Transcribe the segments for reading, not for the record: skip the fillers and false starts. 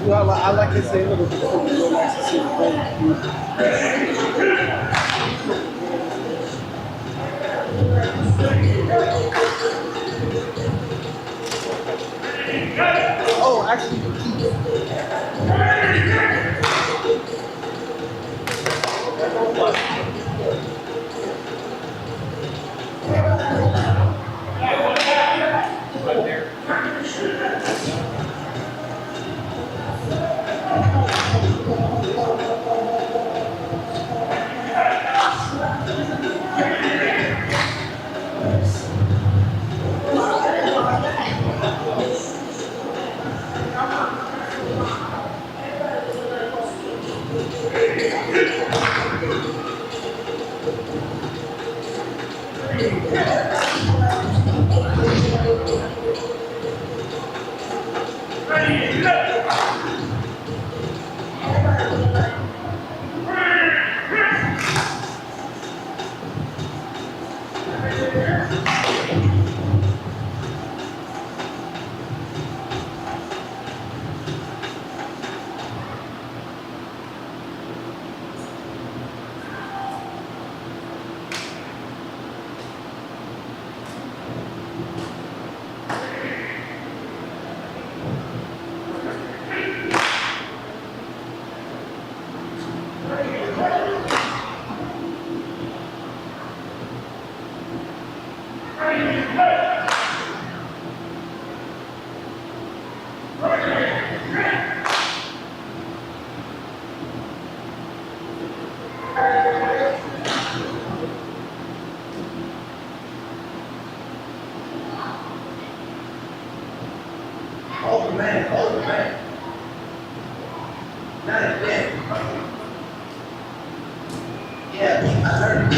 You know, I like esse ainda do que mais assim, oh, actually, oh man, not again. Yeah, I heard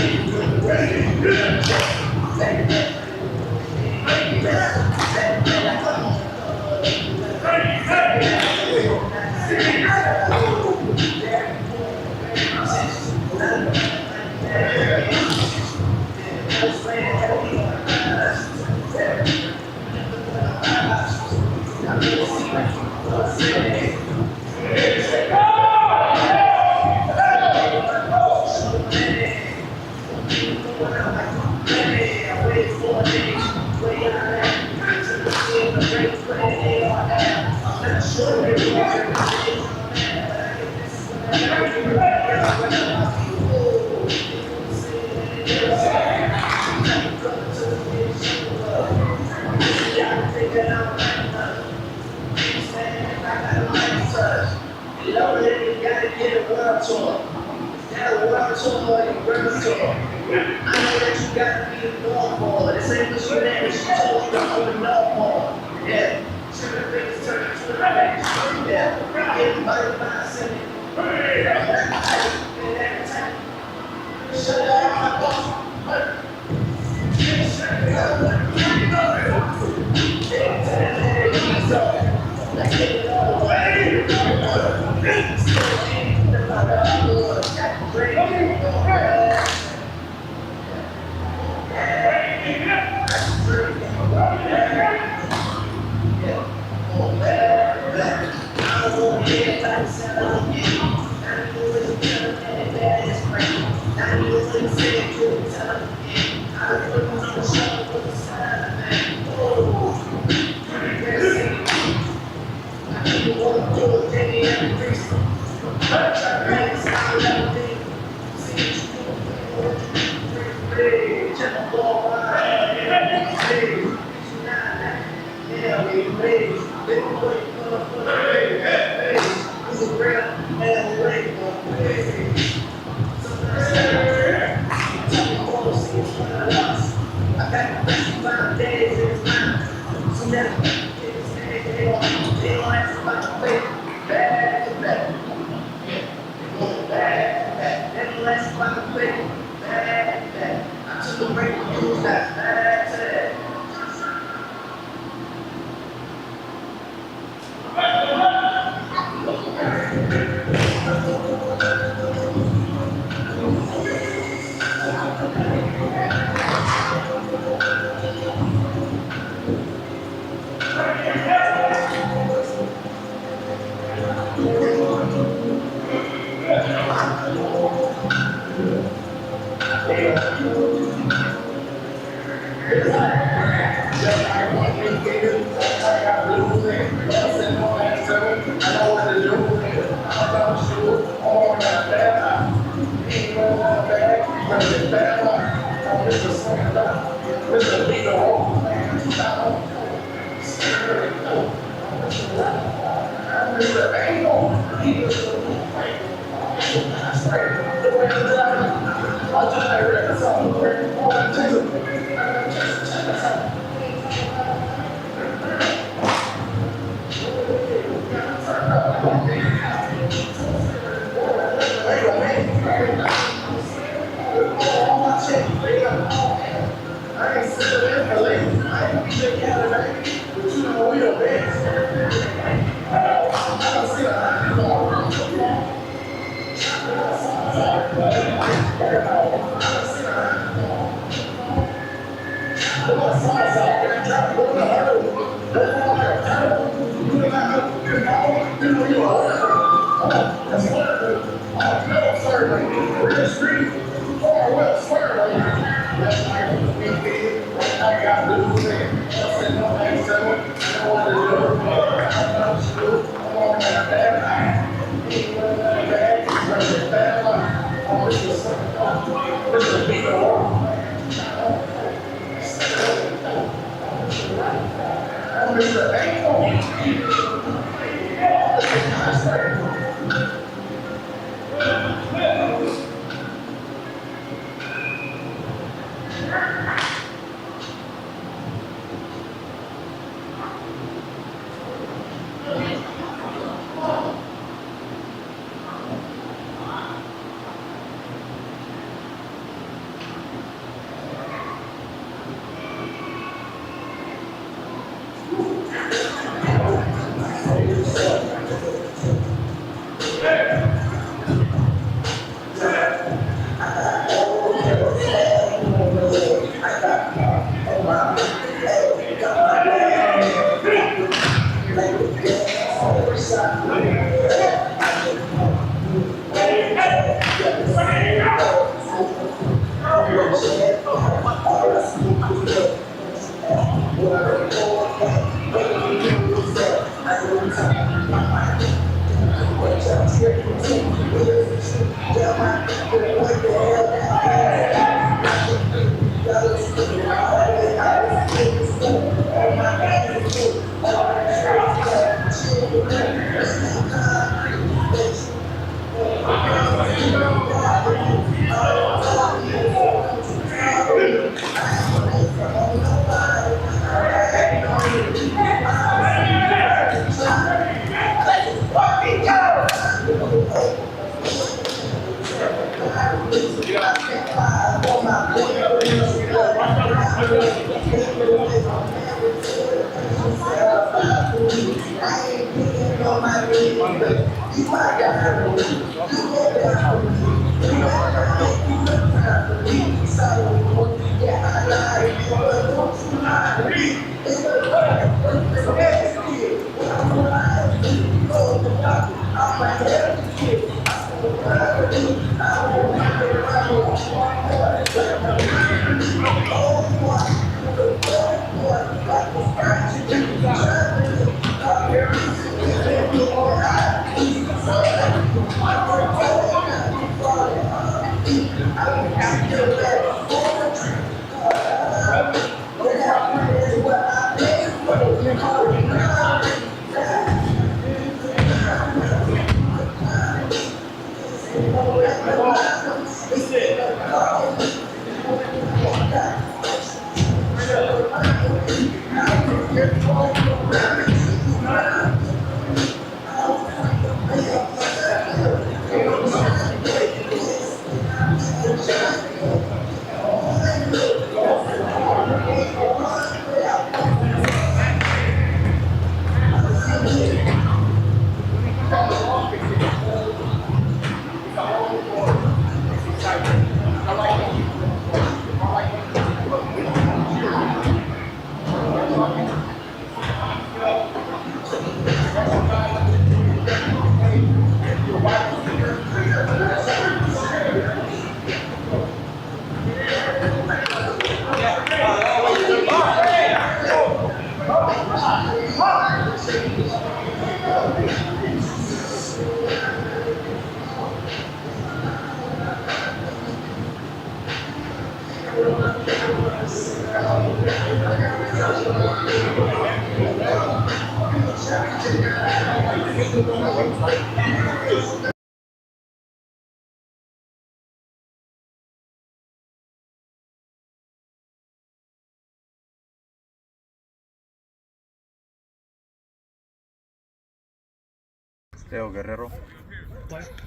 Teo Guerrero,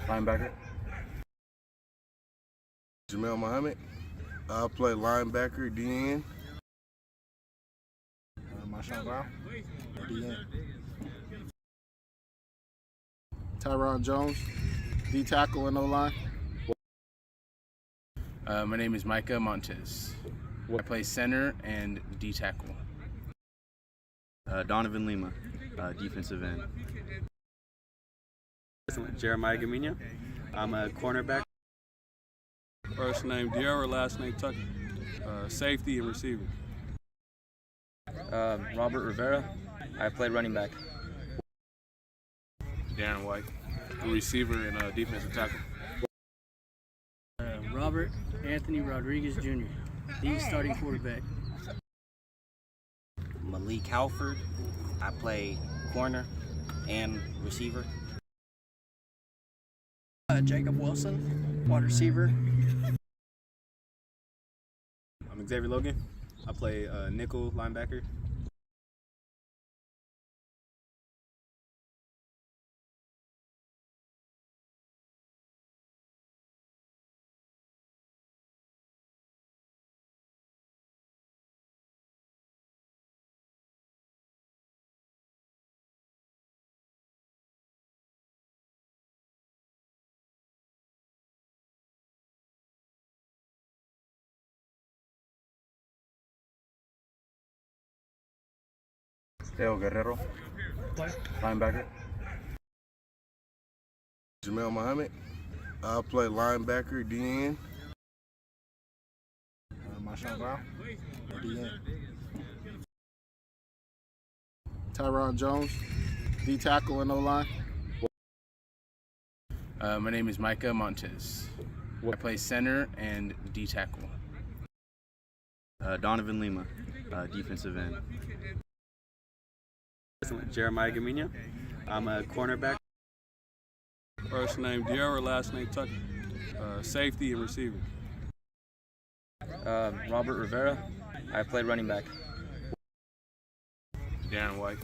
linebacker. Jamel Muhammad. I play linebacker, DN. Marshawn Brown, DN. Tyron Jones, D tackle and O-line. My name is Micah Montes. I play center and D tackle. Donovan Lima, defensive end. Jeremiah Gamina. I'm a cornerback. First name Diarra, last name Tucker. Safety and receiver. Robert Rivera. I played running back. Darren White, receiver and defensive tackle. Robert Anthony Rodriguez Jr., the starting quarterback. Malik Halford. I play corner and receiver. Jacob Wilson, wide receiver. I'm Xavier Logan. I play nickel linebacker. Teo Guerrero, linebacker. Jamel Muhammad. I play linebacker, DN. Marshawn Brown, DN. Tyron Jones, D tackle and O-line. My name is Micah Montes. I play center and D tackle. Donovan Lima, defensive end. Jeremiah Gamina. I'm a cornerback. First name Diarra, last name Tucker. Safety and receiver. Robert Rivera. I played running back. Darren White,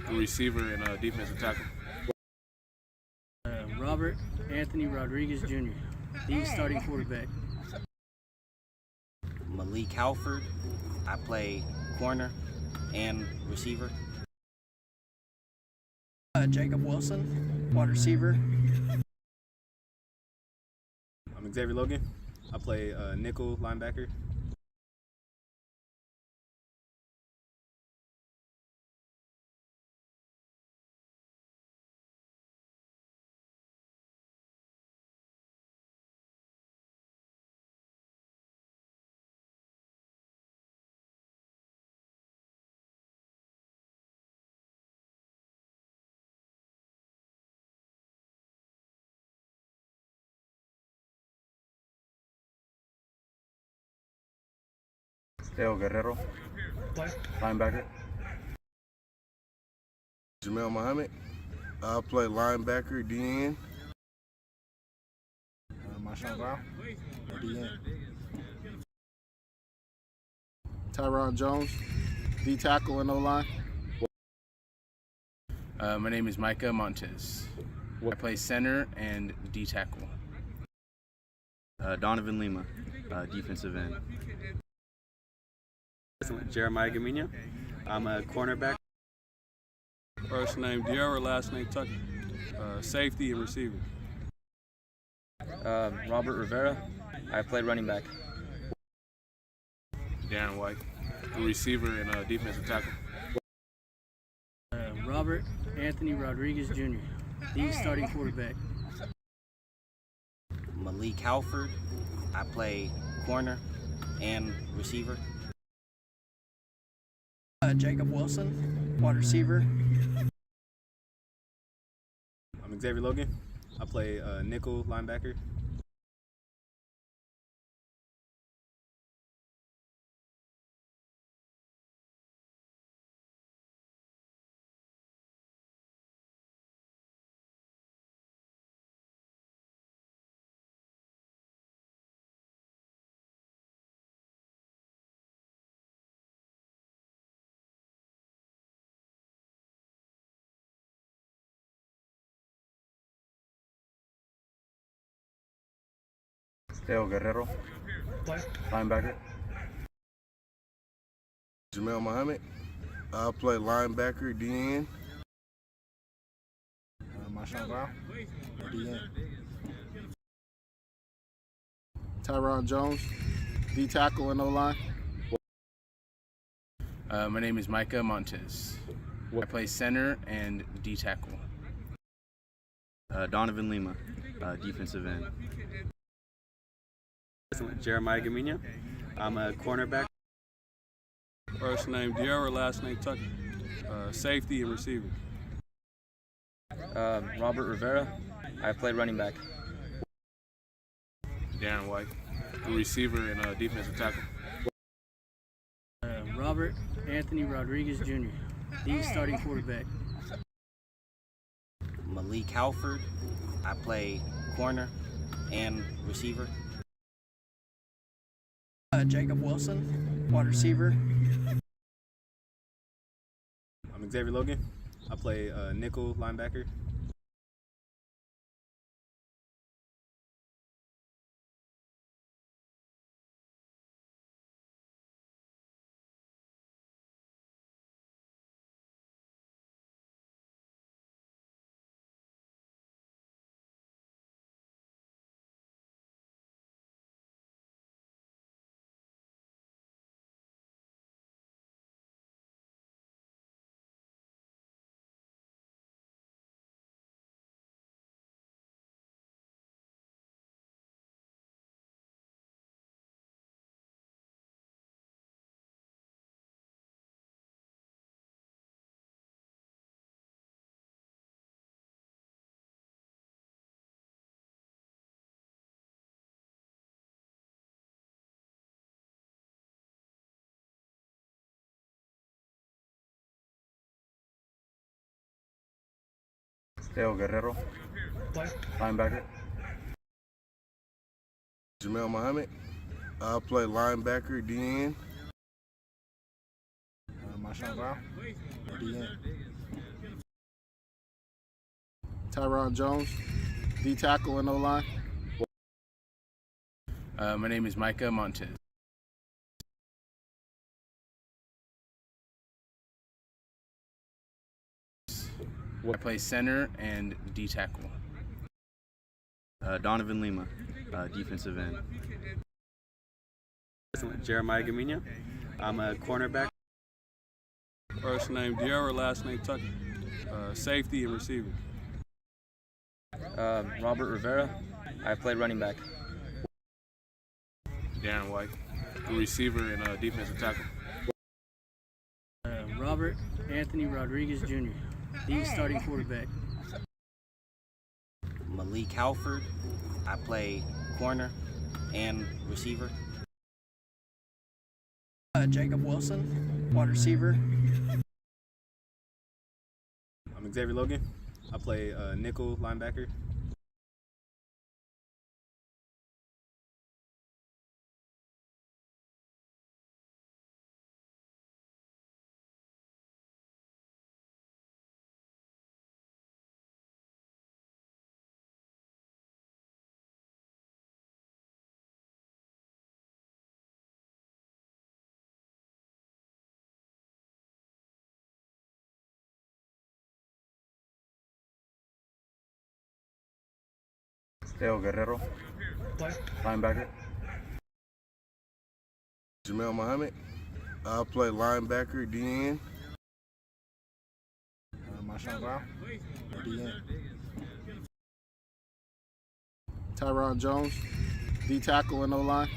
receiver and defensive tackle. Robert Anthony Rodriguez Jr., the starting quarterback. Malik Halford. I play corner and receiver. Jacob Wilson, wide receiver. I'm Xavier Logan. I play nickel linebacker. Teo Guerrero, linebacker. Jamel Muhammad. I play linebacker, DN. Marshawn Brown, DN. Tyron Jones, D tackle and O-line. My name is Micah Montes. I play center and D tackle. Donovan Lima, defensive end. Jeremiah Gamina. I'm a cornerback. First name Diarra, last name Tucker. Safety and receiver. Robert Rivera. I played running back. Darren White, receiver and defensive tackle. Robert Anthony Rodriguez Jr., the starting quarterback. Malik Halford. I play corner and receiver. Jacob Wilson, wide receiver. I'm Xavier Logan. I play nickel linebacker. Teo Guerrero. Linebacker. Jamel Muhammad. I play linebacker, DN. Marshawn Brown, DN. Tyron Jones, D tackle and O-line. My name is Micah Montes. I play center and D tackle. Donovan Lima, defensive end. Jeremiah Gamino. I'm a cornerback. First name Diarra, last name Tucker. Safety and receiver. Robert Rivera. I play running back. Darren White, the receiver and defensive tackle. Robert Anthony Rodriguez Jr., the starting quarterback. Malik Halford. I play corner and receiver. Jacob Wilson, wide receiver. I'm Xavier Logan. I play nickel linebacker. Teo Guerrero. Linebacker. Jamel Muhammad. I play linebacker, DN. Marshawn Brown, DN. Tyron Jones, D tackle and O-line. My name is Micah Montes. I play center and D tackle. Donovan Lima, defensive end. Jeremiah Gamino. I'm a cornerback. First name Diarra, last name Tucker. Safety and receiver. Robert Rivera. I play running back. Darren White, the receiver and defensive tackle. Robert Anthony Rodriguez Jr., the starting quarterback. Malik Halford. I play corner and receiver. Jacob Wilson, wide receiver. I'm Xavier Logan. I play nickel linebacker. Teo Guerrero. Linebacker. Jamel Muhammad. I play linebacker, DN. Marshawn Brown, DN. Tyron Jones, D tackle and O-line.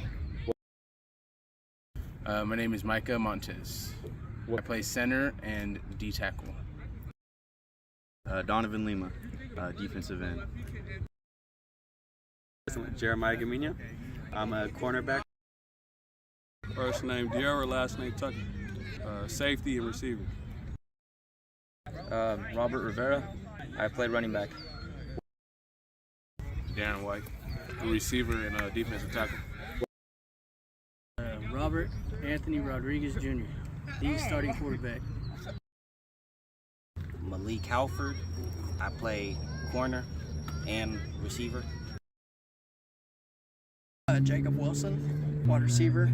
My name is Micah Montes. I play center and D tackle. Donovan Lima, defensive end. Jeremiah Gamino. I'm a cornerback. First name Diarra, last name Tucker. Safety and receiver. Robert Rivera. I play running back. Darren White, the receiver and defensive tackle. Robert Anthony Rodriguez Jr., the starting quarterback. Malik Halford. I play corner and receiver. Jacob Wilson, wide receiver.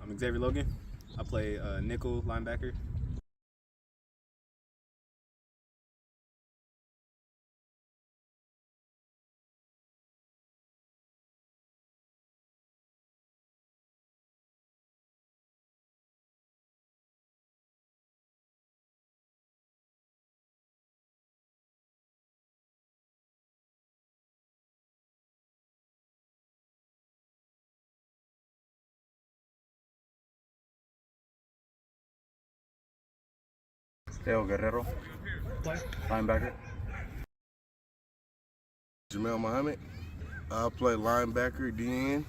I'm Xavier Logan. I play nickel linebacker. Guerrero, linebacker. Jamel Muhammad. I play linebacker, DN.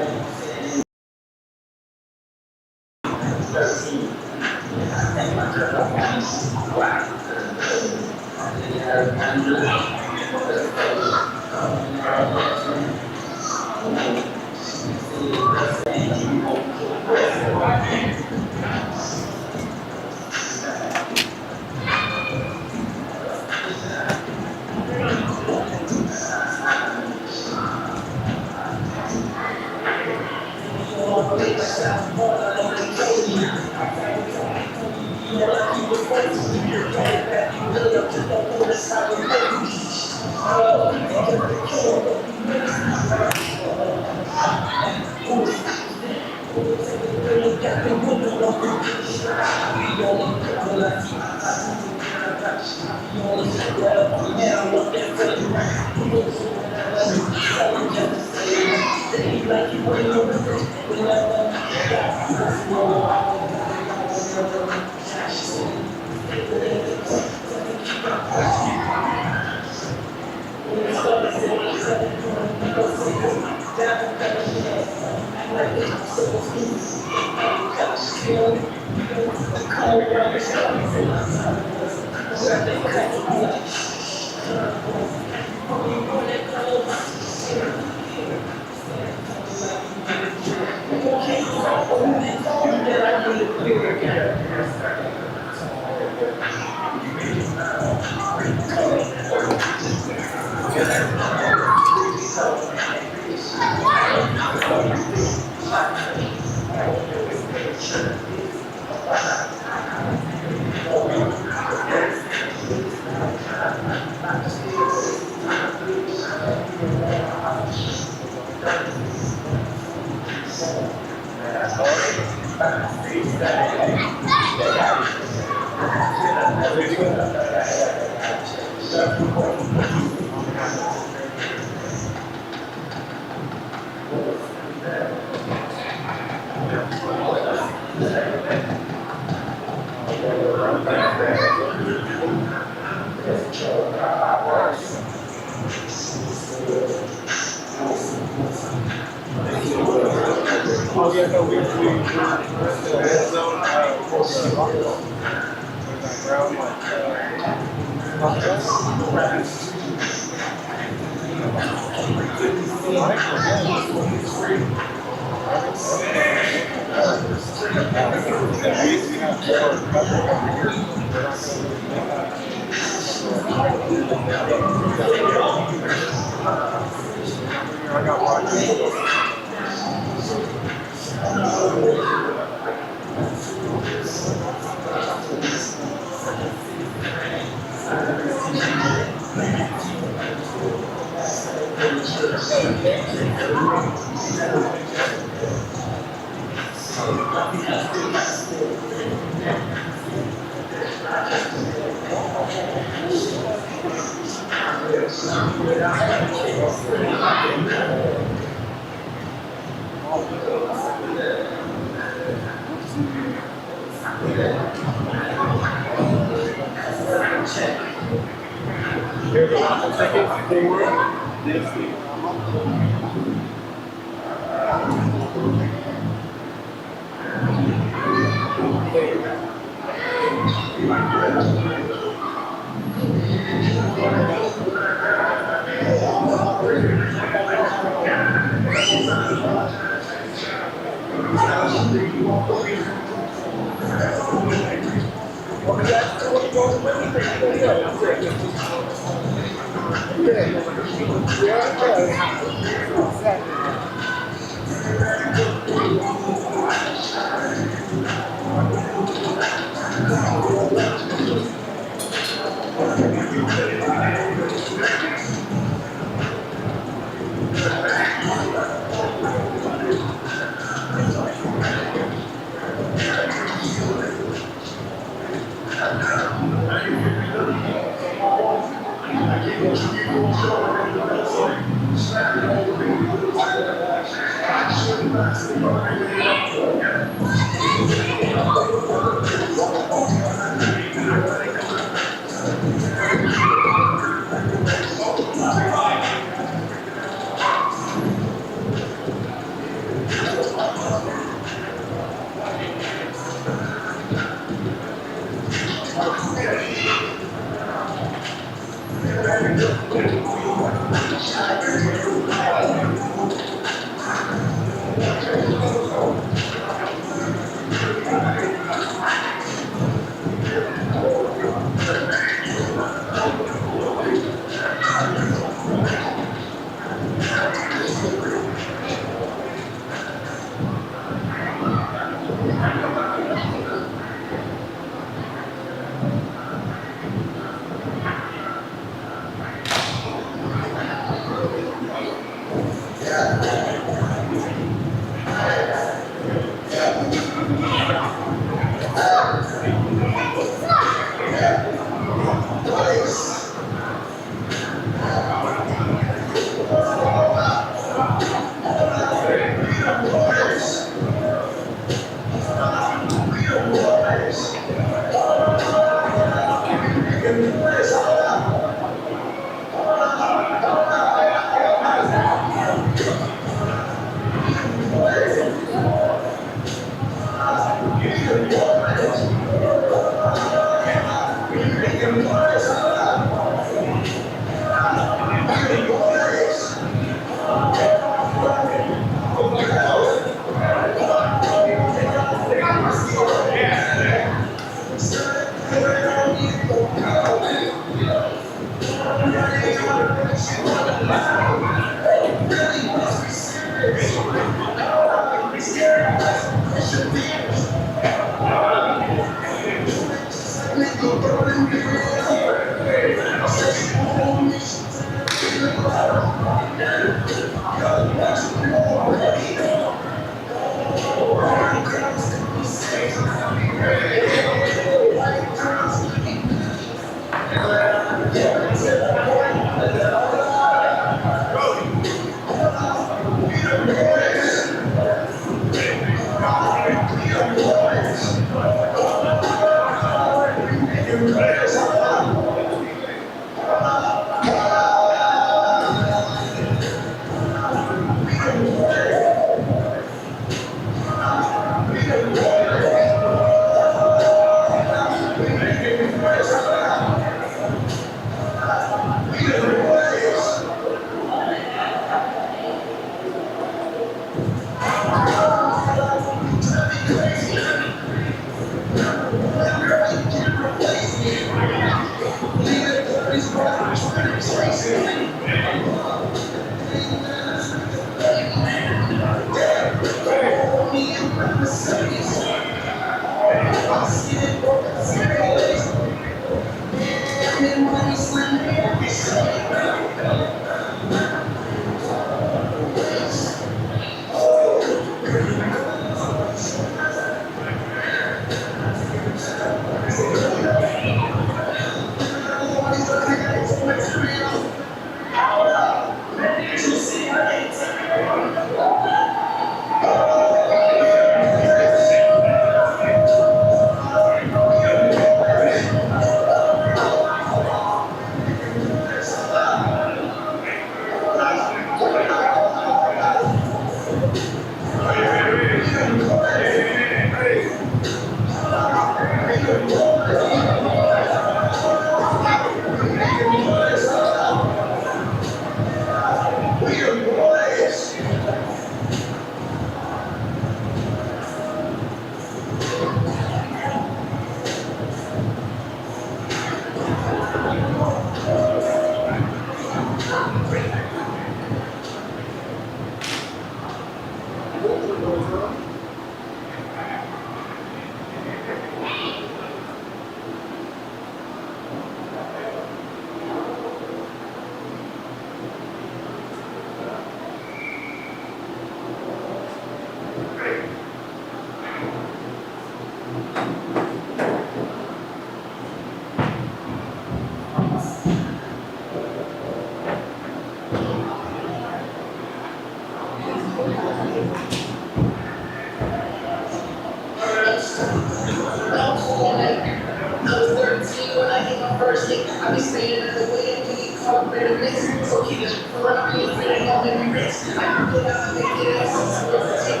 I was 13 when I hit my first hit. I be staying at the way and we caught in the mix. So keep it around me and feeling all in the mix. I can get out and make it since I was a kid.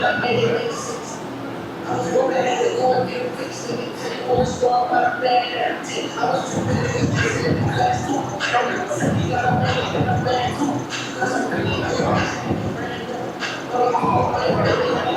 I made it make sense. I was working at it, going get it fixed. And it took one squad, but I'm bad at it. I was too bad at it in the class too. I don't know if you got a man and I'm bad too. Cause I'm really good. But I'm really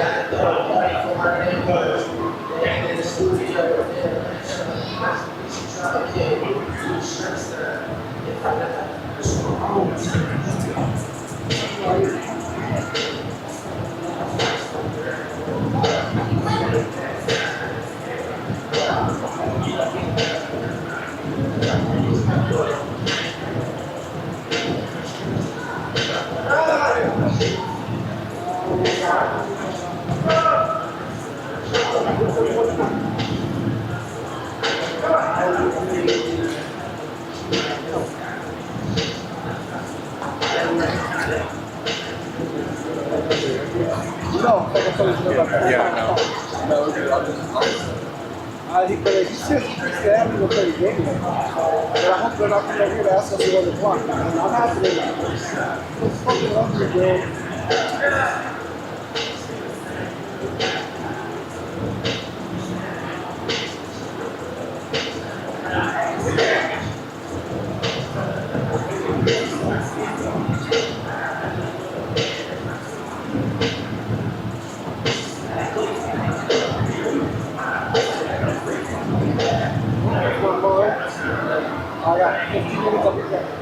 Got the right for my neighbors. And in the studio, trying to get you stressed out. If I let this He says he thinks they haven't even played a game yet. But I hope they're not coming over here to ask us to run the clock. And I'm happy to it's fucking hungry, bro. I got 15 minutes up here.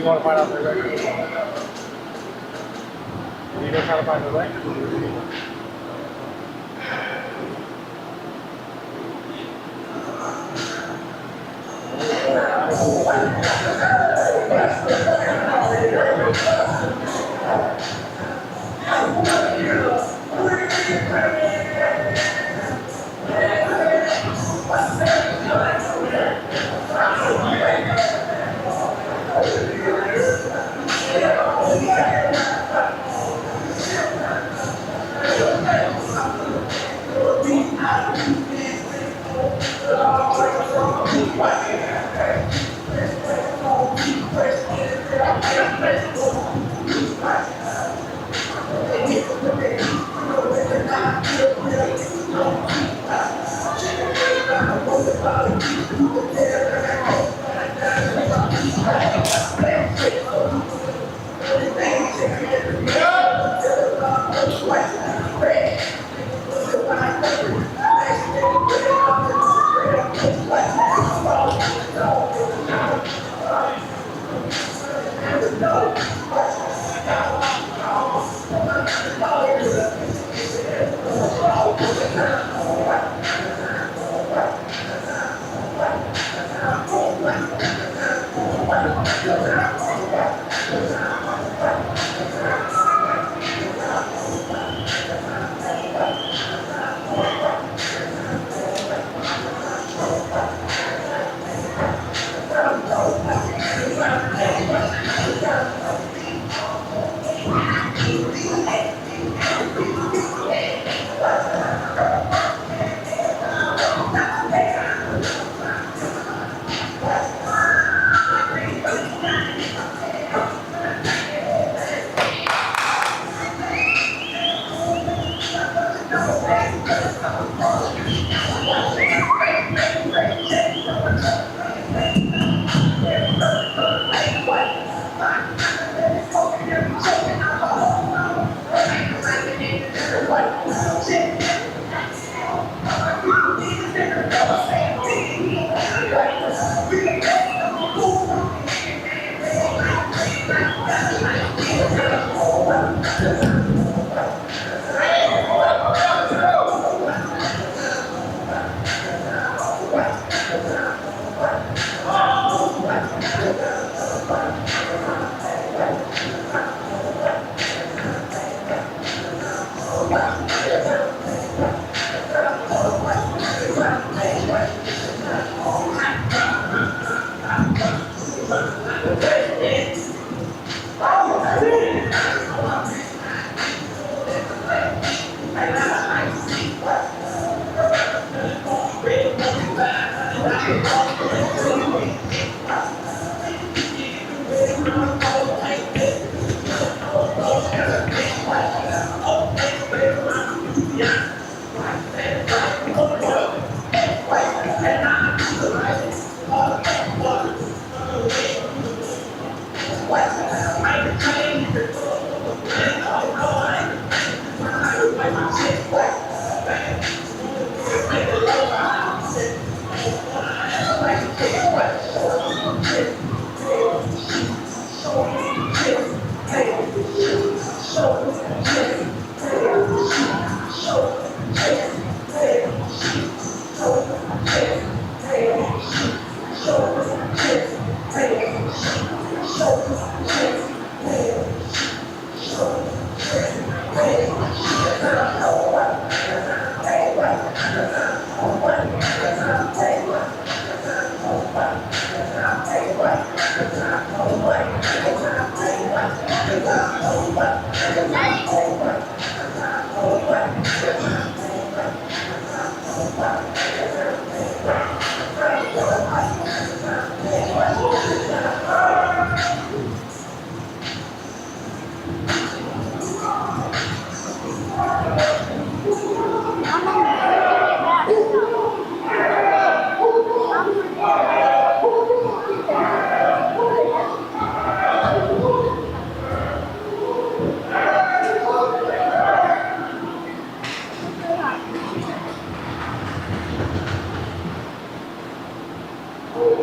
you want to find out their record? Are you going to try to find the record?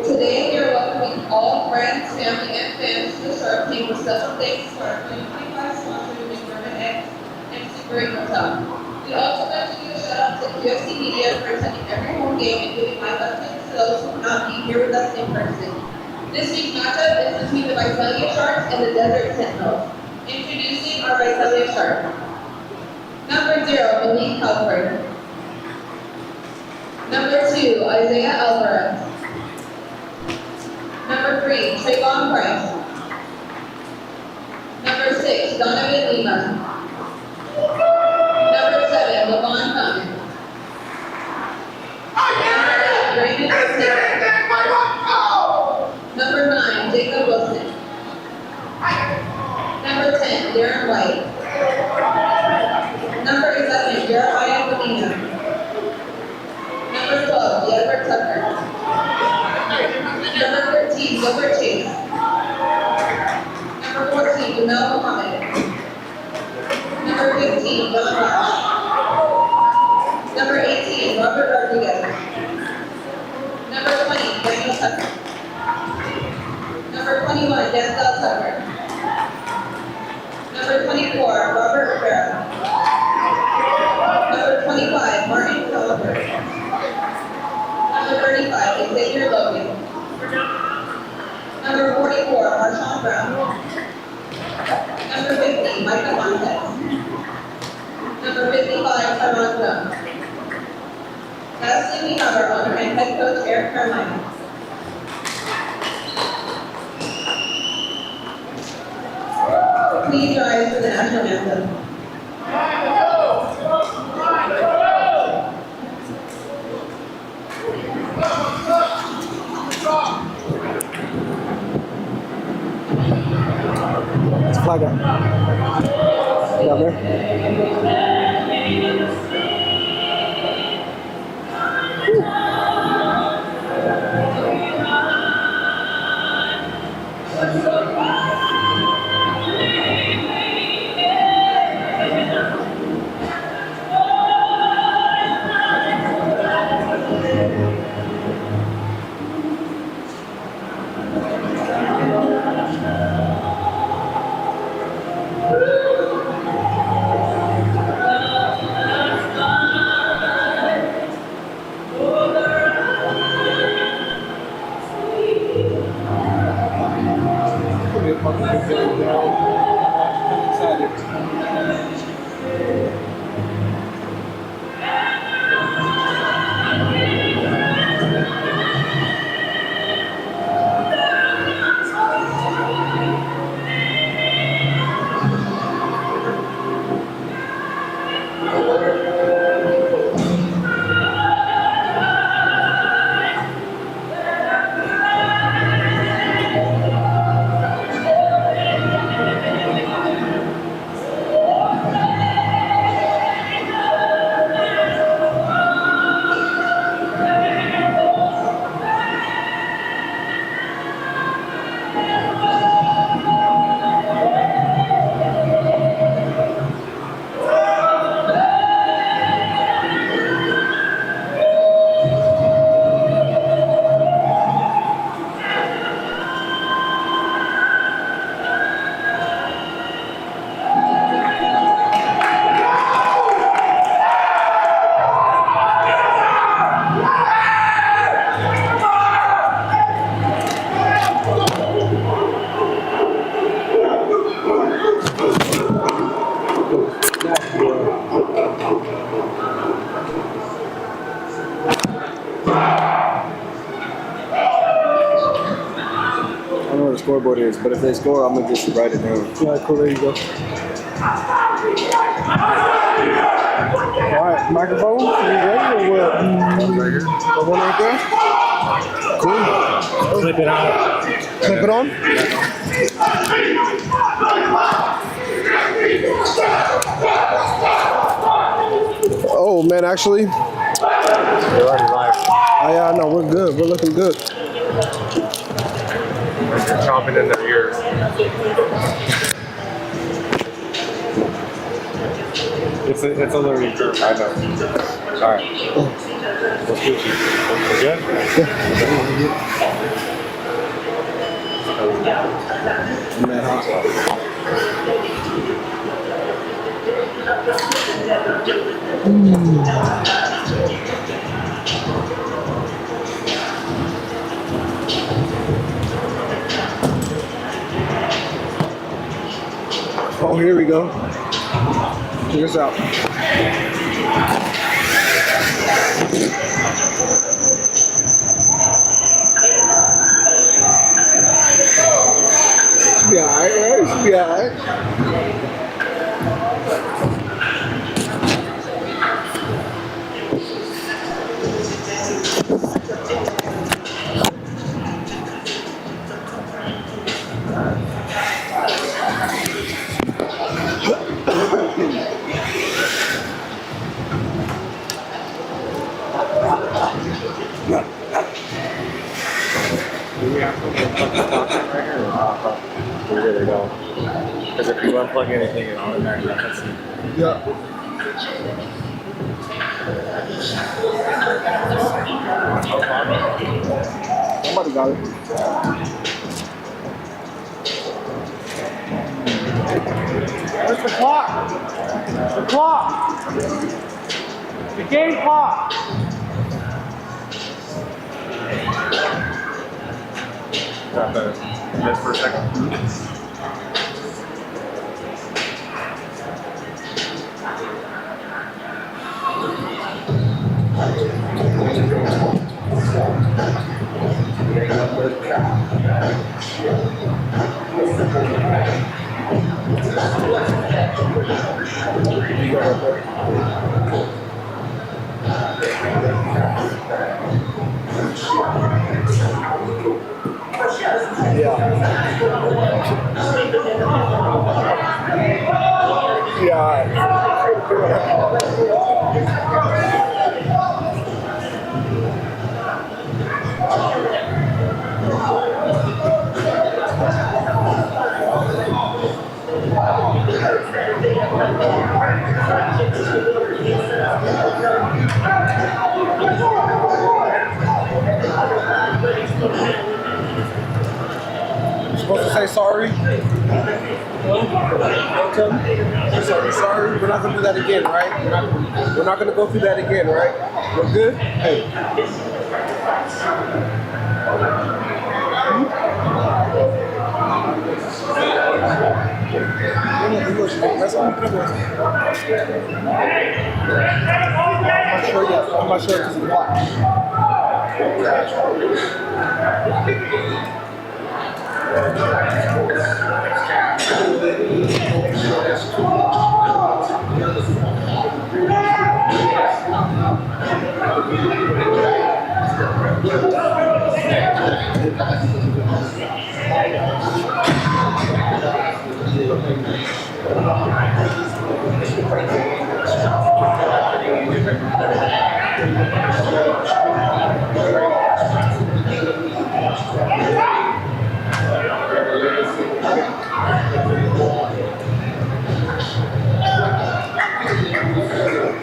Today we are welcoming all friends, family, and fans to the Sharp Team with special thanks to our 2025 sponsor, McDermott X and Super 8 Hotel. We also want to give a shout out to UFC Media for attending every home game and giving my blessings to those who cannot be here with us in person. This week's matchup is between the Visalia Sharks and the Desert Sentinels. Introducing our Visalia Shark. Number 0, Malik Halford. Number 2, Isaiah Alvarez. Number 3, Trayvon Price. Number 6, Donovan Lima. Number 7, Levon Cummins. Number 8, Brandon Ortega. Number 9, Jacob Wilson. Number 10, Darren White. Number 11, Jeremiah Bonilla. Number 12, Edward Tucker. Number 13, Gilbert Chase. Number 14, Jamel Muhammad. Number 15, John Rush. Number 18, Robert Rodriguez. Number 20, Daniel Tucker. Number 21, Denzel Tucker. Number 24, Robert Rivera. Number 25, Martin Caliber. Number 35, Xavier Logan. Number 44, Marshawn Brown. Number 50, Micah Montez. Number 55, Tyron Jones. Lastly, we have our owner and head coach, Eric Carolina. Please rise for the national anthem. It's a flag out. Down there. Scoreboard is, but if they score, I'm gonna just write it down. Yeah, cool. There you go. All right, microphone. You ready or what? Right here. The one right there. Cool. Flip it on. Flip it on. Oh man, actually. You're already live. Yeah, no, we're good. We're looking good. You're chomping in their ears. It's a learning curve, I know. All right. What's good? We're good? Man, oh, here we go. Check this out. Should be alright, right? Should be alright. Do we have to plug the clock in right here? We really don't. Because if you unplug anything, it automatically cuts in. Yeah. Somebody got it. Where's the clock? The clock! The game clock! Got that. Just for a second. You're supposed to say sorry? Sorry. We're not gonna do that again, right? We're not gonna go through that again, right? We're good? Hey. I'm not sure because of the block.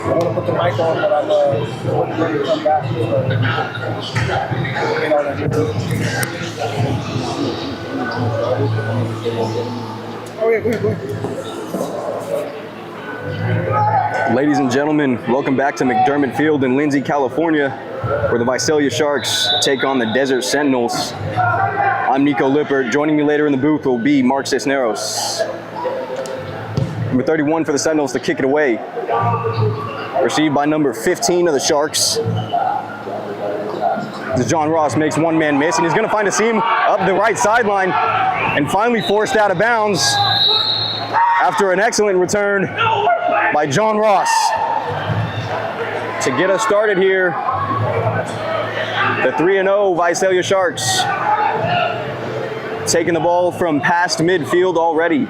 I want to put the mic on, but I'm going to come back. Oh, yeah, go ahead. Ladies and gentlemen, welcome back to McDermott Field in Lindsay, California, where the Visalia Sharks take on the Desert Sentinels. I'm Nico Lippert. Joining me later in the booth will be Mark Cisneros. Number 31 for the Sentinels to kick it away. Received by number 15 of the Sharks. As John Ross makes one man miss, and he's going to find a seam up the right sideline and finally forced out of bounds after an excellent return by John Ross to get us started here. The 3-0 Visalia Sharks taking the ball from past midfield already.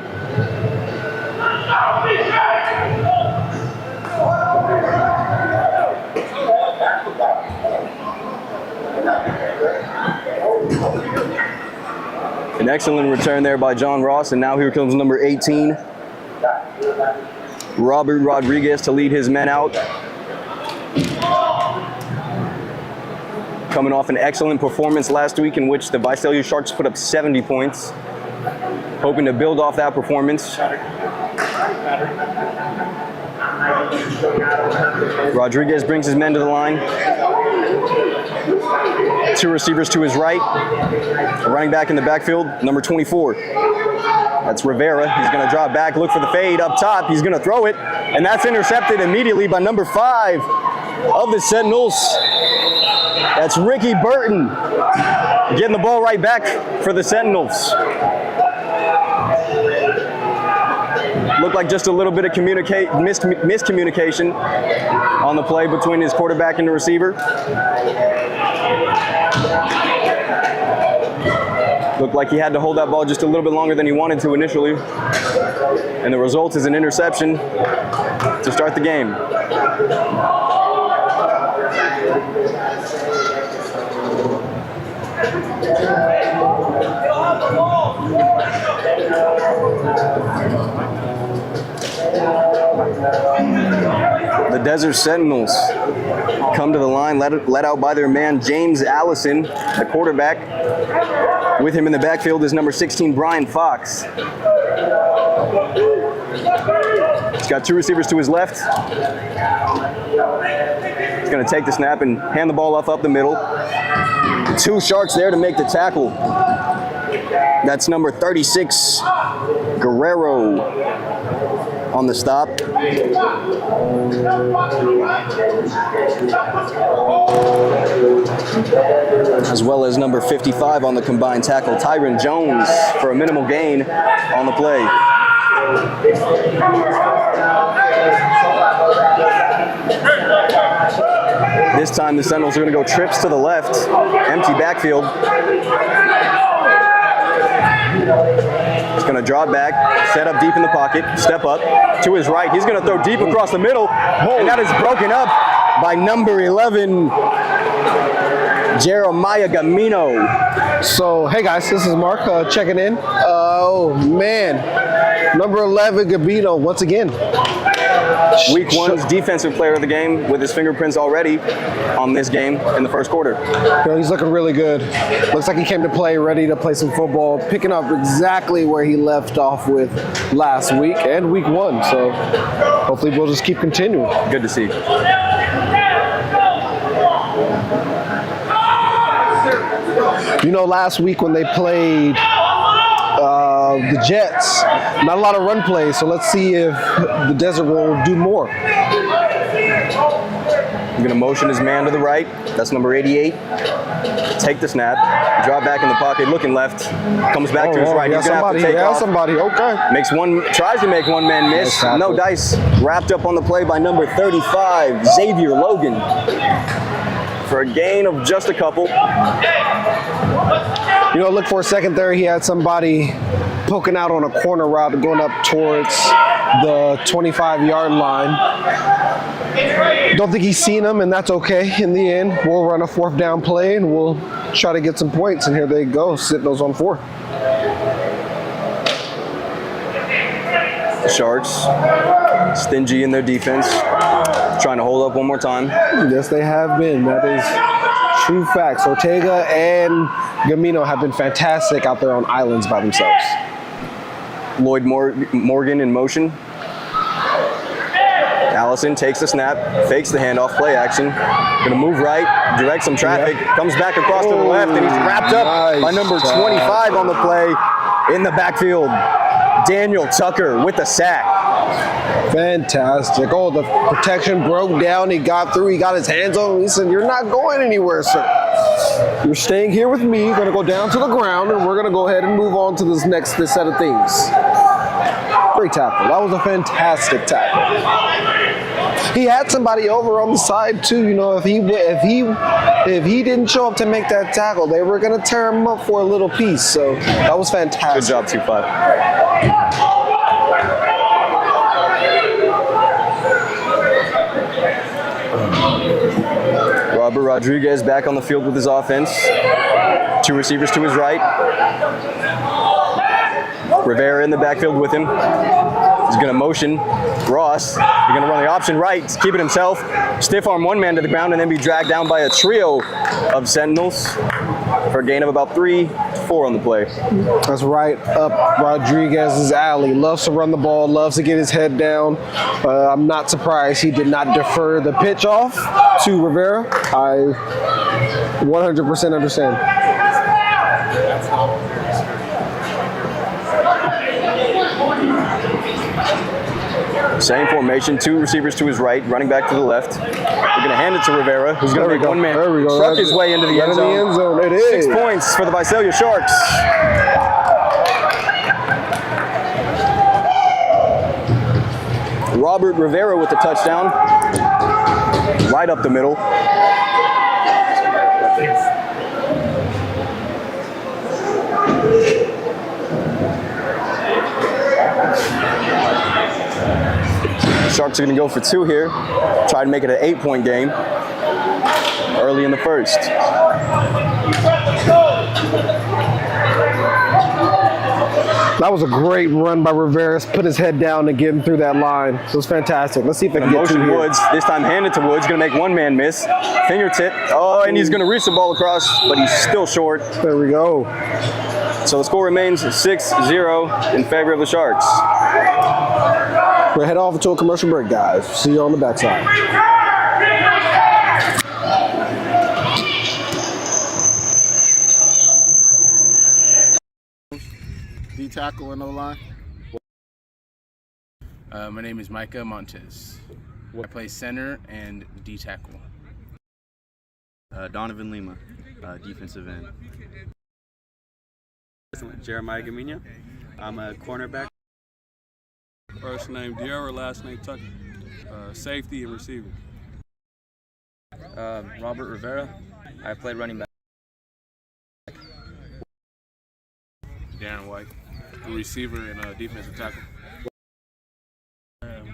An excellent return there by John Ross, and now here comes number 18, Robert Rodriguez, to lead his men out. coming off an excellent performance last week in which the Visalia Sharks put up 70 points. Hoping to build off that performance. Rodriguez brings his men to the line. 2 receivers to his right. A running back in the backfield, number 24. That's Rivera. He's going to drop back, look for the fade up top. He's going to throw it, and that's intercepted immediately by number 5 of the Sentinels. That's Ricky Burton getting the ball right back for the Sentinels. Looked like just a little bit of miscommunication on the play between his quarterback and the receiver. Looked like he had to hold that ball just a little bit longer than he wanted to initially. And the result is an interception to start the game. The Desert Sentinels come to the line, led out by their man James Allison, the quarterback. With him in the backfield is number 16, Brian Fox. He's got 2 receivers to his left. He's going to take the snap and hand the ball off up the middle. 2 Sharks there to make the tackle. That's number 36, Guerrero, on the stop. As well as number 55 on the combined tackle, Tyron Jones, for a minimal gain on the play. This time the Sentinels are going to go trips to the left, empty backfield. He's going to draw back, set up deep in the pocket, step up to his right. He's going to throw deep across the middle, and that is broken up by number 11, Jeremiah Gamino. So, hey guys, this is Mark checking in. Oh man, number 11, Gabino, once again. Week 1's defensive player of the game with his fingerprints already on this game in the first quarter. You know, he's looking really good. Looks like he came to play, ready to play some football, picking up exactly where he left off with last week and week 1. So hopefully we'll just keep continuing. Good to see. You know, last week when they played the Jets, not a lot of run plays, so let's see if the Desert will do more. I'm going to motion his man to the right. That's number 88. Take the snap. Draw back in the pocket, looking left. Comes back to his right. He's going to have to take off. Somebody, okay. Tries to make one man miss. No dice. Wrapped up on the play by number 35, Xavier Logan, for a gain of just a couple. You know, look for a second there. He had somebody poking out on a corner route going up towards the 25-yard line. Don't think he's seen him, and that's okay. In the end, we'll run a 4th down play, and we'll try to get some points. And here they go, Sentinels on 4. The Sharks, stingy in their defense, trying to hold up one more time. Yes, they have been. That is true facts. Ortega and Gamino have been fantastic out there on islands by themselves. Lloyd Morgan in motion. Allison takes the snap, fakes the handoff, play action. Gonna move right, direct some traffic, comes back across to the left, and he's wrapped up by number 25 on the play in the backfield. Daniel Tucker with the sack. Fantastic. Oh, the protection broke down. He got through. He got his hands on him. He said, "You're not going anywhere, sir. You're staying here with me. You're going to go down to the ground, and we're going to go ahead and move on to this set of things." Great tackle. That was a fantastic tackle. He had somebody over on the side too. You know, if he didn't show up to make that tackle, they were going to tear him up for a little piece. So that was fantastic. Good job, 2-5. Robert Rodriguez back on the field with his offense. 2 receivers to his right. Rivera in the backfield with him. He's going to motion Ross. He's going to run the option right, keep it himself. Stiff arm one man to the ground and then be dragged down by a trio of Sentinels for a gain of about 3 to 4 on the play. That's right up Rodriguez's alley. Loves to run the ball, loves to get his head down. I'm not surprised he did not defer the pitch off to Rivera. I 100% understand. Same formation, 2 receivers to his right, running back to the left. We're going to hand it to Rivera, who's going to make one man truck his way into the end zone. It is 6 points for the Visalia Sharks. Robert Rivera with the touchdown, right up the middle. Sharks are going to go for 2 here. Try to make it an 8-point game early in the first. That was a great run by Rivera. Put his head down and get him through that line. It was fantastic. Let's see if they can get to Woods. This time handed to Woods. Going to make one man miss. Fingertip. Oh, and he's going to reach the ball across, but he's still short. There we go. So the score remains 6-0 in favor of the Sharks. We'll head off into a commercial break, guys. See you on the backside. D tackle and O-line. My name is Micah Montes. I play center and D tackle. Donovan Lima, defensive end. Jeremiah Gamino. I'm a cornerback. First name Diarra, last name Tucker. Safety and receiver. Robert Rivera. I played running back. Darren White, a receiver and a defensive tackle.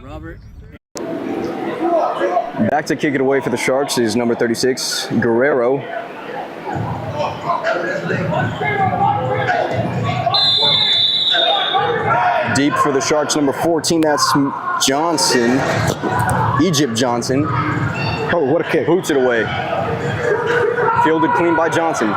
Robert. Back to kick it away for the Sharks is number 36, Guerrero. Deep for the Sharks, number 14, that's Johnson. Egypt Johnson. Oh, what a kick. Boots it away. Fielded clean by Johnson.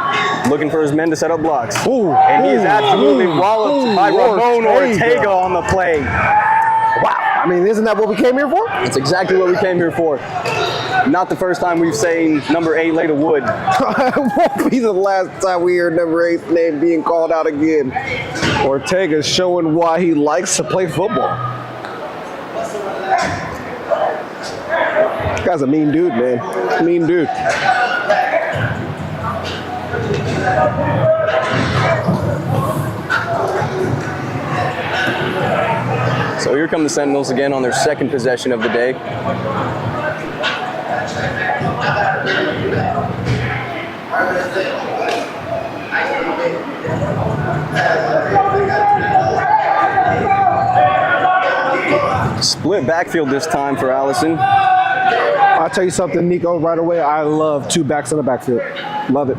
Looking for his men to set up blocks. Ooh, and he is absolutely walloped by Ramon Ortega on the play. Wow. I mean, isn't that what we came here for? That's exactly what we came here for. Not the first time we've seen number 8 lay to wood. It won't be the last time we hear number 8's name being called out again. Ortega's showing why he likes to play football. This guy's a mean dude, man. Mean dude. So here come the Sentinels again on their second possession of the day. Split backfield this time for Allison. I'll tell you something, Nico, right away. I love 2 backs in the backfield. Love it.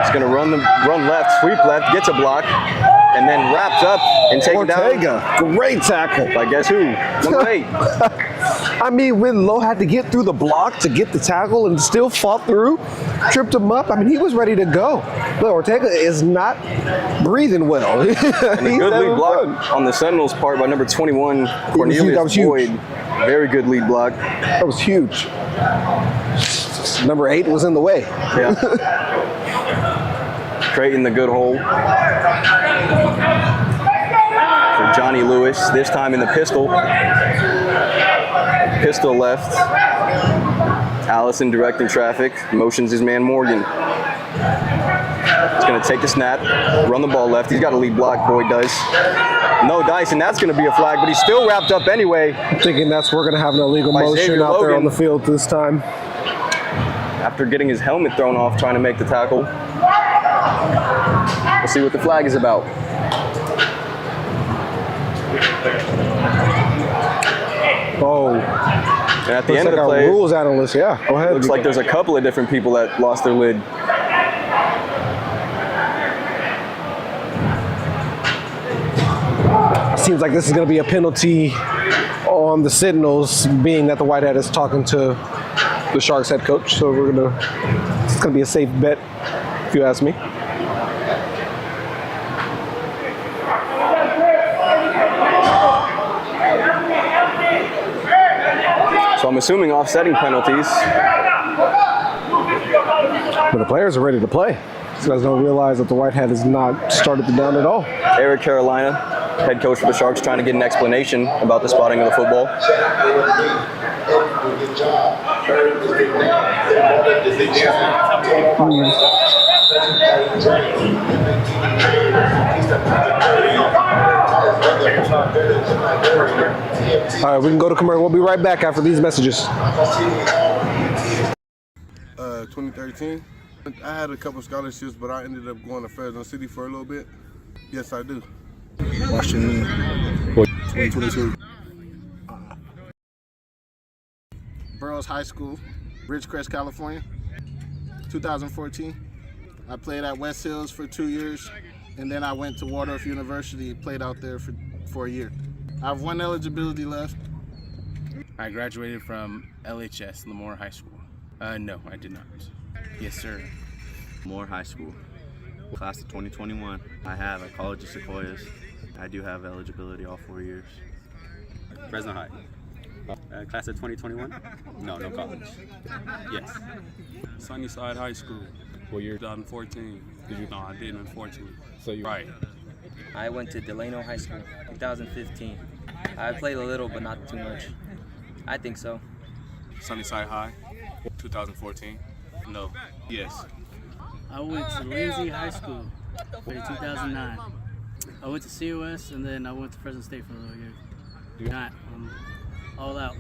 He's going to run left, sweep left, gets a block, and then wrapped up and taken down. Ortega, great tackle. By guess who? Number 8. I mean, when Lowe had to get through the block to get the tackle and still fought through, tripped him up. I mean, he was ready to go. But Ortega is not breathing well. And a good lead block on the Sentinels' part by number 21, Cornelius Boyd. Very good lead block. That was huge. Number 8 was in the way. Yeah. Creating the good hole for Johnny Lewis, this time in the pistol. Pistol left. Allison directing traffic, motions his man Morgan. He's going to take the snap, run the ball left. He's got a lead block, Boyd does. No dice, and that's going to be a flag, but he's still wrapped up anyway. I'm thinking that's we're going to have an illegal motion out there on the field this time. After getting his helmet thrown off trying to make the tackle. We'll see what the flag is about. Oh. And at the end of the play, rules analyst, yeah, go ahead. Looks like there's a couple of different people that lost their lid. seems like this is going to be a penalty on the Sentinels, being that the White Hat is talking to the Sharks head coach. So it's going to be a safe bet, if you ask me. So I'm assuming offsetting penalties. But the players are ready to play. These guys don't realize that the White Hat has not started the down at all. Eric Carolina, head coach for the Sharks, trying to get an explanation about the spotting of the football. All right, we can go to commercial. We'll be right back after these messages. 2013. I had a couple scholarships, but I ended up going to Fresno City for a little bit. Yes, I do. Washington, 2022. Burroughs High School, Ridgecrest, California, 2014. I played at West Hills for 2 years, and then I went to Waldorf University, played out there for a year. I have one eligibility left. I graduated from LHS, Lemoore High School. No, I did not. Yes, sir. Moore High School, class of 2021. I have a College of Sequoias. I do have eligibility all 4 years. Fresno High. Class of 2021? No college. Yes. Sunnyside High School. What year? 2014. No, I didn't in 14. So you Right. I went to Delano High School, 2015. I played a little, but not too much. I think so. Sunnyside High, 2014. No. Yes. I went to Lindsay High School in 2009. I went to COS, and then I went to Fresno State for a little year. Not all out.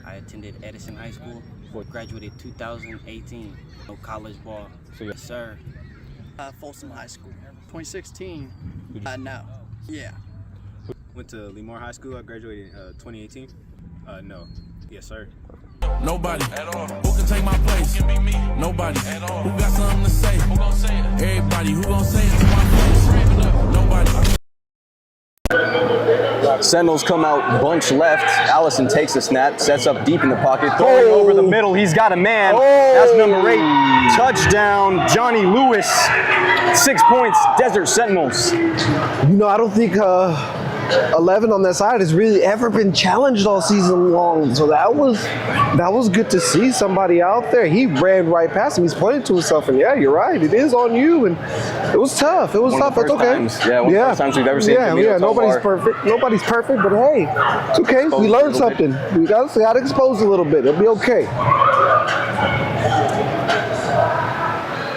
I attended Edison High School. Graduated 2018. No college ball. So yes, sir. Folsom High School, 2016. No. Yeah. Went to Lemoore High School. I graduated 2018. No. Yes, sir. Nobody who can take my place. Nobody who got something to say. Everybody who gon' say it to my face. Nobody. Sentinels come out bunch left. Allison takes the snap, sets up deep in the pocket, throwing over the middle. He's got a man. That's number 8. Touchdown, Johnny Lewis. 6 points, Desert Sentinels. You know, I don't think 11 on that side has really ever been challenged all season long. So that was good to see somebody out there. He ran right past him. He's pointing to himself, and yeah, you're right. It is on you, and it was tough. It was tough. It's okay. One of the first times we've ever seen him. Yeah. Nobody's perfect. Nobody's perfect, but hey, it's okay. We learned something. We got exposed a little bit. It'll be okay.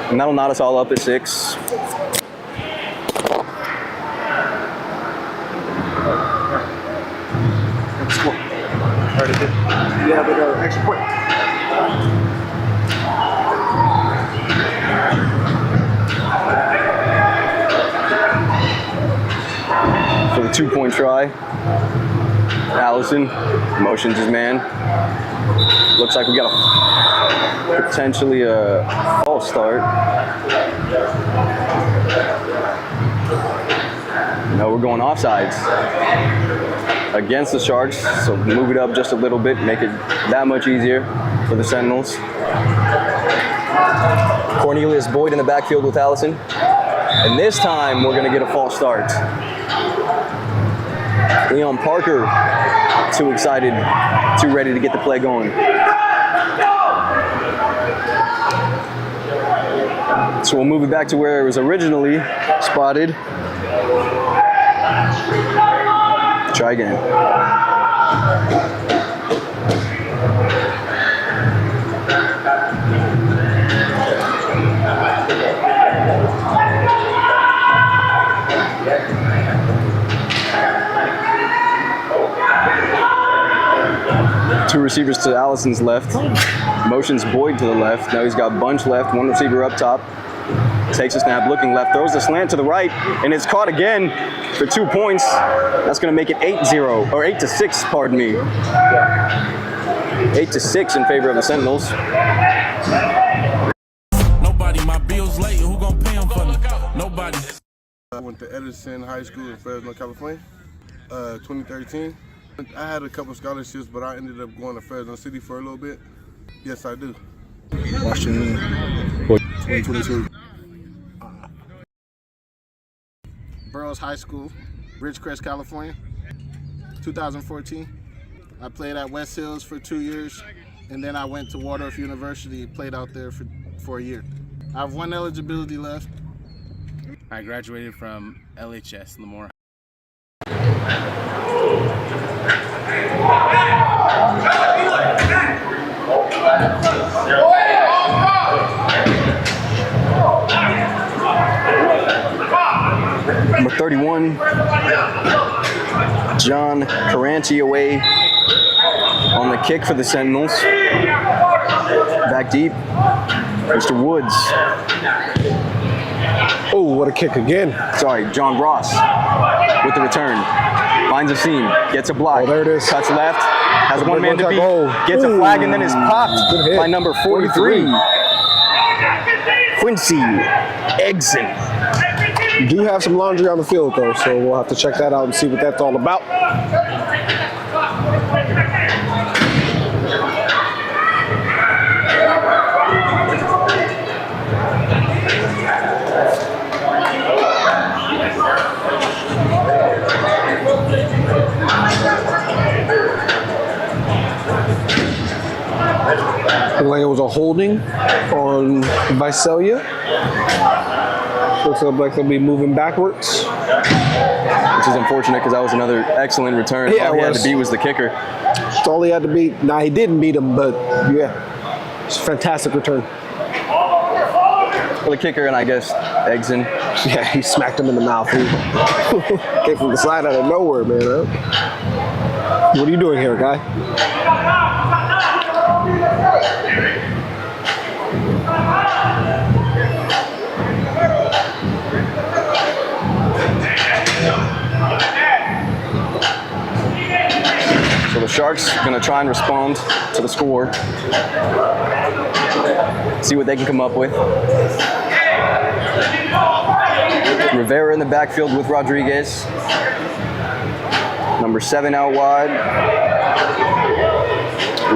And that'll knot us all up at 6. Yeah, but extra point. For the 2-point try, Allison motions his man. Looks like we got potentially a false start. No, we're going offsides against the Sharks, so move it up just a little bit, make it that much easier for the Sentinels. Cornelius Boyd in the backfield with Allison, and this time we're going to get a false start. Leon Parker, too excited, too ready to get the play going. So we'll move it back to where it was originally spotted. Try again. Two receivers to Allison's left. Motions Boyd to the left. Now he's got bunch left, one receiver up top. Takes a snap, looking left, throws the slant to the right, and it's caught again for 2 points. That's going to make it 8-0, or 8-6, pardon me. 8-6 in favor of the Sentinels. Nobody, my bill's late. Who gonna pay them for me? Nobody. I went to Edison High School in Fresno, California. 2013. I had a couple scholarships, but I ended up going to Fresno City for a little bit. Yes, I do. Washington, 2022. Burroughs High School, Ridgecrest, California, 2014. I played at West Hills for 2 years, and then I went to Waldorf University, played out there for a year. I have one eligibility left. I graduated from LHS, Lemoore. Number 31, John Caranti away on the kick for the Sentinels. Back deep, Mr. Woods. Oh, what a kick again. Sorry, John Ross with the return. Finds a seam, gets a block. Oh, there it is. Cuts left, has one man to beat, gets a flag, and then is popped by number 43, Quincy Egson. You do have some laundry on the field, though, so we'll have to check that out and see what that's all about. Looked like it was a holding on Visalia. Looks like they'll be moving backwards. Which is unfortunate because that was another excellent return. Yeah, all he had to beat was the kicker. That's all he had to beat. Nah, he didn't beat him, but yeah, it's a fantastic return. Well, the kicker and I guess Egson. Yeah, he smacked him in the mouth. Came from the side out of nowhere, man. Huh? What are you doing here, guy? So the Sharks are going to try and respond to the score. See what they can come up with. Rivera in the backfield with Rodriguez. Number 7 out wide.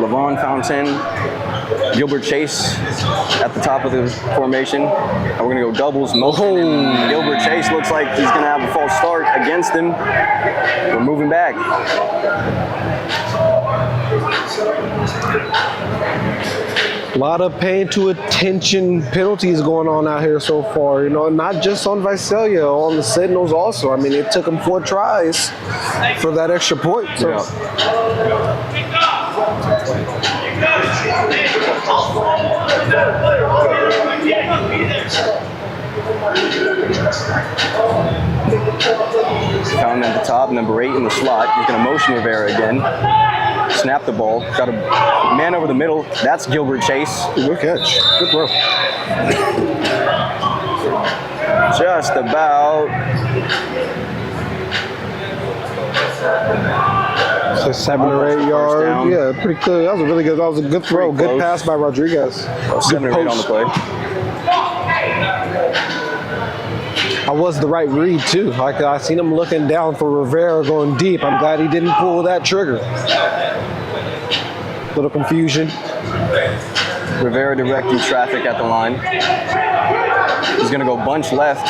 Levon Fountain. Gilbert Chase at the top of the formation. And we're going to go doubles. Motion. And Gilbert Chase looks like he's going to have a false start against him. We're moving back. A lot of paying to attention penalties going on out here so far, you know, not just on Visalia, on the Sentinels also. I mean, it took them 4 tries for that extra point. So. Yeah. Found at the top, number 8 in the slot. He's going to motion Rivera again. Snap the ball. Got a man over the middle. That's Gilbert Chase. Good catch. Good throw. Just about. So 7 or 8 yards. Yeah, pretty clear. That was a really good. That was a good throw. Good pass by Rodriguez. 7 or 8 on the play. I was the right read too. Like I seen him looking down for Rivera going deep. I'm glad he didn't pull that trigger. Little confusion. Rivera directing traffic at the line. He's going to go bunch left.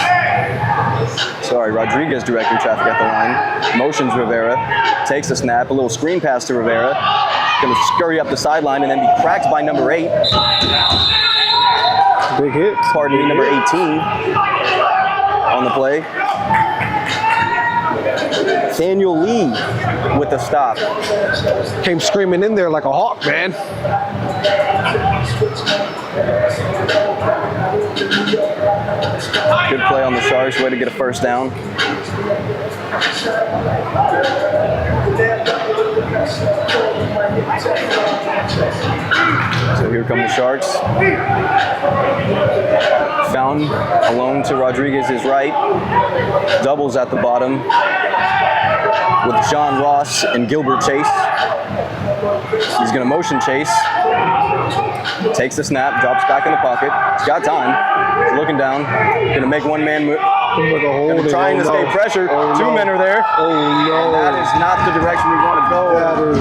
Sorry, Rodriguez directing traffic at the line. Motions Rivera. Takes a snap. A little screen pass to Rivera. Going to scurry up the sideline and then be cracked by number 8. Big hit. Pardon me, number 18 on the play. Daniel Lee with the stop. Came screaming in there like a hawk, man. Good play on the Sharks. Way to get a first down. So here come the Sharks. Fountain alone to Rodriguez's right. Doubles at the bottom with John Ross and Gilbert Chase. He's going to motion Chase. Takes the snap, drops back in the pocket. He's got time. He's looking down. Going to make one man move. Gonna trying to stay pressure. Two men are there. Oh no. And that is not the direction we want to go. That is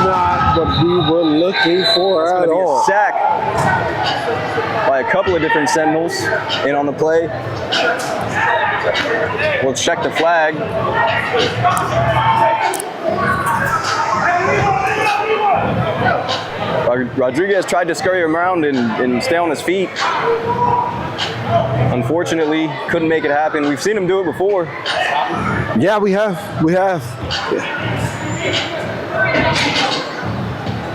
not what we were looking for It's at gonna be all. a sack by a couple of different Sentinels in on the play. We'll check the flag. Rodriguez tried to scurry him around and stay on his feet. Unfortunately, couldn't make it happen. We've seen him do it before. Yeah, we have.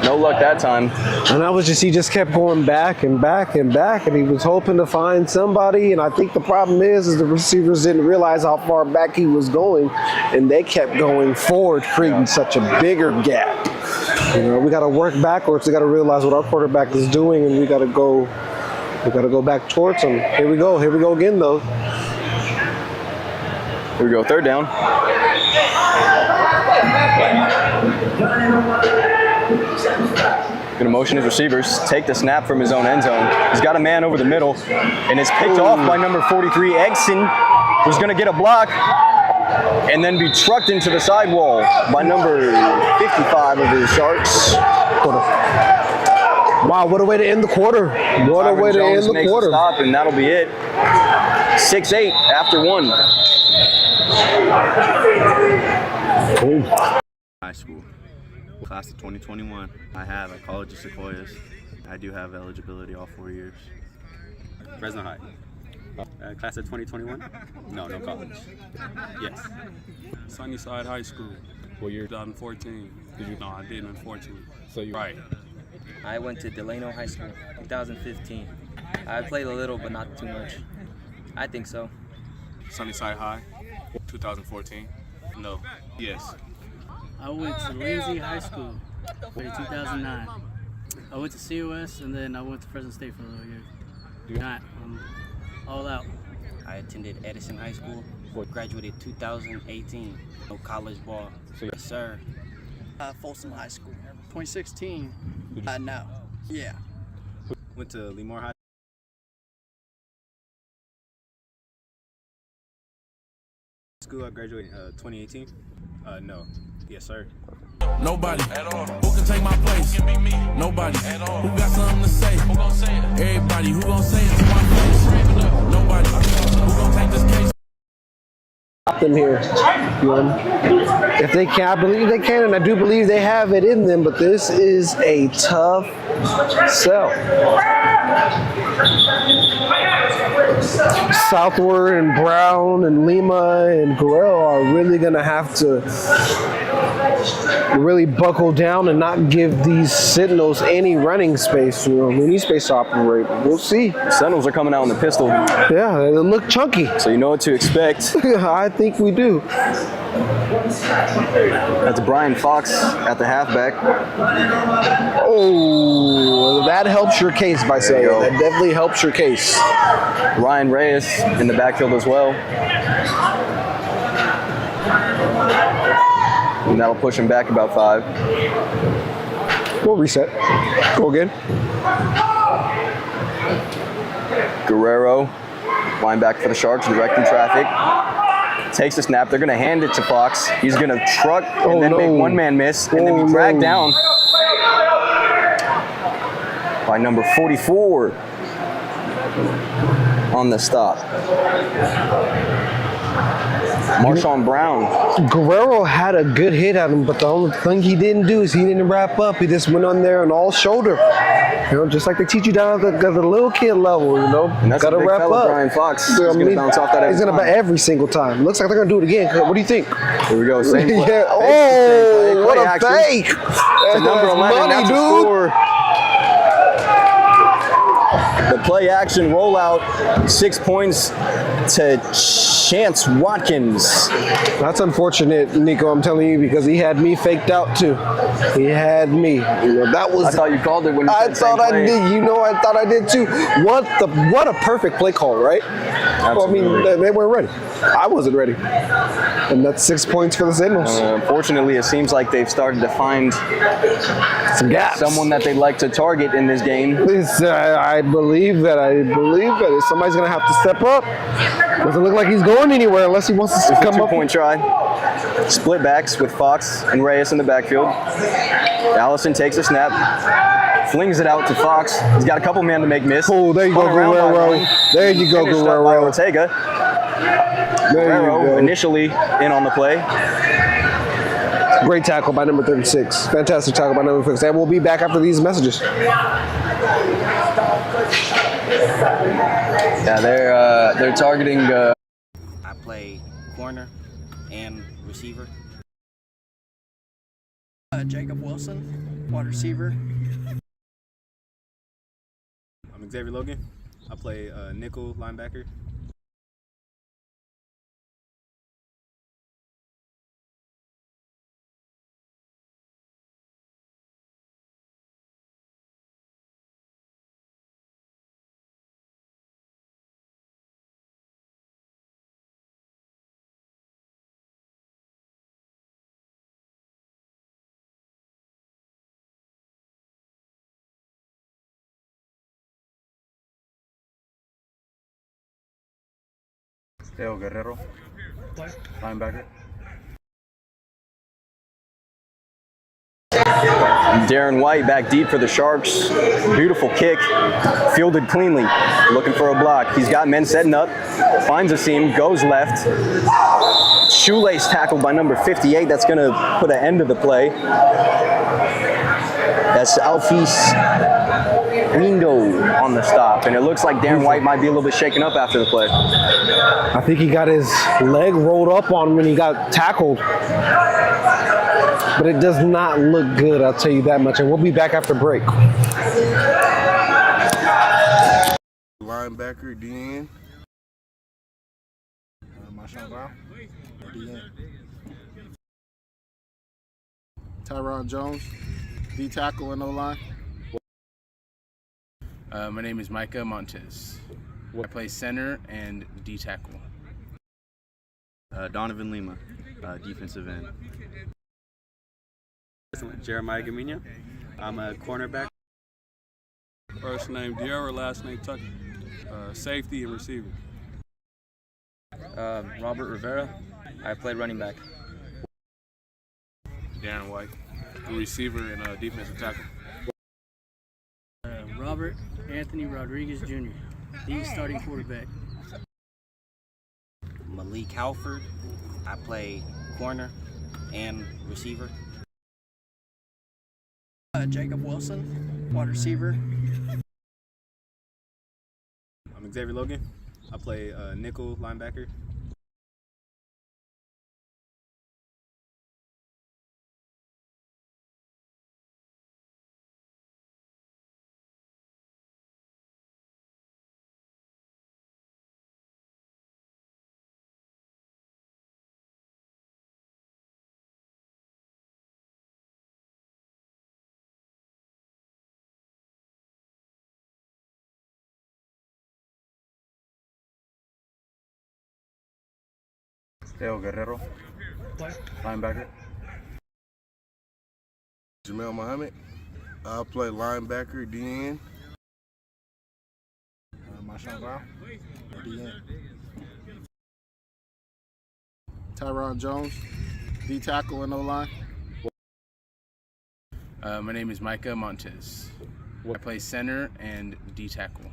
No luck that time. And he just kept going back and back and back, and he was hoping to find somebody. And I think the problem is the receivers didn't realize how far back he was going, and they kept going forward, creating such a bigger gap. You know, we got to work backwards. We got to realize what our quarterback is doing, and we got to go back towards him. Here we go again, though. Here we go, third down. Gonna motion his receivers, take the snap from his own end zone. He's got a man over the middle, and it's picked off by number 43, Egson, who's gonna get a block, and then be trucked into the sidewall by number 55 of the Sharks. Wow, what a way to end the quarter. What a way to end the quarter. Stop, and that'll be it. 6-8 after one. High school. Class of 2021. I have at College of Sequoias. I do have eligibility all 4 years. Fresno High. Class of 2021? No college. Yes. Sunnyside High School. What year? 2014. No, I didn't, unfortunately. So you're right. I went to Delano High School, 2015. I played a little, but not too much. I think so. Sunnyside High, 2014. No. Yes. I went to Lindsay High School in 2009. I went to COS, and then I went to Fresno State for a little year. I'm all out. I attended Edison High School. Graduated 2018. No college ball. Yes, sir. Folsom High School. 2016. No. Yeah. Went to Lemoore High School. I graduated 2018. No. Yes, sir. Nobody who can take my place. Nobody who got something to say. Everybody who gon' say it to my face. Nobody who gon' take this case. Stop them here. If they can, I believe they can, and I do believe they have it in them, but this is a tough sell. Southward and Brown and Lima and Guerrero are really going to have to really buckle down and not give these Sentinels any running space, any space to operate. We'll see. The Sentinels are coming out in the pistol. Yeah, they look chunky. So you know what to expect. I think we do. That's Brian Fox at the halfback. Oh, that helps your case, Visalia. That definitely helps your case. Ryan Reyes in the backfield as well. And that'll push him back about 5. We'll reset. Go again. Guerrero, linebacker for the Sharks, directing traffic. Takes the snap. They're going to hand it to Fox. He's going to truck and then make one man miss and then be dragged down by number 44 on the stop. Marshawn Brown. Guerrero had a good hit at him, but the only thing he didn't do is he didn't wrap up. He just went on there and all shoulder. Just like they teach you down at the little kid level, And that's gotta a big wrap fella, up. Brian Fox. He's going to bounce off that He's going to bat every single time. Looks like they're going to do it again. What do you think? Here we go. Same play. Yeah. Oh, what a action. fake. To number 11, money, that's a score. The play action rollout, 6 points to Chance Watkins. That's unfortunate, Nico, I'm telling you, because he had me faked out too. He had me. That was. I thought you called it when you said I thought I did. I thought I did too. What a perfect play call, right? Well, I mean, they weren't ready. I wasn't ready. And that's 6 points for the Sentinels. Unfortunately, it seems like they've started to find some gaps. Someone that they'd like to target in this game. I believe that. Somebody's going to have to step up. Doesn't look like he's going anywhere unless he wants to come up. 2-point try. Split backs with Fox and Reyes in the backfield. Allison takes a snap. Flings it out to Fox. He's got a couple men to make miss. Oh, there you go, Guerrero. There you go, Guerrero. Ortega. Guerrero initially in on the play. Great tackle by number 36. Fantastic tackle by number 36. And we'll be back after these messages. Yeah, they're targeting. I play corner and receiver. Jacob Wilson, wide receiver. I'm Xavier Logan. I play nickel linebacker. Teo Guerrero, linebacker. Darren White back deep for the Sharks. Beautiful kick, fielded cleanly, looking for a block. He's got men setting up, finds a seam, goes left. Shoelace tackled by number 58. That's going to put an end to the play. That's Alphys Window on the stop, and it looks like Darren White might be a little bit shaken up after the play. I think he got his leg rolled up on him when he got tackled. But it does not look good, I'll tell you that much. And we'll be back after break. Linebacker, DN. Marshawn Brown, DN. Tyron Jones, D tackle and O-line. My name is Micah Montes. I play center and D tackle. Donovan Lima, defensive end. Jeremiah Gamina. I'm a cornerback. First name Diarra, last name Tucker. Safety and receiver. Robert Rivera. I play running back. Darren White, the receiver and defensive tackle. Robert Anthony Rodriguez Jr., the starting quarterback. Malik Halford. I play corner and receiver. Jacob Wilson, wide receiver. I'm Xavier Logan. I play nickel linebacker. Teo Guerrero, linebacker. Jamel Muhammad. I play linebacker, DN. Marshawn Brown, DN. Tyron Jones, D tackle and O-line. My name is Micah Montes. I play center and D tackle.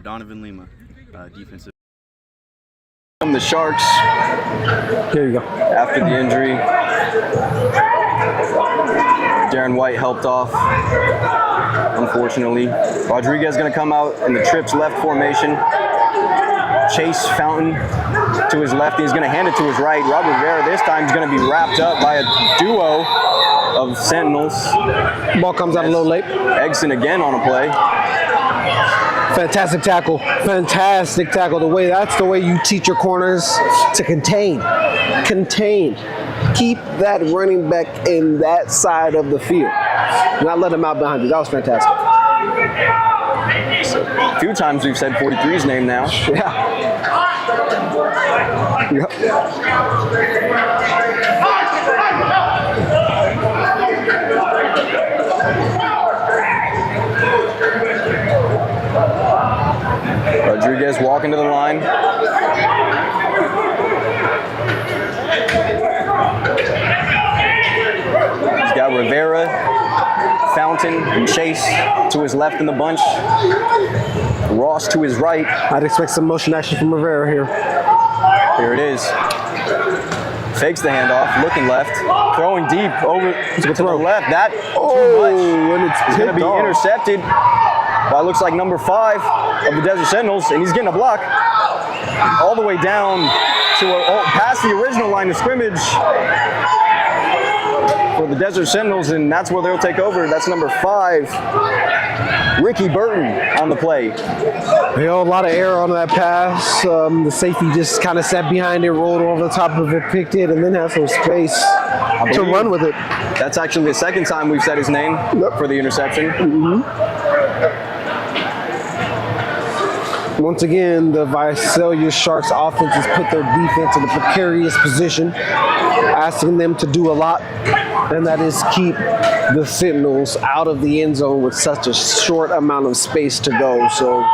Donovan Lima, defensive. From the Sharks. Here you go. After the injury, Darren White helped off, unfortunately. Rodriguez going to come out in the trips left formation. Chase Fountain to his left. He's going to hand it to his right. Robert Rivera this time is going to be wrapped up by a duo of Sentinels. Ball comes out a little late. Egson again on a play. Fantastic tackle. Fantastic tackle. That's the way you teach your corners to contain. Contain. Keep that running back in that side of the field. Not let him out behind you. That was fantastic. A few times we've said 43's name now. Yep. Rodriguez walking to the line. He's got Rivera, Fountain, and Chase to his left in the bunch. Ross to his right. I'd expect some motion action from Rivera here. Here it is. Fakes the handoff, looking left, throwing deep over to the left. That too much. And it's going to be intercepted by looks like number 5 of the Desert Sentinels, and he's getting a block all the way down to past the original line of scrimmage for the Desert Sentinels, and that's where they'll take over. That's number 5, Ricky Burton on the play. A lot of error on that pass. The safety just kind of sat behind it, rolled over the top of it, picked it, and then had some space to run with it. That's actually the second time we've said his name for the interception. Once again, the Visalia Sharks offense has put their defense in a precarious position, asking them to do a lot, and that is keep the Sentinels out of the end zone with such a short amount of space to go. So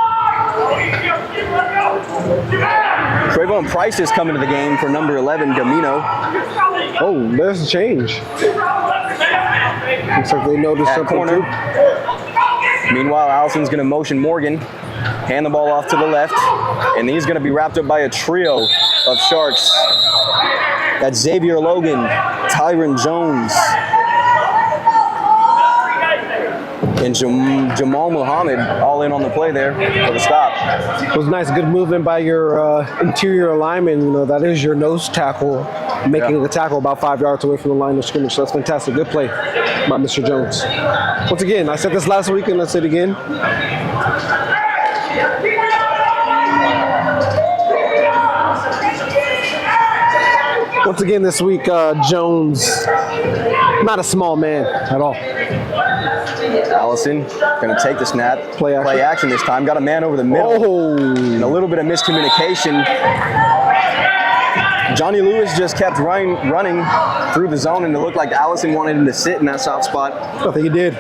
Trayvon Price is coming to the game for number 11, Gamino. Oh, there's a change. Looks like they noticed something corner. too. Meanwhile, Allison's going to motion Morgan, hand the ball off to the left, and he's going to be wrapped up by a trio of Sharks. That's Xavier Logan, Tyron Jones, and Jamal Muhammad all in on the play there for the stop. It was nice, good movement by your interior lineman. You know, that is your nose tackle, making the tackle about 5 yards away from the line of scrimmage. So that's fantastic. Good play by Mr. Jones. Once again, I said this last week and let's say it again. Once again this week, Jones, not a small man at all. Allison going to take the snap. Play action this time. Got a man over the middle. And a little bit of miscommunication. Johnny Lewis just kept running through the zone, and it looked like Allison wanted him to sit in that soft spot. I think he did.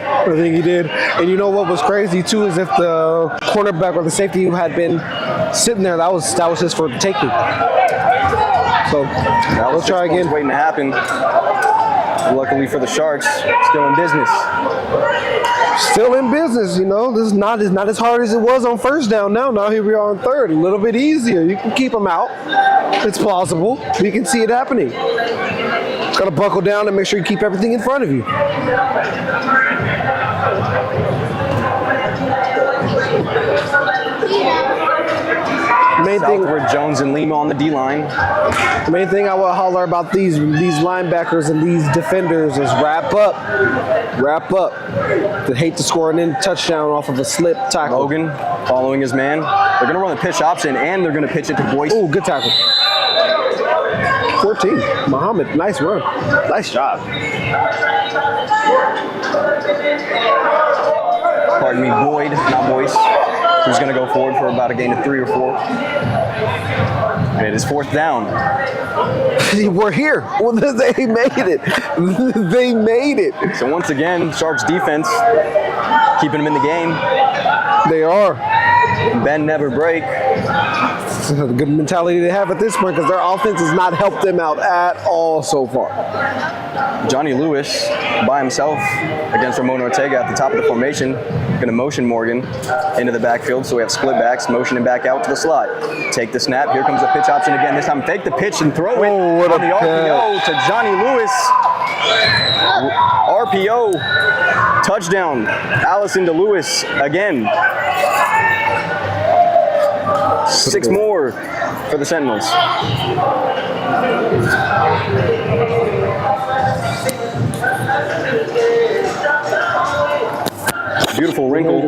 And you know what was crazy too is if the cornerback or the safety who had been sitting there, that was his for the taking. So we'll try again. Waiting to happen. Luckily for the Sharks, still in business. Still in business, you know. This is not as hard as it was on first down. Now here we are on third. A little bit easier. You can keep them out. It's plausible. We can see it happening. Got to buckle down and make sure you keep everything in front of you. Main thing, Jones and Lima on the D-line. The main thing I will holler about these linebackers and these defenders is wrap up. They hate to score an touchdown off of a slip tackle. Logan following his man. They're going to run the pitch option, and they're going to pitch it to Boyce. Oh, good tackle. 14. Muhammad, nice run. Nice job. Pardon me, Boyd, not Boyce. Who's going to go forward for about a gain of 3 or 4. And it is fourth down. We're here. Well, they made it. They made it. So once again, Sharks defense keeping them in the game. They are. Bend never break. It's a good mentality they have at this point because their offense has not helped them out at all so far. Johnny Lewis by himself against Ramon Ortega at the top of the formation. Going to motion Morgan into the backfield, so we have split backs, motioning back out to the slot. Take the snap. Here comes the pitch option again. This time fake the pitch and throw it on the RPO to Johnny Lewis. RPO. Touchdown. Allison to Lewis again. 6 more for the Sentinels. Beautiful wrinkle.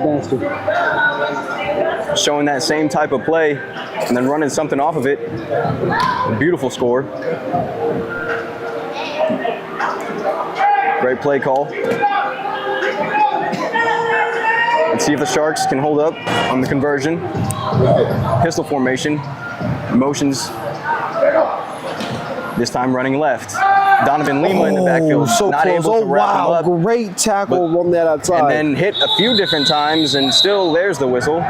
Showing that same type of play and then running something off of it. A beautiful score. Great play call. Let's see if the Sharks can hold up on the conversion. Pistol formation. Motions. This time running left. Donovan Lima in the backfield. So not close. able to wrap him up. Great tackle on that outside. And then hit a few different times, and still there's the whistle.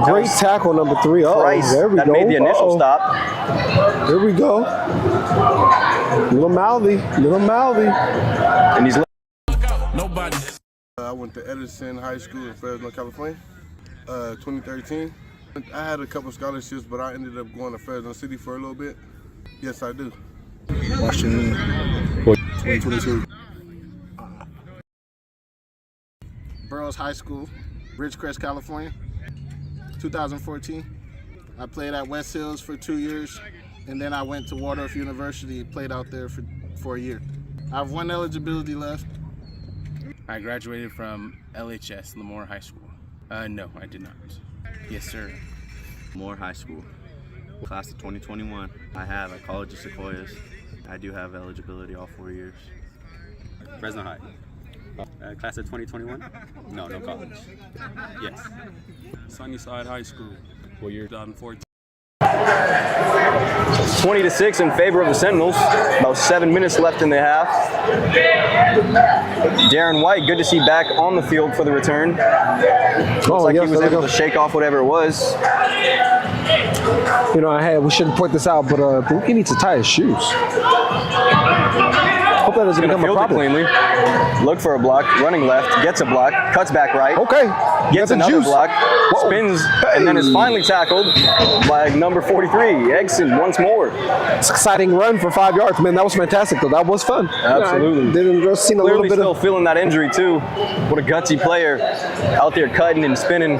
Great tackle, number 3. Oh, Price, there we that go. made the initial stop. Here we go. Little mouthy. And he's Nobody. I went to Edison High School in Fresno, California, 2013. I had a couple scholarships, but I ended up going to Fresno City for a little bit. Yes, I do. Washington, 2022. Burroughs High School, Ridgecrest, California, 2014. I played at West Hills for 2 years, and then I went to Waldorf University, played out there for a year. I have 1 eligibility left. I graduated from LHS, Lemoore High School. No, I did not. Yes, sir. Lemoore High School. Class of 2021. I have a College of Sequoias. I do have eligibility all 4 years. Fresno High. Class of 2021? No college. Yes. Sunnyside High School. Well, year 2014. 20-6 in favor of the Sentinels. About 7 minutes left in the half. Darren White, good to see back on the field for the return. Looks like he was able to shake off whatever it was. You know, we shouldn't point this out, but I think he needs to tie his shoes. Hope that doesn't become a problem. Cleanly. Look for a block, running left, gets a block, cuts back right. Okay. Gets another block, spins, and then is finally tackled by number 43, Egson, once more. It's an exciting run for 5 yards, man. That was fantastic, though. That was fun. Absolutely. Didn't just seen a Clearly little bit still of feeling that injury too. What a gutsy player out there cutting and spinning,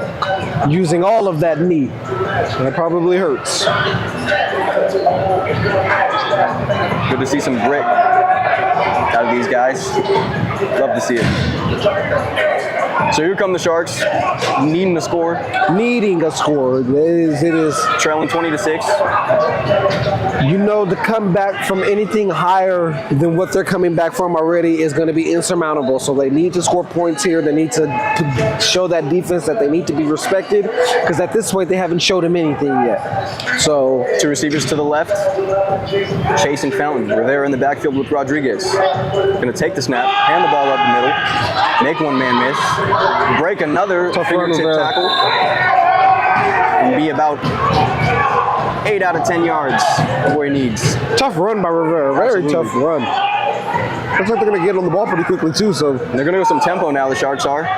using all of that knee. That probably hurts. Good to see some grit out of these guys. Love to see it. So here come the Sharks, needing a score. Needing a score. It is trailing 20-6. You know, the comeback from anything higher than what they're coming back from already is going to be insurmountable. So they need to score points here. They need to show that defense that they need to be respected, because at this point they haven't showed them anything yet. So 2 receivers to the left, Chase and Fountain. Rivera in the backfield with Rodriguez. Going to take the snap, hand the ball up the middle, make one man miss, break another fingertip tackle, and be about 8 out of 10 yards of where he needs. Tough run by Rivera, very tough run. Looks like they're going to get on the ball pretty quickly too. So they're going to go some tempo now, the Sharks are.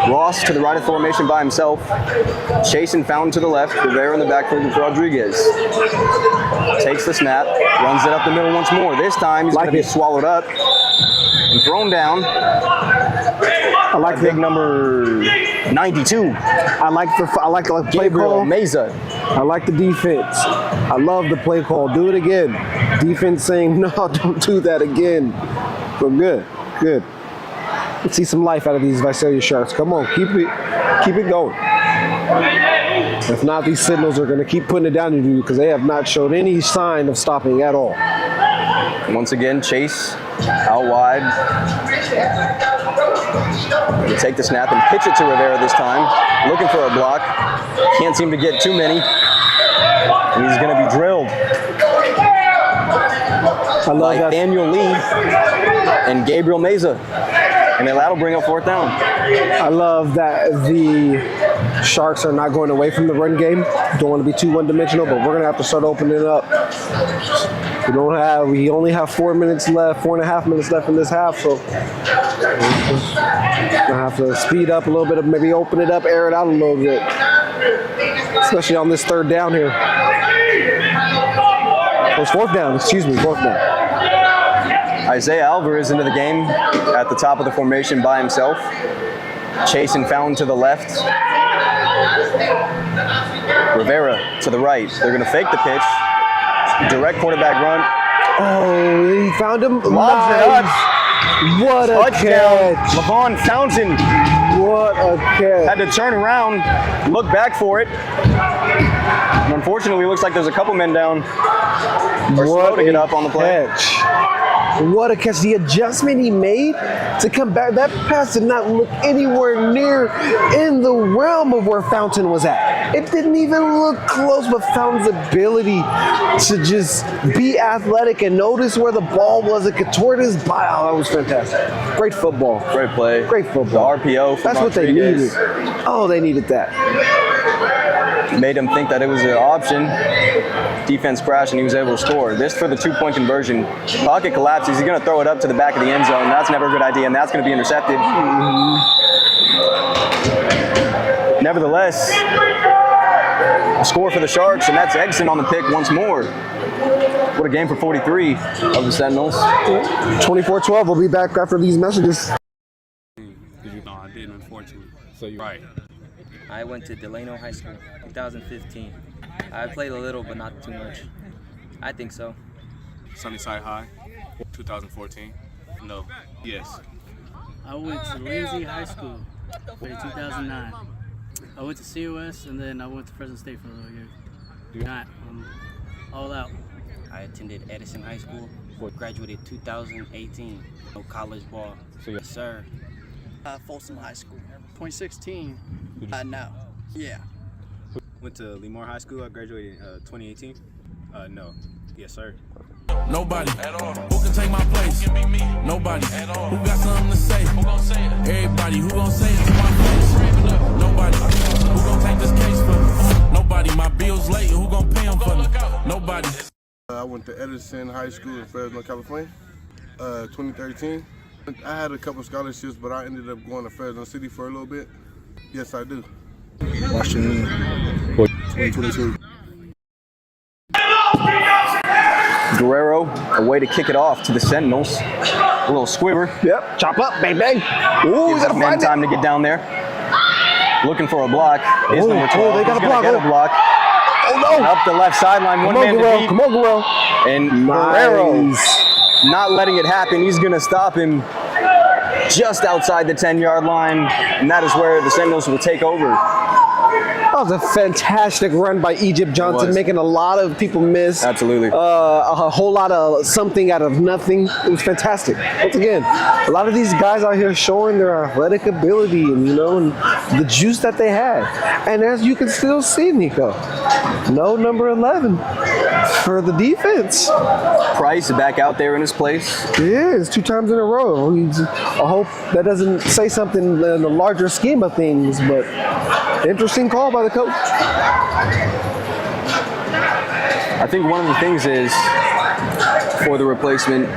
Ross to the right of formation by himself. Chase and Fountain to the left. Rivera in the backfield with Rodriguez. Takes the snap, runs it up the middle once more. This time he's going to be swallowed up and thrown down. I like big number 92. I like the play call. Meza. I like the defense. I love the play call. Do it again. Defense saying, no, don't do that again. But good. Let's see some life out of these Visalia Sharks. Come on, keep it going. If not, these Sentinels are going to keep putting it down to you, because they have not showed any sign of stopping at all. Once again, Chase out wide. They take the snap and pitch it to Rivera this time. Looking for a block. Can't seem to get too many. And he's going to be drilled. I love that. Daniel Lee and Gabriel Meza. And then that'll bring up 4th down. I love that the Sharks are not going away from the run game. Don't want to be too one-dimensional, but we're going to have to start opening it up. We only have 4 minutes left, 4.5 minutes left in this half, so we're going to have to speed up a little bit, maybe open it up, air it out a little bit, especially on this 3rd down here. Oh, it's 4th down, 4th down. Isaiah Alvarez into the game at the top of the formation by himself. Chase and Fountain to the left. Rivera to the right. They're going to fake the pitch. Direct quarterback run. Oh, he found him. Lobs it up. What a touchdown. catch. Levon Fountain. What a catch. Had to turn around, look back for it. And unfortunately, it looks like there's a couple men down. Or slow to get up on the play. What a catch. The adjustment he made to come back, that pass did not look anywhere near in the realm of where Fountain was at. It didn't even look close, but Fountain's ability to just be athletic and notice where the ball was and contort his body. Oh, that was fantastic. Great football. Great play. Great football. The RPO from That's what they needed. Oh, they needed that. Made him think that it was an option. Defense crashed and he was able to score. This for the 2-point conversion. Pocket collapses. He's going to throw it up to the back of the end zone. That's never a good idea, and that's going to be intercepted. Nevertheless, a score for the Sharks, and that's Edson on the pick once more. What a game for 43 of the Sentinels. 24-12. We'll be back after these messages. No, I didn't, unfortunately. So you're right. I went to Delano High School, 2015. I played a little, but not too much. I think so. Sunnyside High, 2014. No. Yes. I went to Lindsay High School in 2009. I went to COS, and then I went to Fresno State for a little year. Not all out. I attended Edison High School. Graduated 2018. No college ball. Yes, sir. Folsom High School, 2016. No. Yeah. Went to Lemoore High School. I graduated 2018. No. Yes, sir. Nobody who can take my place. Nobody who got something to say. Everybody who gon' say it to my face. Nobody who gon' take this case for me. Nobody, my bills late. Who gon' pay them for me? Nobody. I went to Edison High School in Fresno, California, 2013. I had a couple scholarships, but I ended up going to Fresno City for a little bit. Yes, I do. Washington, 2022. Guerrero, a way to kick it off to the Sentinels. A little squiver. Yep, chop up, bang, bang. Ooh, gives man time to get down there. Looking for a block. Is number 12. They got a block. Get a block. Oh no! Up the left sideline, one man to beat. Come on, Guerrero. And Guerrero not letting it happen. He's going to stop him just outside the 10-yard line, and that is where the Sentinels will take over. That was a fantastic run by Egypt Johnson, making a lot of people miss. Absolutely. A whole lot of something out of nothing. It was fantastic. Once again, a lot of these guys out here showing their athletic ability and, and the juice that they had. And as you can still see, Nico, no number 11 for the defense. Price back out there in his place. Yeah, it's 2 times in a row. I hope that doesn't say something in the larger scheme of things, but interesting call by the coach. I think one of the things is for the replacement,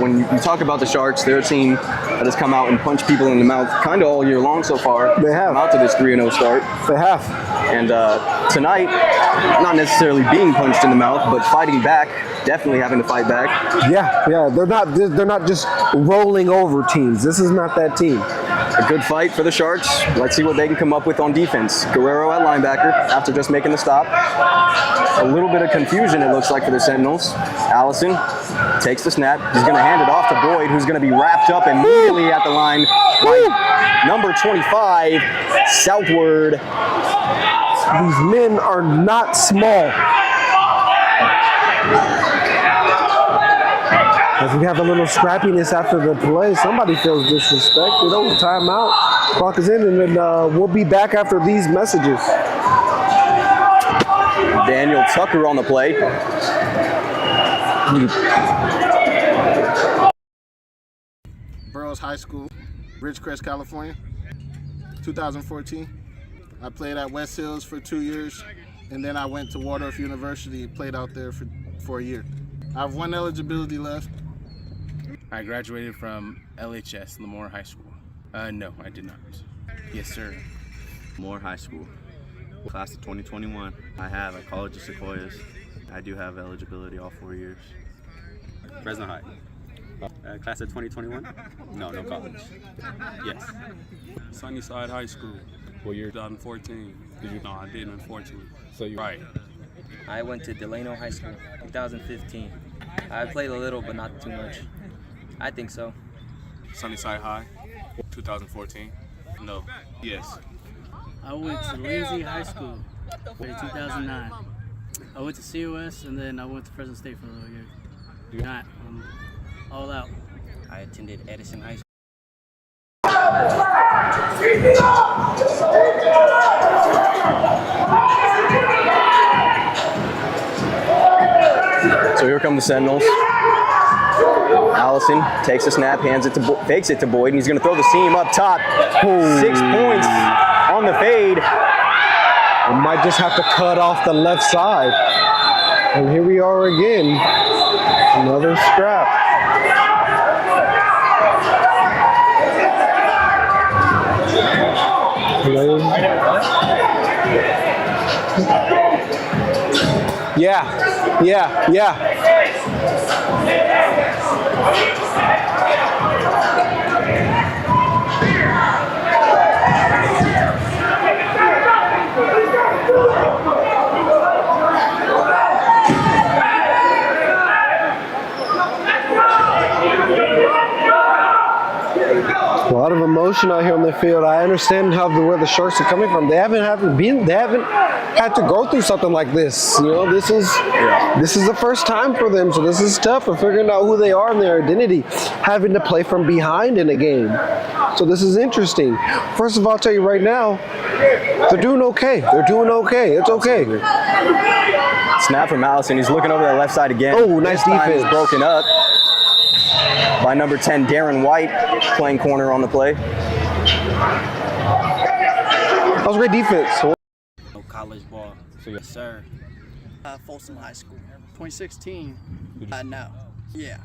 when you talk about the Sharks, they're a team that has come out and punched people in the mouth kind of all year long so far. They have. Come out to this 3-0 start. They have. And tonight, not necessarily being punched in the mouth, but fighting back, definitely having to fight back. Yeah, they're not just rolling over teams. This is not that team. A good fight for the Sharks. Let's see what they can come up with on defense. Guerrero at linebacker after just making the stop. A little bit of confusion, it looks like, for the Sentinels. Allison takes the snap. He's going to hand it off to Boyd, who's going to be wrapped up immediately at the line by number 25, Southward. These men are not small. As we have a little scrappiness after the play, somebody feels disrespected. Oh, timeout. Clock is in, and then we'll be back after these messages. Daniel Tucker on the play. Burroughs High School, Ridgecrest, California, 2014. I played at West Hills for 2 years, and then I went to Waldorf University, played out there for a year. I have 1 eligibility left. I graduated from LHS, Lemoore High School. No, I did not. Yes, sir. Lemoore High School, class of 2021. I have a College of Sequoias. I do have eligibility all 4 years. Fresno High. Class of 2021? No college. Yes. Sunnyside High School. Well, you're 2014. No, I didn't, unfortunately. So you're right. I went to Delano High School, 2015. I played a little, but not too much. I think so. Sunnyside High, 2014. No. Yes. I went to Lindsay High School in 2009. I went to COS, and then I went to Fresno State for a little year. Not All out. I attended Edison High School. So here come the Sentinels. Allison takes a snap, fakes it to Boyd, and he's going to throw the seam up top. 6 points on the fade. We might just have to cut off the left side. And here we are again. Another scrap. Yeah. A lot of emotion out here on the field. I understand where the Sharks are coming from. They haven't had to go through something like this. You know, this is the first time for them, so this is tough. And figuring out who they are and their identity, having to play from behind in a game. So this is interesting. First of all, I'll tell you right now, they're doing okay. It's okay. Snap from Allison. He's looking over the left side again. Oh, nice defense. Is broken up by number 10, Darren White, playing corner on the play. That was great defense. No college ball. Yes, sir. Folsom High School. 2016. No. Yeah.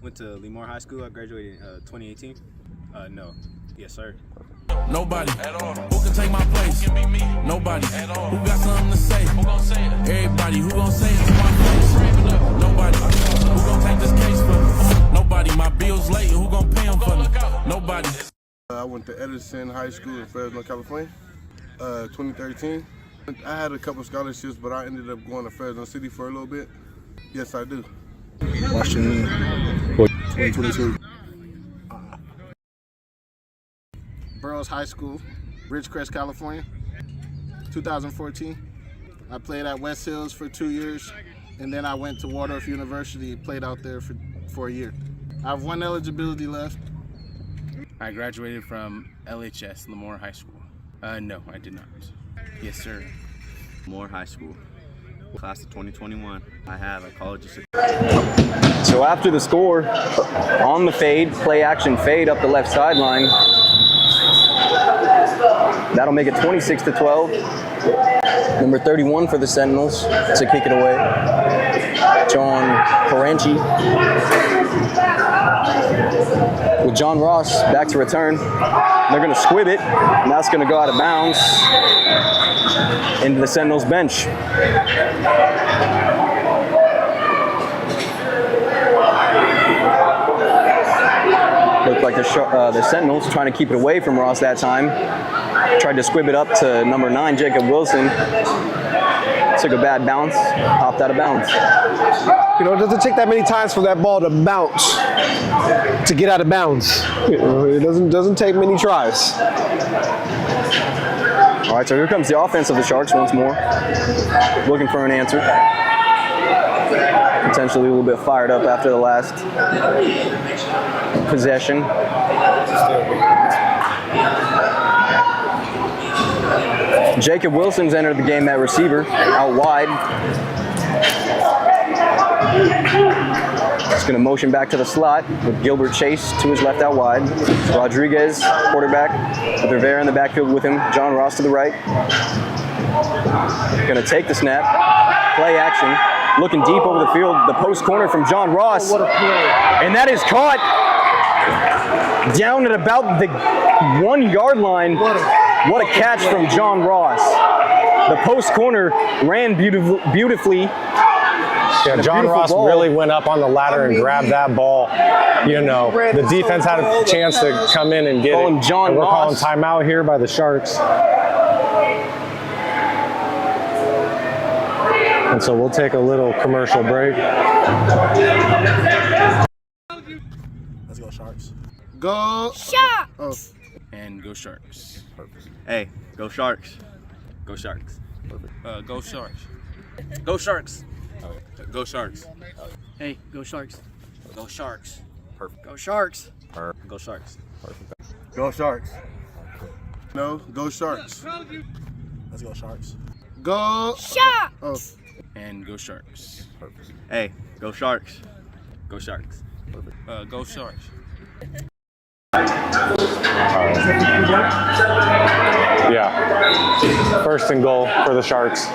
Went to Lemoore High School. I graduated in 2018. No. Yes, sir. Nobody who can take my place. Nobody who got something to say. Everybody who gon' say it to my face. Nobody who gon' take this case for me. Nobody, my bills late. Who gon' pay them for me? Nobody. I went to Edison High School in Fresno, California, 2013. I had a couple scholarships, but I ended up going to Fresno City for a little bit. Yes, I do. Washington, 2022. Burroughs High School, Ridgecrest, California, 2014. I played at West Hills for 2 years, and then I went to Waldorf University, played out there for a year. I have one eligibility left. I graduated from LHS, Lemoore High School. No, I did not. Yes, sir. Lemoore High School, class of 2021. I have a college of... So after the score, on the fade, play action fade up the left sideline. That'll make it 26-12. Number 31 for the Sentinels to kick it away. John Parenchi. With John Ross back to return. They're going to squib it, and that's going to go out of bounds into the Sentinels bench. Looked like the Sentinels trying to keep it away from Ross that time. Tried to squib it up to number 9, Jacob Wilson. Took a bad bounce, popped out of bounds. You know, it doesn't take that many times for that ball to bounce to get out of bounds. You know, it doesn't take many tries. All right, so here comes the offense of the Sharks once more. Looking for an answer. Potentially a little bit fired up after the last possession. Jacob Wilson's entered the game at receiver, out wide. He's going to motion back to the slot with Gilbert Chase to his left out wide. Rodriguez, quarterback, with Rivera in the backfield with him. John Ross to the right. Going to take the snap. Play action. Looking deep over the field. The post corner from John Ross. What a play. And that is caught down at about the 1 yard line. What a catch from John Ross. The post corner ran beautifully. Yeah, John Ross really went up on the ladder and grabbed that ball. You know, the defense had a chance to come in and get it. And we're calling timeout here by the Sharks. And so we'll take a little commercial break. Let's go Sharks. Go Sharks! Oh. And go Sharks. Hey, go Sharks. Go Sharks. Go Sharks. Go Sharks. Go Sharks. Hey, go Sharks. Go Sharks. Perfect. Go Sharks. Go Sharks. Perfect. Go Sharks. No, go Sharks. Let's go Sharks. Go Sharks. Oh. And go Sharks. Perfect. Hey, go Sharks. Go Sharks. Perfect. Go Sharks. Yeah. First and goal for the Sharks.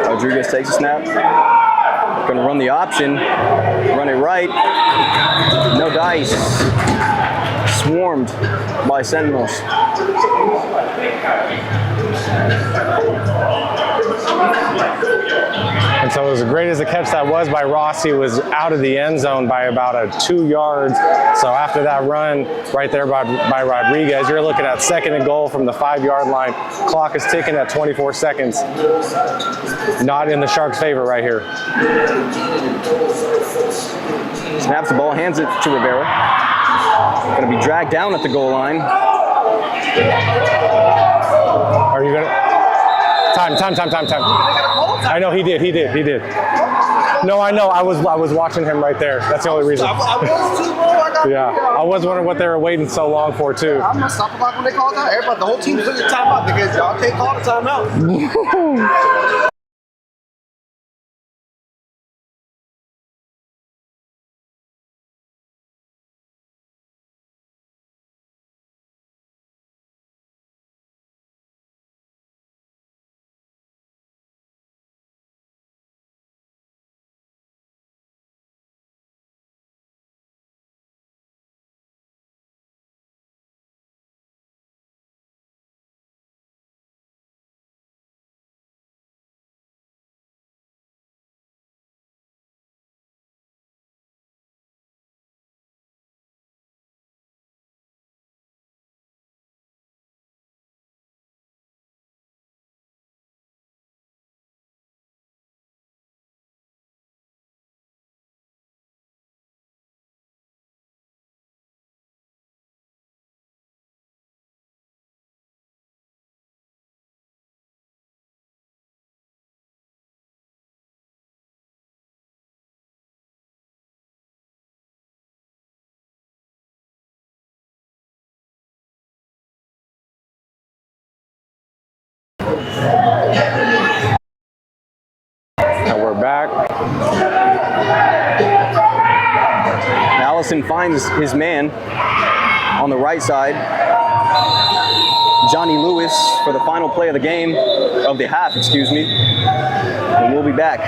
Rodriguez takes a snap. Gonna run the option. Run it right. No dice. Swarmed by Sentinels. And so as great as the catch that was by Ross, he was out of the end zone by about 2 yards. So after that run right there by Rodriguez, you're looking at second and goal from the 5-yard line. Clock is ticking at 24 seconds. Not in the Sharks' favor right here. Snaps the ball, hands it to Rivera. Gonna be dragged down at the goal line. Are you gonna? Time. I know he did. No, I know. I was watching him right there. That's the only reason. I was too, bro. Yeah, I was wondering what they were waiting so long for too. I'm not stopping like when they call time. Everybody, the whole team took a timeout because y'all can't call the timeout. And we're back. Allison finds his man on the right side. Johnny Lewis for the final play of the game, of the half, excuse me. And we'll be back.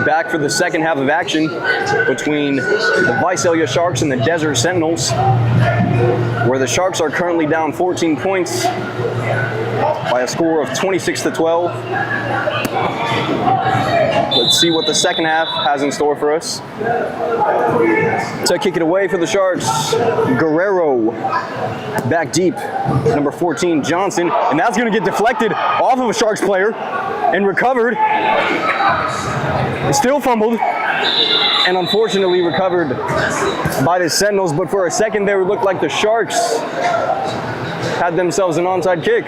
Back for the second half of action between the Visalia Sharks and the Desert Sentinels, where the Sharks are currently down 14 points by a score of 26-12. Let's see what the second half has in store for us. To kick it away for the Sharks, Guerrero. Back deep, number 14, Johnson. And that's going to get deflected off of a Sharks player and recovered. Still fumbled and unfortunately recovered by the Sentinels. But for a second there, it looked like the Sharks had themselves an onside kick.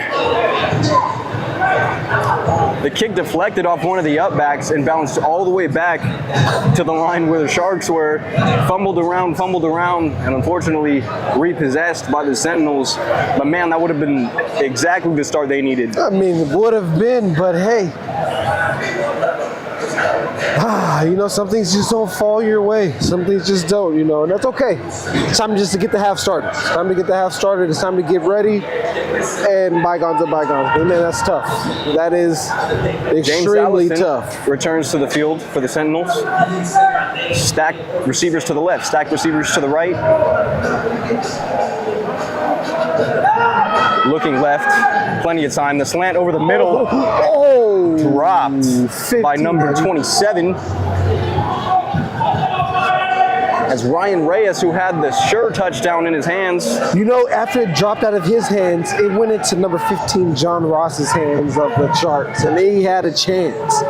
The kick deflected off one of the upbacks and bounced all the way back to the line where the Sharks were, fumbled around, and unfortunately repossessed by the Sentinels. But man, that would have been exactly the start they needed. I mean, it would have been, but hey. You know, some things just don't fall your way. Some things just don't, you know, and that's okay. It's time just to get the half started. It's time to get the half started. It's time to get ready, and bygones are bygones. And man, that's tough. That is extremely tough. Returns to the field for the Sentinels. Stacked receivers to the left, stacked receivers to the right. Looking left, plenty of time. The slant over the middle, dropped by number 27. As Ryan Reyes, who had the sure touchdown in his hands. You know, after it dropped out of his hands, it went into number 15, John Ross's hands of the Sharks, and he had a chance.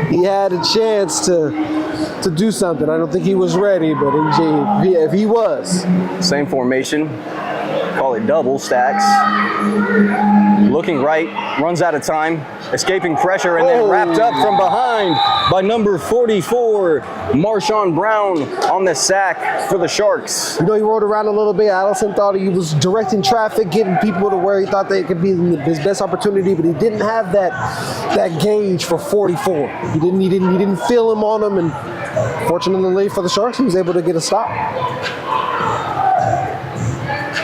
He had a chance to do something. I don't think he was ready, but if he was. Same formation. Call it double stacks. Looking right, runs out of time, escaping pressure, and then wrapped up from behind by number 44, Marshawn Brown on the sack for the Sharks. You know, he rolled around a little bit. Allison thought he was directing traffic, getting people to where he thought they could be his best opportunity, but he didn't have that gauge for 44. He didn't feel him on him, and fortunately for the Sharks, he was able to get a stop.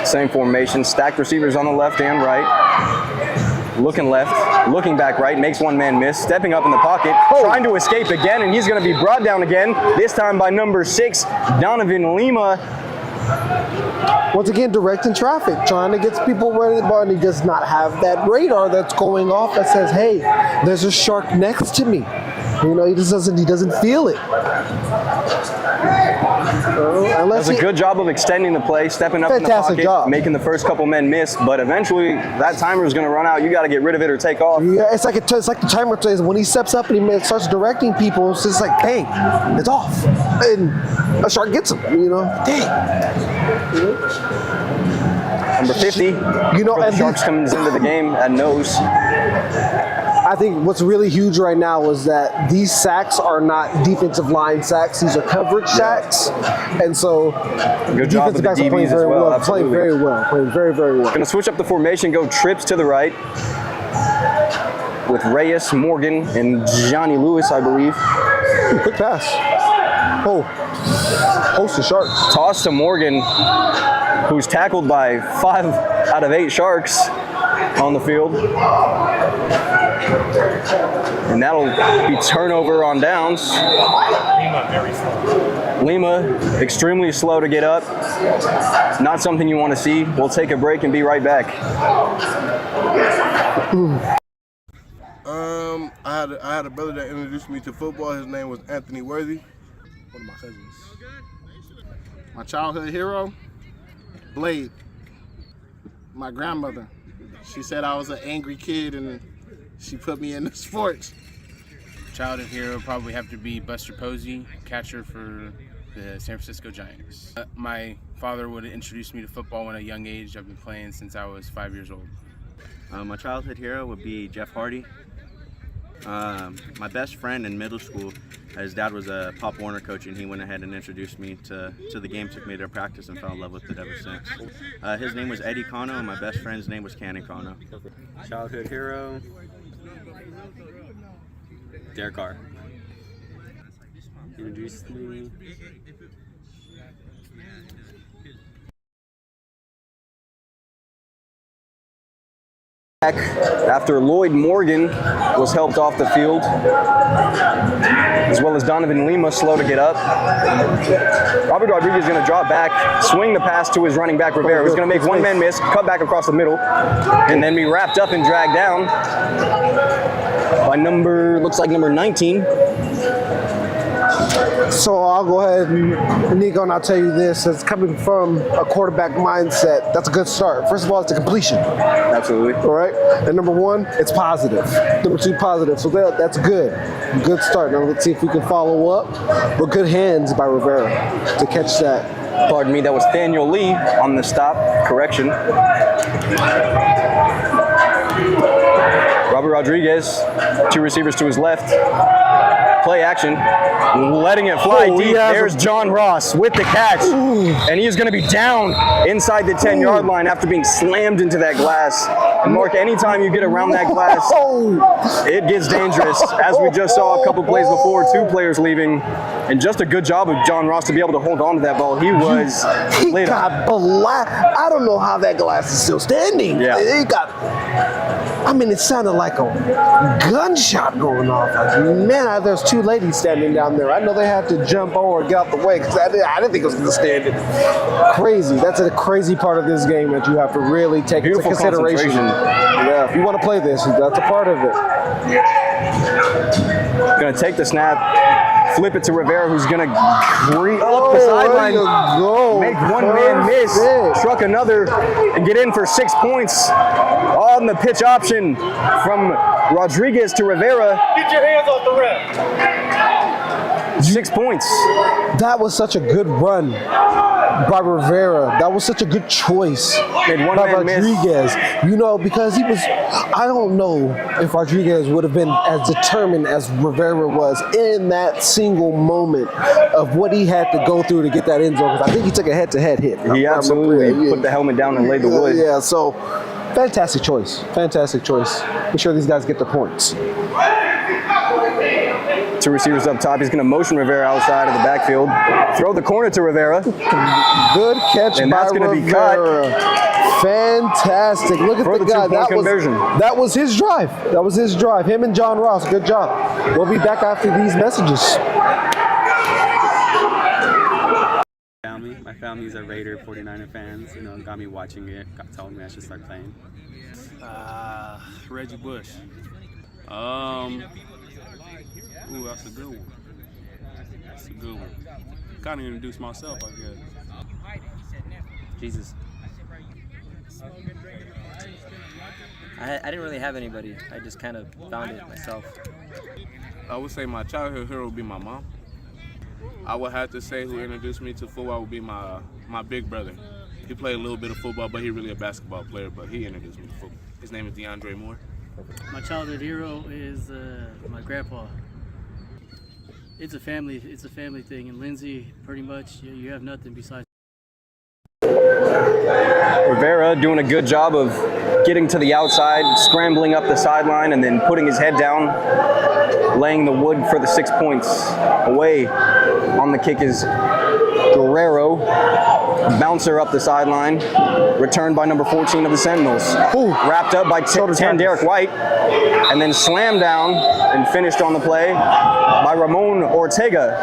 Same formation, stacked receivers on the left and right. Looking left, looking back right, makes one man miss, stepping up in the pocket, trying to escape again, and he's going to be brought down again, this time by number 6, Donovan Lima. Once again, directing traffic, trying to get people where the ball, and he does not have that radar that's going off that says, hey, there's a shark next to me. You know, he doesn't feel it. Does a good job of extending the play, stepping up in the pocket, making the first couple men miss, but eventually that timer is going to run out. You got to get rid of it or take off. Yeah, it's like the timer says when he steps up and he starts directing people. It's just like, dang, it's off, and a shark gets him. You know, dang. Number 50. You know, and the Sharks comes into the game at nose. I think what's really huge right now is that these sacks are not defensive line sacks; these are coverage sacks, and so good job with the DBs as well. Playing very well, playing very, very well. Going to switch up the formation, go trips to the right with Reyes, Morgan, and Johnny Lewis, I believe. Quick pass. Host the Sharks. Toss to Morgan, who's tackled by 5 out of 8 Sharks on the field. And that'll be turnover on downs. Lima, extremely slow to get up. Not something you want to see. We'll take a break and be right back. I had a brother that introduced me to football. His name was Anthony Worthy. One of my cousins. My childhood hero, Blade. My grandmother. She said I was an angry kid and she put me into sports. Childhood hero probably have to be Buster Posey, catcher for the San Francisco Giants. My father would introduce me to football at a young age. I've been playing since I was 5 years old. My childhood hero would be Jeff Hardy. My best friend in middle school, his dad was a Pop Warner coach, and he went ahead and introduced me to the game, took me to practice, and fell in love with it ever since. His name was Eddie Cano, and my best friend's name was Cannon Cano. Childhood hero, Derek Carr. Introduced me. After Lloyd Morgan was helped off the field, as well as Donovan Lima, slow to get up. Robert Rodriguez is going to drop back, swing the pass to his running back Rivera, who's going to make one man miss, cut back across the middle, and then be wrapped up and dragged down by looks like number 19. So I'll go ahead and Nico, and I'll tell you this: it's coming from a quarterback mindset. That's a good start. First of all, it's a completion. Absolutely. All right. And number one, it's positive. Number two, positive. So that's good. Good start. Now let's see if we can follow up. But good hands by Rivera to catch that. Pardon me, that was Daniel Lee on the stop. Correction. Robert Rodriguez, two receivers to his left. Play action, letting it fly deep. There's John Ross with the catch, and he is going to be down inside the 10-yard line after being slammed into that glass. And Mark, anytime you get around that glass, it gets dangerous. As we just saw a couple plays before, two players leaving, and just a good job of John Ross to be able to hold on to that ball. He got I don't know how that glass is still standing. Yeah. It sounded like a gunshot going off. Man, there's two ladies standing down there. I know they had to jump over and get out the way because I didn't think it was going to stand it. Crazy. That's a crazy part of this game that you have to really take into consideration. Yeah, if you want to play this, that's a part of it. Going to take the snap, flip it to Rivera, who's going to creep up the sideline, make one man miss, truck another, and get in for 6 points on the pitch option from Rodriguez to Rivera. Get your hands off the ref. 6 points. That was such a good run by Rivera. That was such a good choice Made one by man Rodriguez. Miss. Because he was, I don't know if Rodriguez would have been as determined as Rivera was in that single moment of what he had to go through to get that end zone. Because I think he took a head-to-head hit. He absolutely put the helmet down and laid the wood. Yeah, so fantastic choice. Fantastic choice. Make sure these guys get the points. Two receivers up top. He's going to motion Rivera outside of the backfield. Throw the corner to Rivera. Good catch and that's going to be cut. Fantastic. Look at the guy. That was his drive. That was his drive. Him and John Ross. Good job. We'll be back after these messages. My family's a Raider 49er fans. Got me watching it. Told me I should start playing. Reggie Bush. Ooh, that's a good one. That's a good one. Kind of introduce myself, I guess. Jesus. I didn't really have anybody. I just kind of found it myself. I would say my childhood hero would be my mom. I would have to say who introduced me to football would be my big brother. He played a little bit of football, but he's really a basketball player, but he introduced me to football. His name is DeAndre Moore. My childhood hero is my grandpa. It's a family thing. In Lindsay, pretty much, you have nothing besides. Rivera doing a good job of getting to the outside, scrambling up the sideline, and then putting his head down, laying the wood for the 6 points. Away on the kick is Guerrero. Bouncer up the sideline, returned by number 14 of the Sentinels. Wrapped up by 10 Derek White, and then slammed down and finished on the play by Ramon Ortega.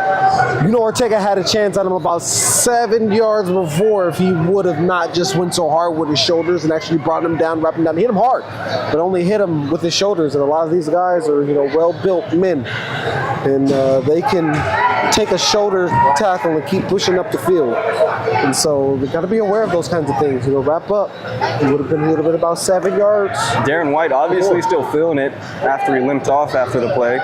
Ortega had a chance on him about 7 yards before if he would have not just went so hard with his shoulders and actually brought him down, wrapped him down, hit him hard, but only hit him with his shoulders. And a lot of these guys are, well-built men, and they can take a shoulder tackle and keep pushing up the field. And so they got to be aware of those kinds of things. Wrap up. It would have been about 7 yards. Darren White obviously still feeling it after he limped off after the play.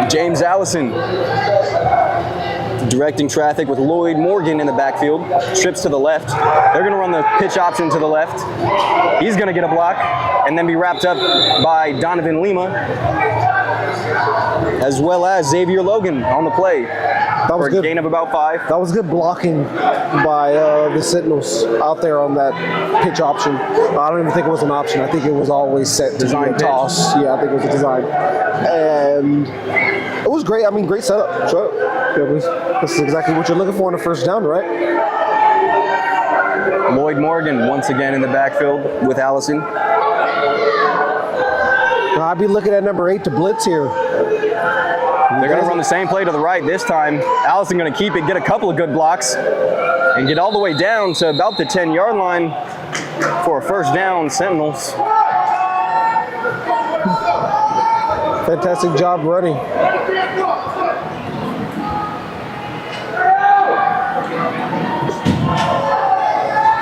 James Allison directing traffic with Lloyd Morgan in the backfield. Trips to the left. They're going to run the pitch option to the left. He's going to get a block and then be wrapped up by Donovan Lima, as well as Xavier Logan on the play. That was good. Gain of about 5. That was good blocking by the Sentinels out there on that pitch option. I don't even think it was an option. I think it was always set to be a toss. Yeah, I think it was a design. And it was great. Great setup. This is exactly what you're looking for in a first down, right? Lloyd Morgan once again in the backfield with Allison. I'd be looking at number 8 to blitz here. They're going to run the same play to the right this time. Allison going to keep it, get a couple of good blocks, and get all the way down to about the 10-yard line for a first down, Sentinels. Fantastic job running.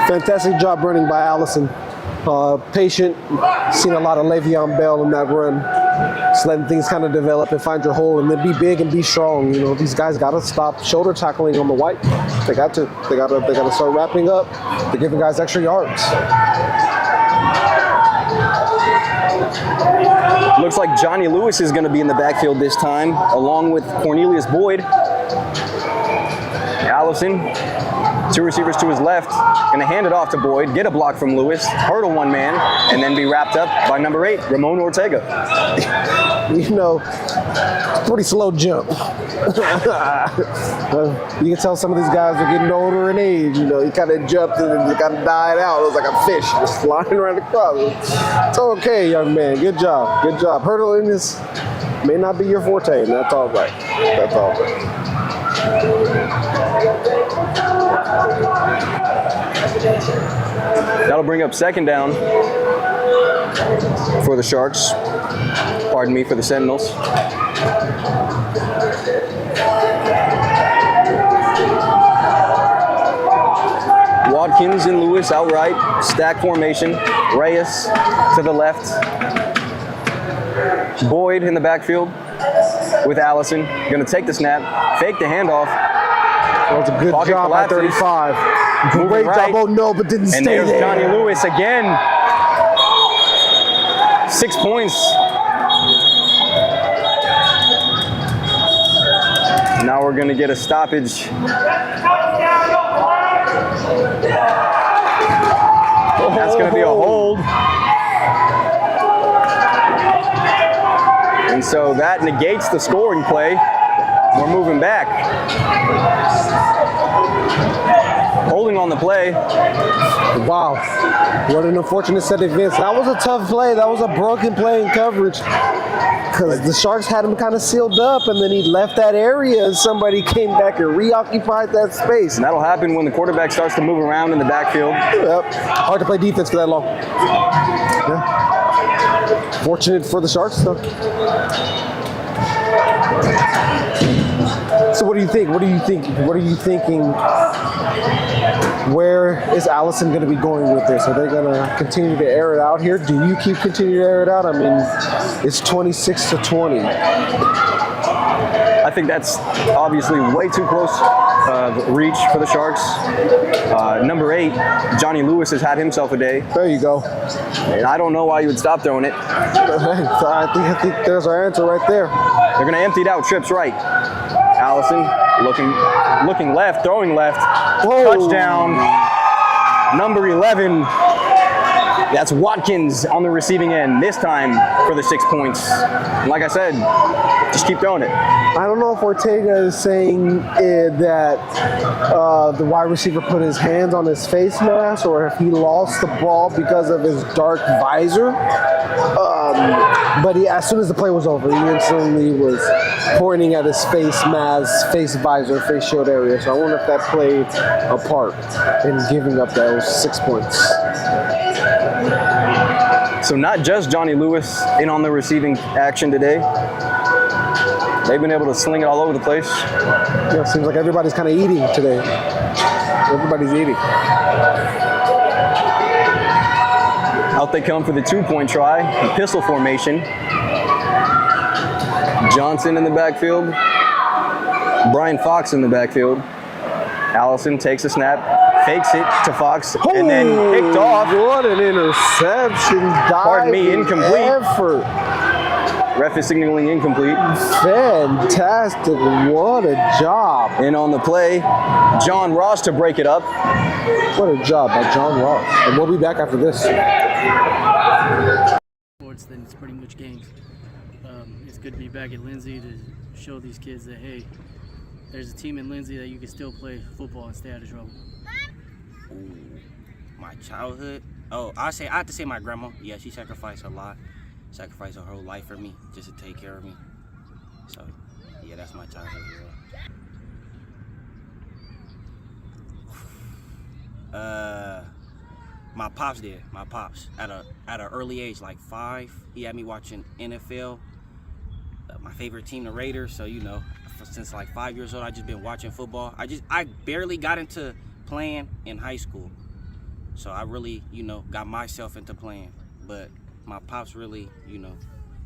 Fantastic job running by Allison. Patient, seen a lot of Le'Veon Bell in that run. Just letting things kind of develop and find your hole, and then be big and be strong. You know, these guys got to stop shoulder tackling on the white. They got to start wrapping up. They're giving guys extra yards. Looks like Johnny Lewis is going to be in the backfield this time, along with Cornelius Boyd. Allison, 2 receivers to his left, going to hand it off to Boyd, get a block from Lewis, hurdle one man, and then be wrapped up by number 8, Ramon Ortega. You know, pretty slow jump. You can tell some of these guys are getting older in age. You know, he kind of jumped and then kind of died out. It was like a fish just flying around the crowd. It's okay, young man. Good job. Good job. Hurdling this may not be your forte, and that's all right. That's all right. That'll bring up second down for the Sharks. Pardon me, for the Sentinels. Watkins and Lewis outright, stack formation. Reyes to the left. Boyd in the backfield with Allison. Going to take the snap, fake the handoff. That was a good job by 35. Great right. job. Oh no, but didn't stay there. And there's Johnny Lewis again. 6 points. Now we're going to get a stoppage. That's going to be a hold. And so that negates the scoring play. We're moving back. Holding on the play. Wow. What an unfortunate set of events. That was a tough play. That was a broken play in coverage. Because the Sharks had him kind of sealed up, and then he left that area, and somebody came back and reoccupied that space. And that'll happen when the quarterback starts to move around in the backfield. Yep. Hard to play defense for that long. Yeah. Fortunate for the Sharks, though. So what do you think? What are you thinking? Where is Allison going to be going with this? Are they going to continue to air it out here? Do you continue to air it out? I mean, it's 26-20. I think that's obviously way too close reach for the Sharks. Number 8, Johnny Lewis has had himself a day. There you go. And I don't know why you would stop throwing it. I think there's our answer right there. They're going to empty it out, trips right. Allison looking left, throwing left. Whoa. Touchdown. Number 11. That's Watkins on the receiving end, this time for the 6 points. And like I said, just keep throwing it. I don't know if Ortega is saying that the wide receiver put his hands on his face mask or if he lost the ball because of his dark visor. But as soon as the play was over, he instantly was pointing at his face mask, face visor, face shield area. So I wonder if that played a part in giving up those 6 points. So not just Johnny Lewis in on the receiving action today. They've been able to sling it all over the place. Yeah, it seems like everybody's kind of eating today. Everybody's eating. Out they come for the 2-point try, the pistol formation. Johnson in the backfield. Brian Fox in the backfield. Allison takes a snap, fakes it to Fox, and then picked off. What an interception. Pardon me, incomplete. Effort. Ref is signaling incomplete. Fantastic. What a job. And on the play, John Ross to break it up. What a job by John Ross. And we'll be back after this. Then it's pretty much games. It's good to be back at Lindsay to show these kids that, hey, there's a team in Lindsay that you can still play football and stay out of trouble. My childhood. Oh, I have to say my grandma. Yeah, she sacrificed a lot. Sacrificed her whole life for me just to take care of me. So, yeah, that's my childhood hero. My pops did. My pops at an early age, like 5, he had me watching NFL. My favorite team, the Raiders. So since like 5 years old, I just been watching football. I barely got into playing in high school. So I really, got myself into playing. But my pops really,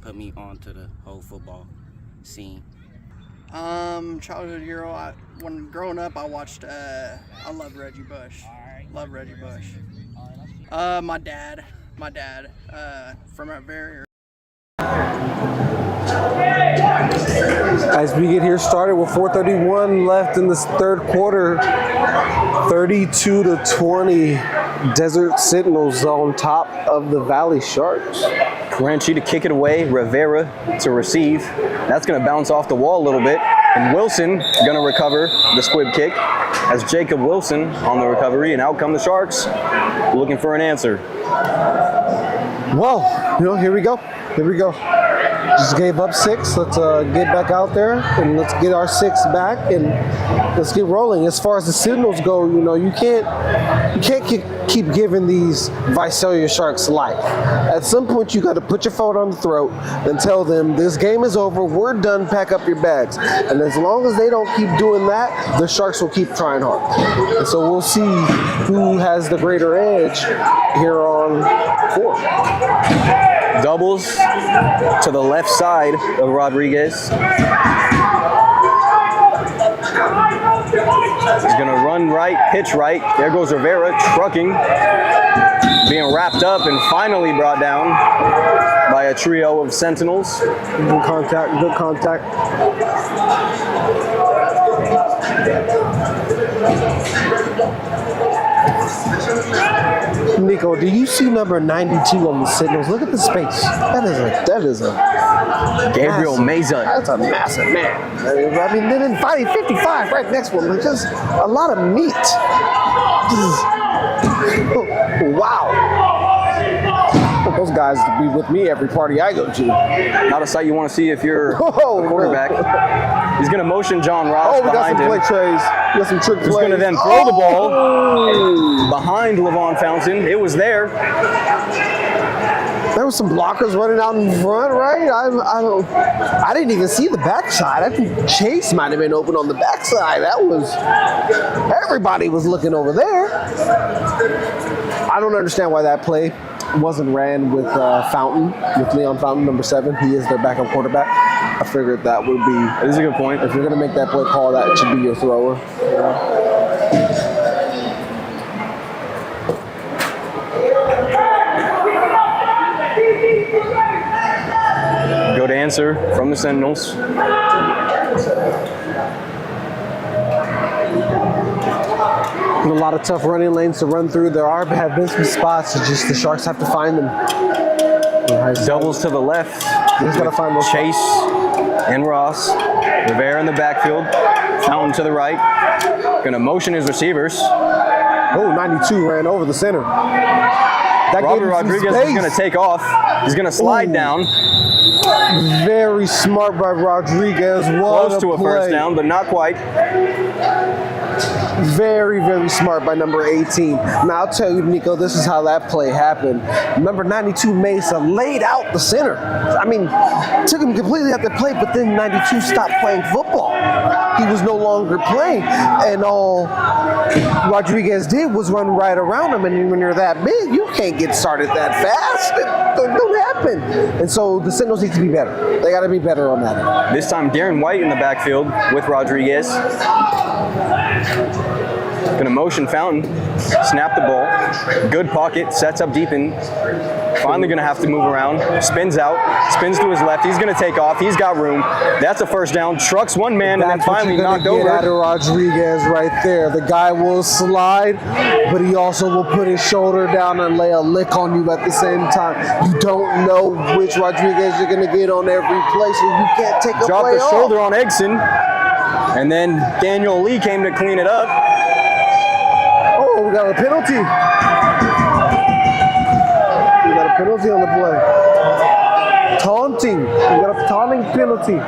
put me onto the whole football scene. Childhood hero. When growing up, I watched. I love Reggie Bush. Love Reggie Bush. My dad. From a very. As we get here started with 4:31 left in this third quarter, 32-20, Desert Sentinels on top of the Valley Sharks. Ranchi to kick it away, Rivera to receive. That's going to bounce off the wall a little bit, and Wilson going to recover the squib kick as Jacob Wilson on the recovery, and out come the Sharks looking for an answer. Well, here we go. Just gave up 6. Let's get back out there and let's get our 6 back and let's get rolling. As far as the Sentinels go, you can't keep giving these Visalia Sharks life. At some point, you got to put your foot on the throat and tell them this game is over. We're done. Pack up your bags. And as long as they don't keep doing that, the Sharks will keep trying hard. And so we'll see who has the greater edge here on 4. Doubles to the left side of Rodriguez. He's going to run right, pitch right. There goes Rivera, trucking, being wrapped up and finally brought down by a trio of Sentinels. Good contact. Nico, do you see number 92 on the Sentinels? Look at the space. That is a Gabriel Meza. That's a massive man. I mean, then in fighting 55 right next one, just a lot of meat. Wow. Those guys be with me every party I go to. Not a sight you want to see if you're a quarterback. He's going to motion John Ross behind him. We got some play trays. We got some trick plays. He's going to then throw the ball behind Levon Fountain. It was there. There was some blockers running out in front, right? I didn't even see the backside. I think Chase might have been open on the backside. Everybody was looking over there. I don't understand why that play wasn't ran with Fountain, with Leon Fountain, number 7. He is their backup quarterback. I figured that would be. That is a good point. If you're going to make that play call, that should be your thrower. Good answer from the Sentinels. A lot of tough running lanes to run through. There have been some spots. It's just the Sharks have to find them. Doubles to the left. He's got to find those Chase and Ross. Rivera in the backfield. Fountain to the right. Going to motion his receivers. Oh, 92 ran over the center. Robert Rodriguez is going to take off. He's going to slide down. Very smart by Rodriguez. Close to a first down, but not quite. Very, very smart by number 18. Now, I'll tell you, Nico, this is how that play happened. Number 92, Mesa, laid out the center. I mean, took him completely out the play, but then 92 stopped playing football. He was no longer playing, and all Rodriguez did was run right around him, and when you're that big, you can't get started that fast. It don't happen. And so the Sentinels need to be better. They got to be better on that. This time, Darren White in the backfield with Rodriguez. Gonna motion Fountain, snap the ball, good pocket, sets up deep in. Finally gonna have to move around, spins out, spins to his left. He's gonna take off. He's got room. That's a first down. Trucks one man and then finally knocked over. That's Rodriguez right there. The guy will slide, but he also will put his shoulder down and lay a lick on you at the same time. You don't know which Rodriguez you're gonna get on every play, so you can't take a Drop play the off. shoulder on Eggson, and then Daniel Lee came to clean it up. Oh, we got a penalty. We got a penalty on the play. Taunting. We got a taunting penalty.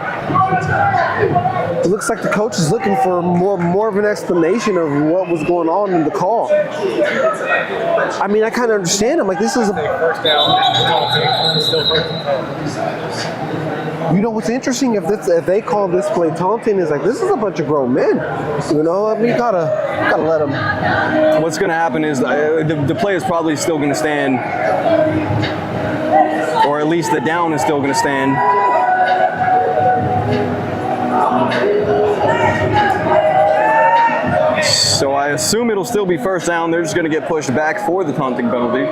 It looks like the coach is looking for more of an explanation of what was going on in the call. I mean, I kind of understand. I'm like, this is a first down. You know what's interesting? If they call this play taunting, is like, this is a bunch of grown men. You know, I mean, you gotta let them. What's going to happen is the play is probably still going to stand, or at least the down is still going to stand. So I assume it'll still be first down. They're just going to get pushed back for the taunting penalty.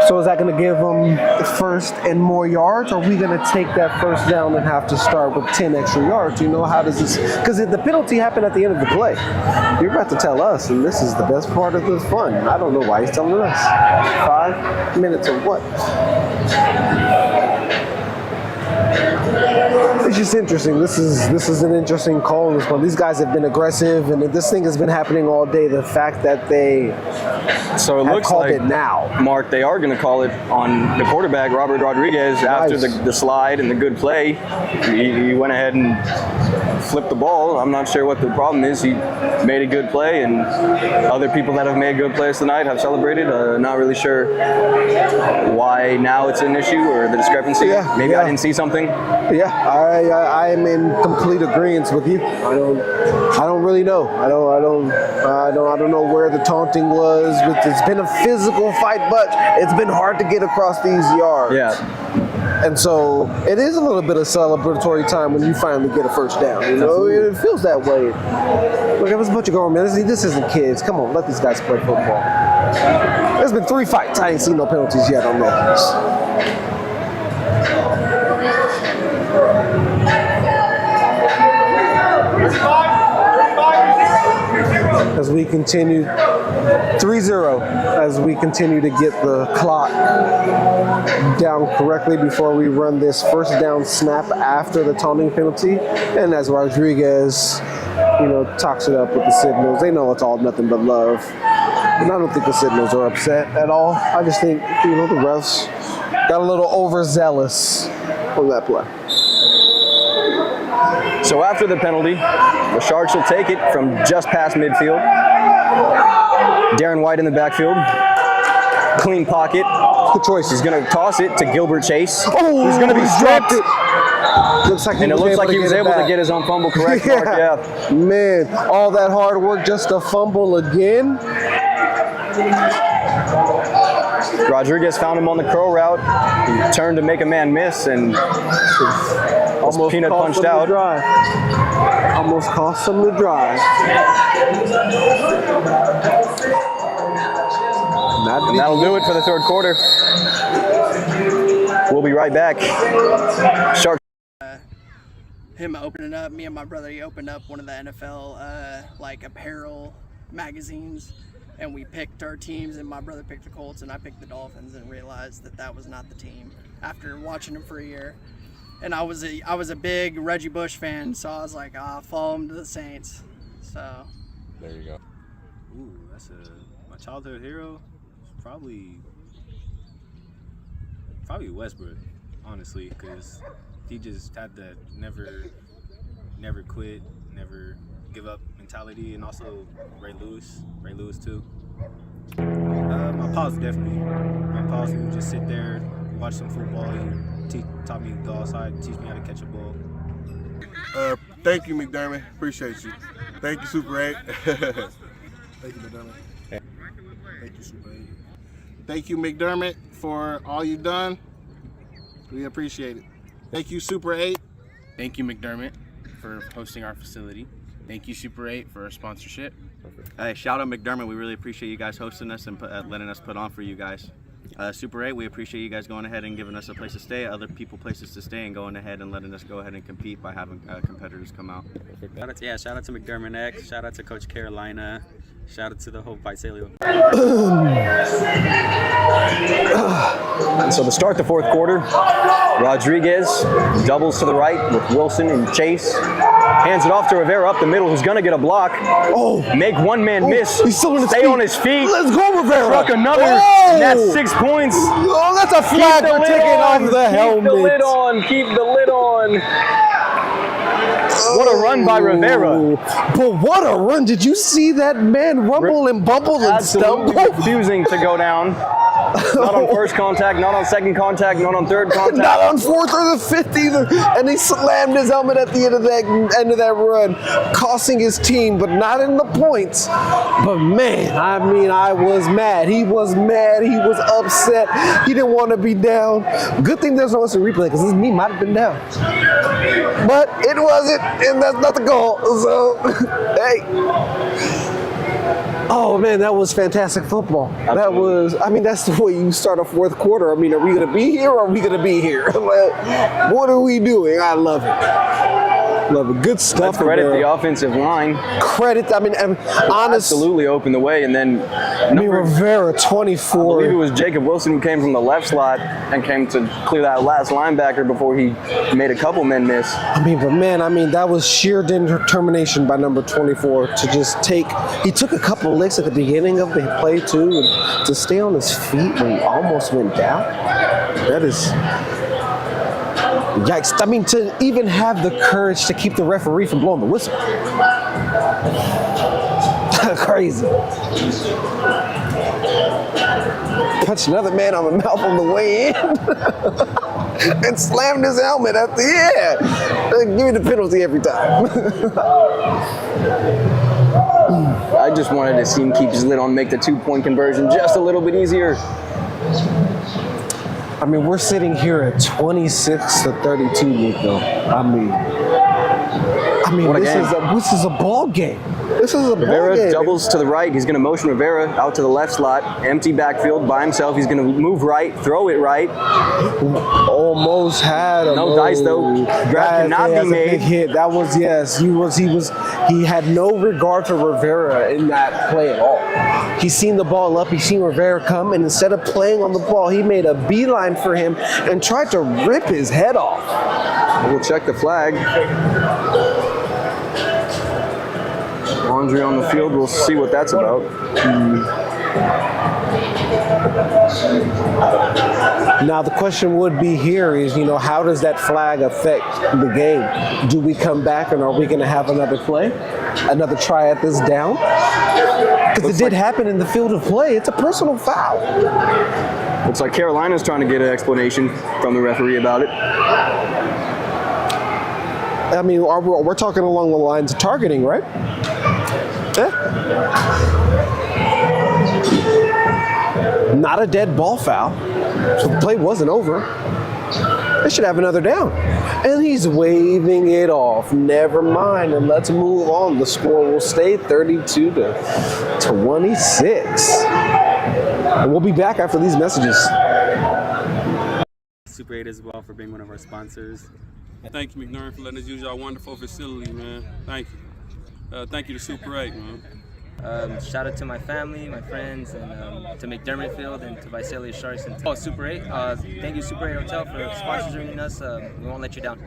So is that going to give them first and more yards, or are we going to take that first down and have to start with 10 extra yards? You know, how does this, because the penalty happened at the end of the play. You're about to tell us, and this is the best part of this fun. I don't know why he's telling us. 5 minutes of what? It's just interesting. This is an interesting call in this one. These guys have been aggressive, and this thing has been happening all day. The fact that they looks called like it now. Mark, they are going to call it on the quarterback, Robert Rodriguez, after the slide and the good play. He went ahead and flipped the ball. I'm not sure what the problem is. He made a good play, and other people that have made good plays tonight have celebrated. Not really sure why now it's an issue or the discrepancy. Maybe I didn't see something. Yeah, I am in complete agreement with you. I don't really know. I don't know where the taunting was. It's been a physical fight, but it's been hard to get across these yards. Yeah. And so it is a little bit of celebratory time when you finally get a first down. You know, it feels that way. Look, it was a bunch of grown men. This isn't kids. Come on, let these guys play football. There's been 3 fights. I ain't seen no penalties yet on those. As we continue 3-0, as we continue to get the clock down correctly before we run this first down snap after the taunting penalty, and as Rodriguez, talks it up with the Sentinels, they know it's all nothing but love. And I don't think the Sentinels are upset at all. I just think, the refs got a little overzealous on that play. So after the penalty, the Sharks will take it from just past midfield. Darren White in the backfield. Clean pocket. Good choice. He's going to toss it to Gilbert Chase. Oh, he's going to be stripped. Looks like it looks like he was able to get his own fumble correct. Yeah. Mark, yeah. Man, all that hard work just to fumble again. Rodriguez found him on the curl route. He turned to make a man miss and almost peanut punched out. Almost cost him the drive. And that'll do it for the third quarter. We'll be right back. Sharks. Him opening up, me and my brother, he opened up one of the NFL apparel magazines, and we picked our teams, and my brother picked the Colts and I picked the Dolphins, and realized that was not the team after watching them for a year. And I was a big Reggie Bush fan, so I was like, I'll follow him to the Saints. So there you go. Ooh, that's my childhood hero. Probably Westbrook, honestly, because he just had that never quit, never give up mentality, and also Ray Lewis too. My pops definitely. My pops would just sit there, watch some football. He taught me to go outside, teach me how to catch a ball. Thank you, McDermott. Appreciate you. Thank you, Super 8. Thank you, McDermott. Thank you, Super 8. Thank you, McDermott, for all you've done. We appreciate it. Thank you, Super 8. Thank you, McDermott, for hosting our facility. Thank you, Super 8, for our sponsorship. Hey, shout out McDermott. We really appreciate you guys hosting us and letting us put on for you guys. Super 8, we appreciate you guys going ahead and giving us a place to stay, other people places to stay, and going ahead and letting us go ahead and compete by having competitors come out. Shout out to McDermott X. Shout out to Coach Carolina. Shout out to the whole Visalia. And so to start the fourth quarter, Rodriguez doubles to the right with Wilson and Chase. Hands it off to Rivera up the middle, who's gonna get a block. Oh, make one man miss. He's still on his Stay feet. on his feet. Let's go, Rivera. Struck another. Oh. And that's 6 points. Oh, that's a flag for taking off the helmet. Keep the lid on. Keep the lid on. What a run by Rivera. But what a run. Did you see that man rumble and bumble and stumble? Refusing to go down. Not on first contact, not on second contact, not on third contact. Not on fourth or the fifth either. And he slammed his helmet at the end of that run, costing his team, but not in the points. But man, I mean, I was mad. He was mad. He was upset. He didn't want to be down. Good thing there's no instant replay because his knee might have been down. But it wasn't, and that's not the goal. So, hey. Oh man, that was fantastic football. Absolutely. That was, I mean, that's the way you start a fourth quarter. I mean, are we going to be here or are we going to be here? What are we doing? I love it. Love it. Good stuff. Let's credit the offensive line. Credit, I mean, honestly. Absolutely opened the way. And then Rivera, 24. I believe it was Jacob Wilson who came from the left slot and came to clear that last linebacker before he made a couple men miss. I mean, but man, I mean, that was sheer determination by number 24 to just take, he took a couple licks at the beginning of the play too, and to stay on his feet when he almost went down. That is, yikes. I mean, to even have the courage to keep the referee from blowing the whistle. Crazy. Punched another man on the mouth on the way in. And slammed his helmet at the end. Give me the penalty every time. I just wanted to see him keep his lid on, make the 2-point conversion just a little bit easier. I mean, we're sitting here at 26-32, Nico. I mean, this is a ball game. This is a ball Rivera game. doubles to the right. He's going to motion Rivera out to the left slot. Empty backfield by himself. He's going to move right, throw it right. Almost had a no dice though. Grab cannot be made. Big hit. That was, yes. He had no regard for Rivera in that play at all. He's seen the ball up. He's seen Rivera come, and instead of playing on the ball, he made a beeline for him and tried to rip his head off. We'll check the flag. Laundry on the field. We'll see what that's about. Now the question would be here is, how does that flag affect the game? Do we come back and are we going to have another play? Another try at this down? Because it did happen in the field of play. It's a personal foul. Looks like Carolina's trying to get an explanation from the referee about it. I mean, we're talking along the lines of targeting, right? Yeah. Not a dead ball foul. So the play wasn't over. They should have another down. And he's waving it off. Never mind, and let's move on. The score will stay 32-26. And we'll be back after these messages. Super 8 as well for being one of our sponsors. Thank you, McDermott, for letting us use our wonderful facility, man. Thank you. Thank you to Super 8, man. Shout out to my family, my friends, and to McDermott Field and to Visalia Sharks and Super 8. Thank you, Super 8 Hotel, for sponsoring us. We won't let you down.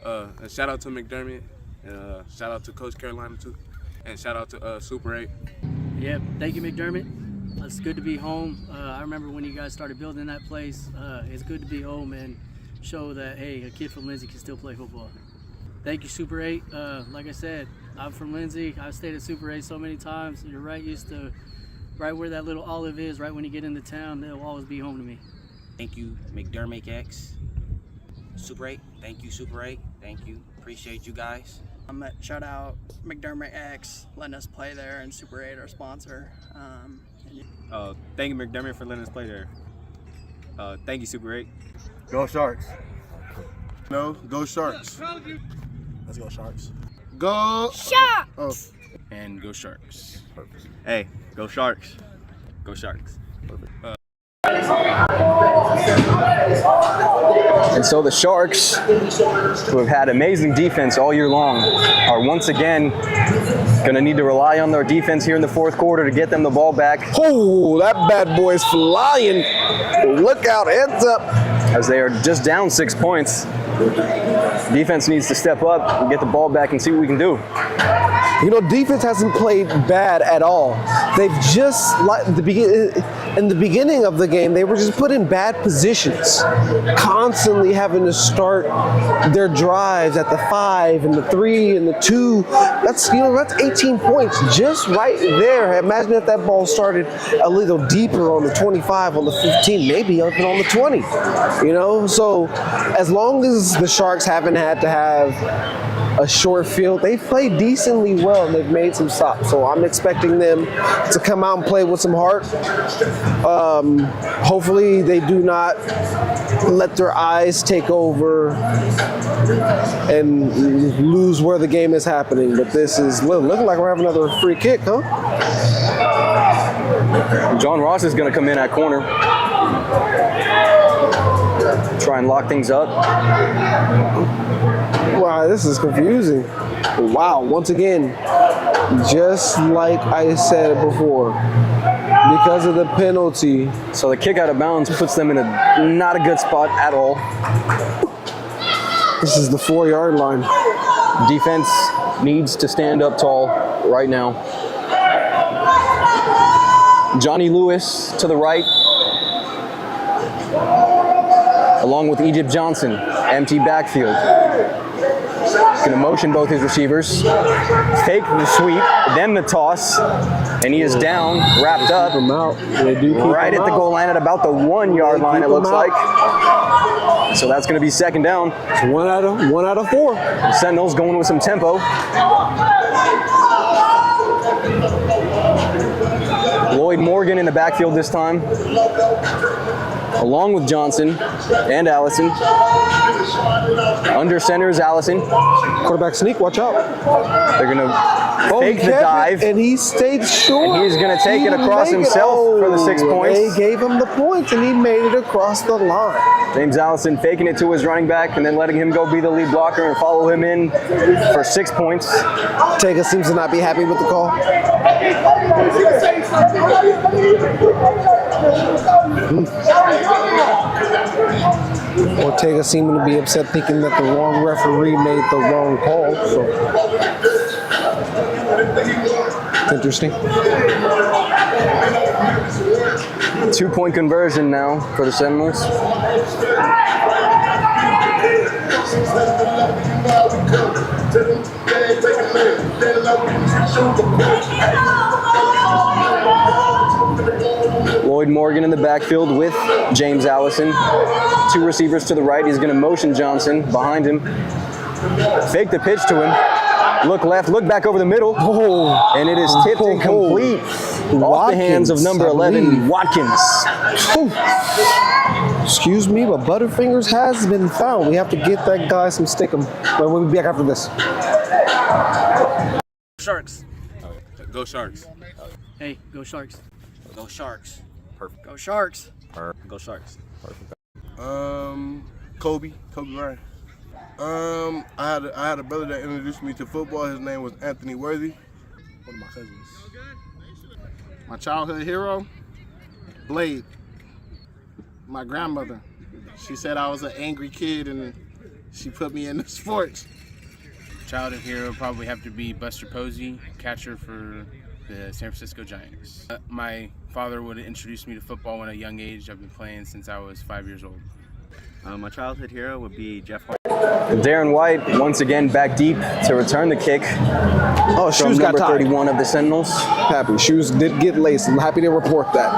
A shout out to McDermott, and shout out to Coach Carolina too, and shout out to Super 8. Yeah, thank you, McDermott. It's good to be home. I remember when you guys started building that place. It's good to be home and show that, hey, a kid from Lindsay can still play football. Thank you, Super 8. Like I said, I'm from Lindsay. I've stayed at Super 8 so many times. You're right where that little olive is, right when you get into town, they'll always be home to me. Thank you, McDermott X. Super 8, thank you, Super 8. Thank you. Appreciate you guys. Shout out McDermott X, letting us play there, and Super 8, our sponsor. Thank you, McDermott, for letting us play there. Thank you, Super 8. Go Sharks. No, go Sharks. Let's go Sharks. Go Sharks! Oh. And go Sharks. Perfect. Hey, go Sharks. Go Sharks. Perfect. And so the Sharks, who have had amazing defense all year long, are once again going to need to rely on their defense here in the fourth quarter to get them the ball back. Oh, that bad boy's flying. Look out, heads up. As they are just down 6 points. Defense needs to step up and get the ball back and see what we can do. You know, defense hasn't played bad at all. They've just, like in the beginning of the game, they were just put in bad positions, constantly having to start their drives at the 5 and the 3 and the 2. That's 18 points just right there. Imagine if that ball started a little deeper on the 25, on the 15, maybe even on the 20. You know, so as long as the Sharks haven't had to have a short field, they've played decently well and they've made some stops. So I'm expecting them to come out and play with some heart. Hopefully they do not let their eyes take over and lose where the game is happening. But this is looking like we're having another free kick, huh? John Ross is going to come in at corner. Try and lock things up. Wow, this is confusing. Wow, once again, just like I said before, because of the penalty. So the kick out of bounds puts them in a not a good spot at all. This is the 4-yard line. Defense needs to stand up tall right now. Johnny Lewis to the right, along with Egypt Johnson, empty backfield. Going to motion both his receivers, fake the sweep, then the toss, and he is down, wrapped up, right at the goal line at about the 1-yard line, it looks like. So that's going to be second down. It's one out of 4. The Sentinels going with some tempo. Lloyd Morgan in the backfield this time, along with Johnson and Allison. Under center is Allison. Quarterback sneak, watch out. They're going to fake the dive. And he stayed short. And he's going to take it across himself for the 6 points. They gave him the points and he made it across the line. James Allison faking it to his running back and then letting him go be the lead blocker and follow him in for 6 points. Taylor seems to not be happy with the call. Ortega seeming to be upset, thinking that the wrong referee made the wrong call. So it's interesting. 2-point conversion now for the Sentinels. Lloyd Morgan in the backfield with James Allison. 2 receivers to the right. He's going to motion Johnson behind him. Fake the pitch to him. Look left, look back over the middle. And it is tipped incomplete off the hands of number 11, Watkins. Excuse me, but Butterfingers has been found. We have to get that guy some stickum. But we'll be back after this. Sharks. Go Sharks. Hey, go Sharks. Go Sharks. Perfect. Go Sharks. Go Sharks. Perfect. Kobe Bryant. I had a brother that introduced me to football. His name was Anthony Worthy. One of my cousins. My childhood hero, Blade. My grandmother. She said I was an angry kid and she put me into sports. Childhood hero probably have to be Buster Posey, catcher for the San Francisco Giants. My father would introduce me to football at a young age. I've been playing since I was 5 years old. My childhood hero would be Jeff White. Darren White once again back deep to return the kick. Oh, shoes got number tied. 31 of the Sentinels. Happy. Shoes did get laced. I'm happy to report that.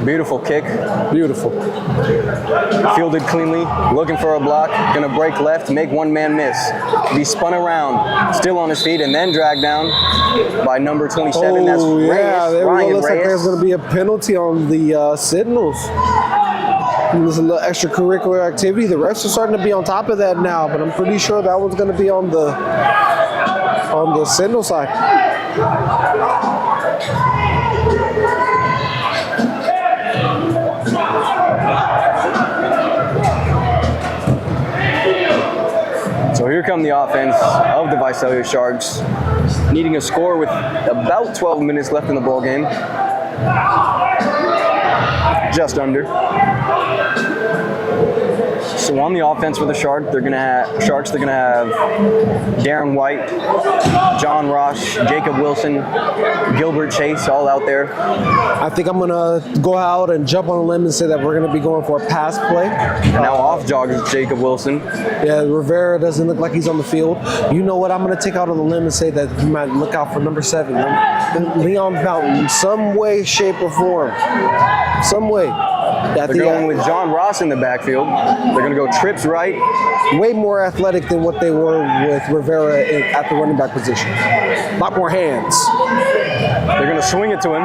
Beautiful kick. Beautiful. Fielded cleanly, looking for a block, gonna break left, make one man miss. Be spun around, still on his feet, and then dragged down by number 27. That's Reyes. There Ryan looks like Reyes. there's gonna be a penalty on the Sentinels. There's a little extracurricular activity. The refs are starting to be on top of that now, but I'm pretty sure that one's gonna be on the Sentinel side. So here come the offense of the Visalia Sharks, needing a score with about 12 minutes left in the ball game. Just under. So on the offense for the Sharks, they're gonna have Darren White, John Ross, Jacob Wilson, Gilbert Chase, all out there. I think I'm gonna go out and jump on a limb and say that we're gonna be going for a pass play. And now off jogs Jacob Wilson. Yeah, Rivera doesn't look like he's on the field. You know what? I'm gonna take out on the limb and say that you might look out for number 7, Leon Fountain, in some way, shape, or form. Some way. They're going with John Ross in the backfield. They're going to go trips right. Way more athletic than what they were with Rivera at the running back position. A lot more hands. They're going to swing it to him.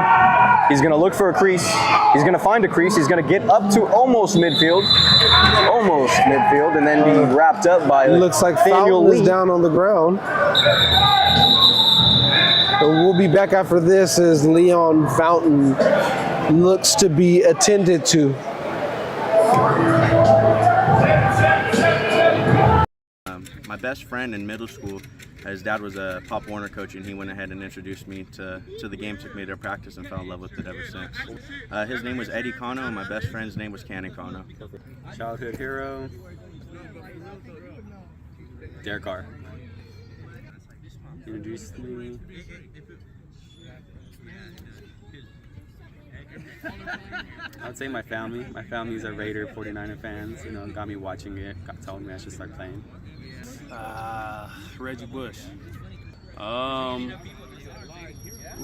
He's going to look for a crease. He's going to find a crease. He's going to get up to almost midfield, and then be wrapped up by looks like Fountain is down on the ground. And we'll be back after this as Leon Fountain looks to be attended to. My best friend in middle school, his dad was a Pop Warner coach, and he went ahead and introduced me to the game, took me to practice, and fell in love with it ever since. His name was Eddie Cano, and my best friend's name was Cannon Cano. Childhood hero, Derek Carr. Introduced me. I would say my family. My family's a Raider 49er fans. You know, got me watching it. Told me I should start playing. Reggie Bush. Ooh,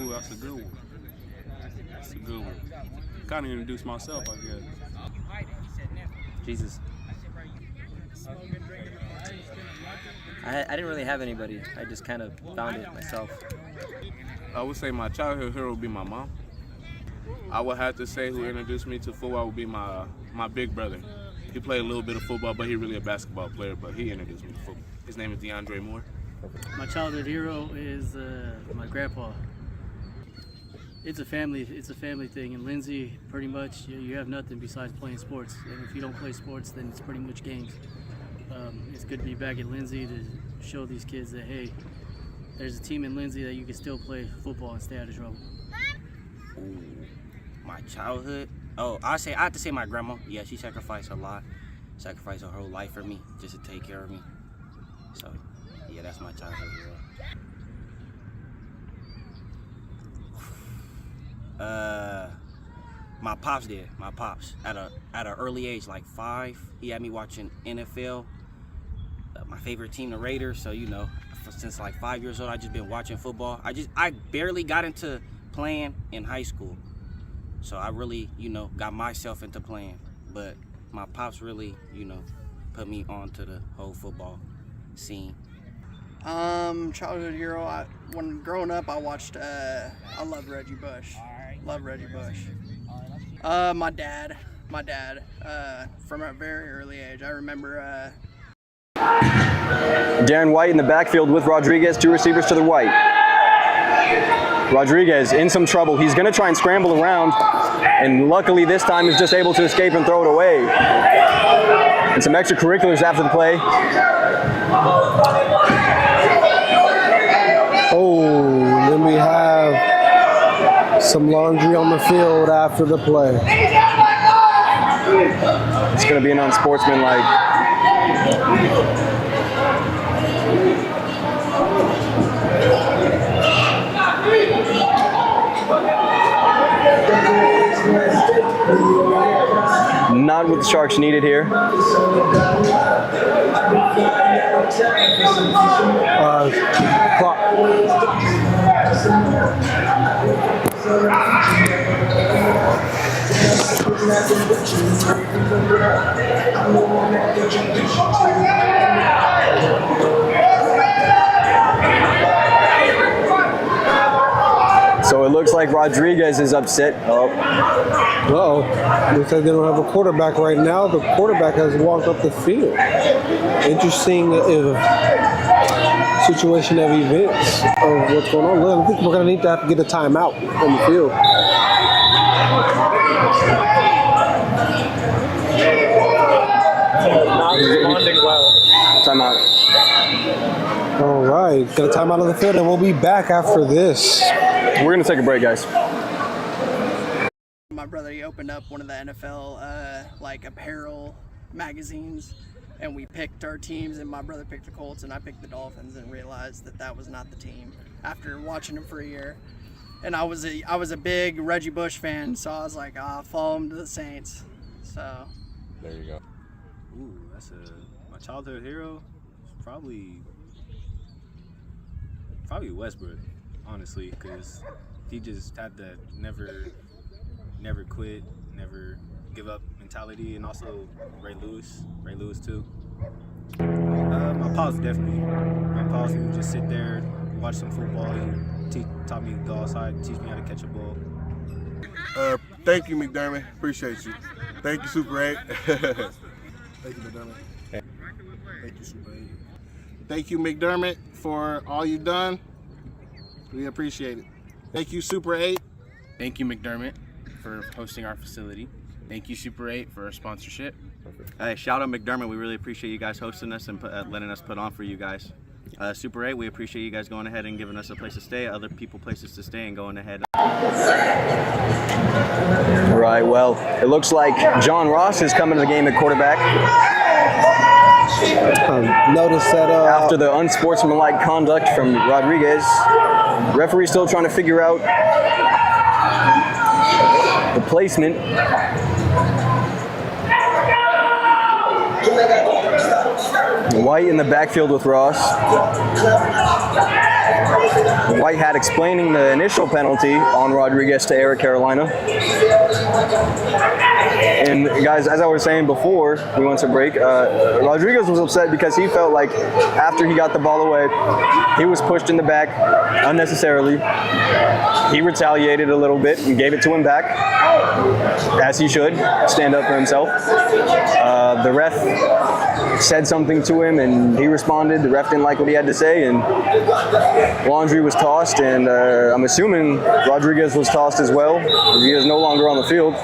that's a good one. That's a good one. Kind of introduced myself, I guess. Jesus. I didn't really have anybody. I just kind of found it myself. I would say my childhood hero would be my mom. I would have to say who introduced me to football would be my big brother. He played a little bit of football, but he's really a basketball player, but he introduced me to football. His name is DeAndre Moore. My childhood hero is my grandpa. It's a family thing. In Lindsay, pretty much, you have nothing besides playing sports. And if you don't play sports, then it's pretty much games. It's good to be back at Lindsay to show these kids that, hey, there's a team in Lindsay that you can still play football and stay out of trouble. Ooh, my childhood? Oh, I have to say my grandma. Yeah, she sacrificed a lot. Sacrificed her whole life for me just to take care of me. So, yeah, that's my childhood hero. My pops did. My pops at an early age, like 5, he had me watching NFL. My favorite team, the Raiders. So you know, since like 5 years old, I just been watching football. I barely got into playing in high school, so I really, you know, got myself into playing. But my pops really, you know, put me onto the whole football scene. Childhood hero. When growing up, I watched. I love Reggie Bush. Love Reggie Bush. My dad. From a very early age, I remember. Darren White in the backfield with Rodriguez, 2 receivers to the right. Rodriguez in some trouble. He's going to try and scramble around, and luckily this time is just able to escape and throw it away. And some extracurriculars after the play. Oh, then we have some laundry on the field after the play. It's going to be an unsportsmanlike. Not what the Sharks needed here. So it looks like Rodriguez is upset. Uh-oh. Looks like they don't have a quarterback right now. The quarterback has walked up the field. Interesting situation of events of what's going on. I think we're going to need to have to get a timeout on the field. Not responding well. Timeout. We're going to time out of the field, and we'll be back after this. We're going to take a break, guys. My brother, he opened up one of the NFL like apparel magazines, and we picked our teams, and my brother picked the Colts and I picked the Dolphins, and realized that that was not the team after watching them for a year. And I was a big Reggie Bush fan, so I was like, I'll follow him to the Saints. So There you go. Ooh, that's my childhood hero. Probably Westbrook, honestly, because he just had that never quit, never give up mentality, and also Ray Lewis too. My pops definitely. My pops would just sit there, watch some football. He taught me to go outside, teach me how to catch a ball. Thank you, McDermott. Appreciate you. Thank you, Super 8. Thank you, McDermott. Thank you, Super 8. Thank you, McDermott, for all you've done. We appreciate it. Thank you, Super 8. Thank you, McDermott, for hosting our facility. Thank you, Super 8, for our sponsorship. Hey, shout out McDermott. We really appreciate you guys hosting us and letting us put on for you guys. Super 8, we appreciate you guys going ahead and giving us a place to stay, other people places to stay, and going ahead. Right, well, it looks like John Ross is coming to the game at quarterback. Notice that after the unsportsmanlike conduct from Rodriguez, referee still trying to figure out the placement. White in the backfield with Ross. White had explaining the initial penalty on Rodriguez to Eric Carolina. And guys, as I was saying before we went to break, Rodriguez was upset because he felt like after he got the ball away, he was pushed in the back unnecessarily. He retaliated a little bit and gave it to him back, as he should, stand up for himself. The ref said something to him and he responded. The ref didn't like what he had to say, and laundry was tossed, and I'm assuming Rodriguez was tossed as well. He is no longer on the field.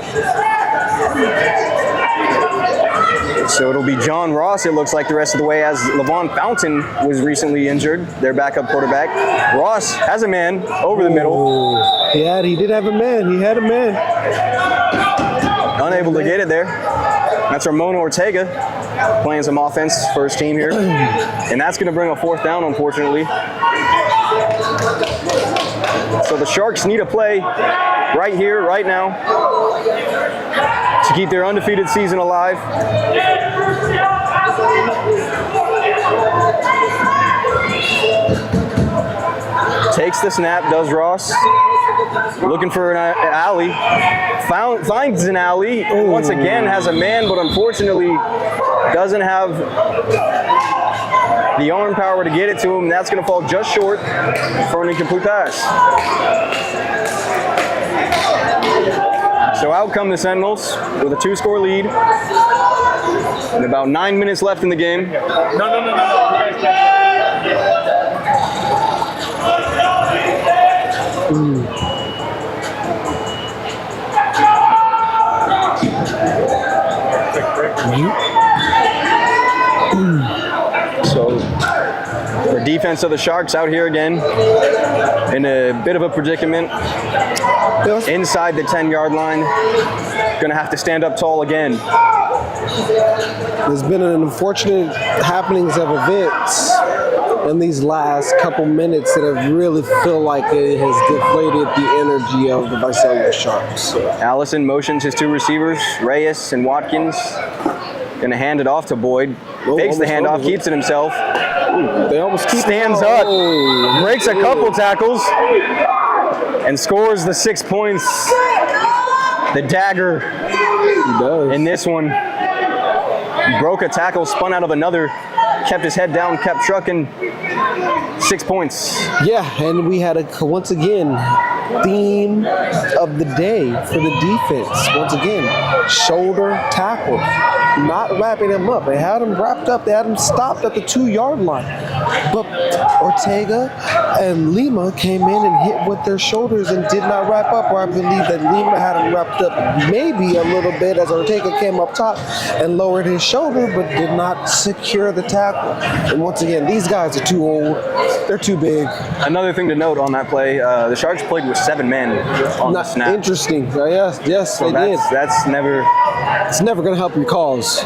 So it'll be John Ross, it looks like, the rest of the way, as Levon Fountain was recently injured, their backup quarterback. Ross has a man over the middle. Yeah, he did have a man. He had a man. Unable to get it there. That's Ramon Ortega playing some offense for his team here. And that's going to bring a fourth down, unfortunately. So the Sharks need a play right here, right now, to keep their undefeated season alive. Takes the snap, does Ross. Looking for an alley. Finds an alley. Once again has a man, but unfortunately doesn't have the arm power to get it to him. And that's going to fall just short for an incomplete pass. So out come the Sentinels with a 2-score lead. And about 9 minutes left in the game. So the defense of the Sharks out here again in a bit of a predicament. Inside the 10-yard line, gonna have to stand up tall again. There's been an unfortunate happenings of events in these last couple minutes that have really feel like it has deflated the energy of the Visalia Sharks. Allison motions his 2 receivers, Reyes and Watkins. Gonna hand it off to Boyd. Fakes the handoff, keeps it himself. They almost keep stands up, breaks a couple tackles, and scores the 6 points. The dagger in this one. Broke a tackle, spun out of another, kept his head down, kept trucking. 6 points. Yeah, and we had once again theme of the day for the defense. Once again, shoulder tackle, not wrapping him up. They had him wrapped up. They had him stopped at the 2-yard line. But Ortega and Lima came in and hit with their shoulders and did not wrap up, or I believe that Lima had him wrapped up maybe a little bit as Ortega came up top and lowered his shoulder, but did not secure the tackle. And once again, these guys are too old. They're too big. Another thing to note on that play, the Sharks played with 7 men on the snap. Interesting. Yes, so they did. That's never... It's never going to help your cause.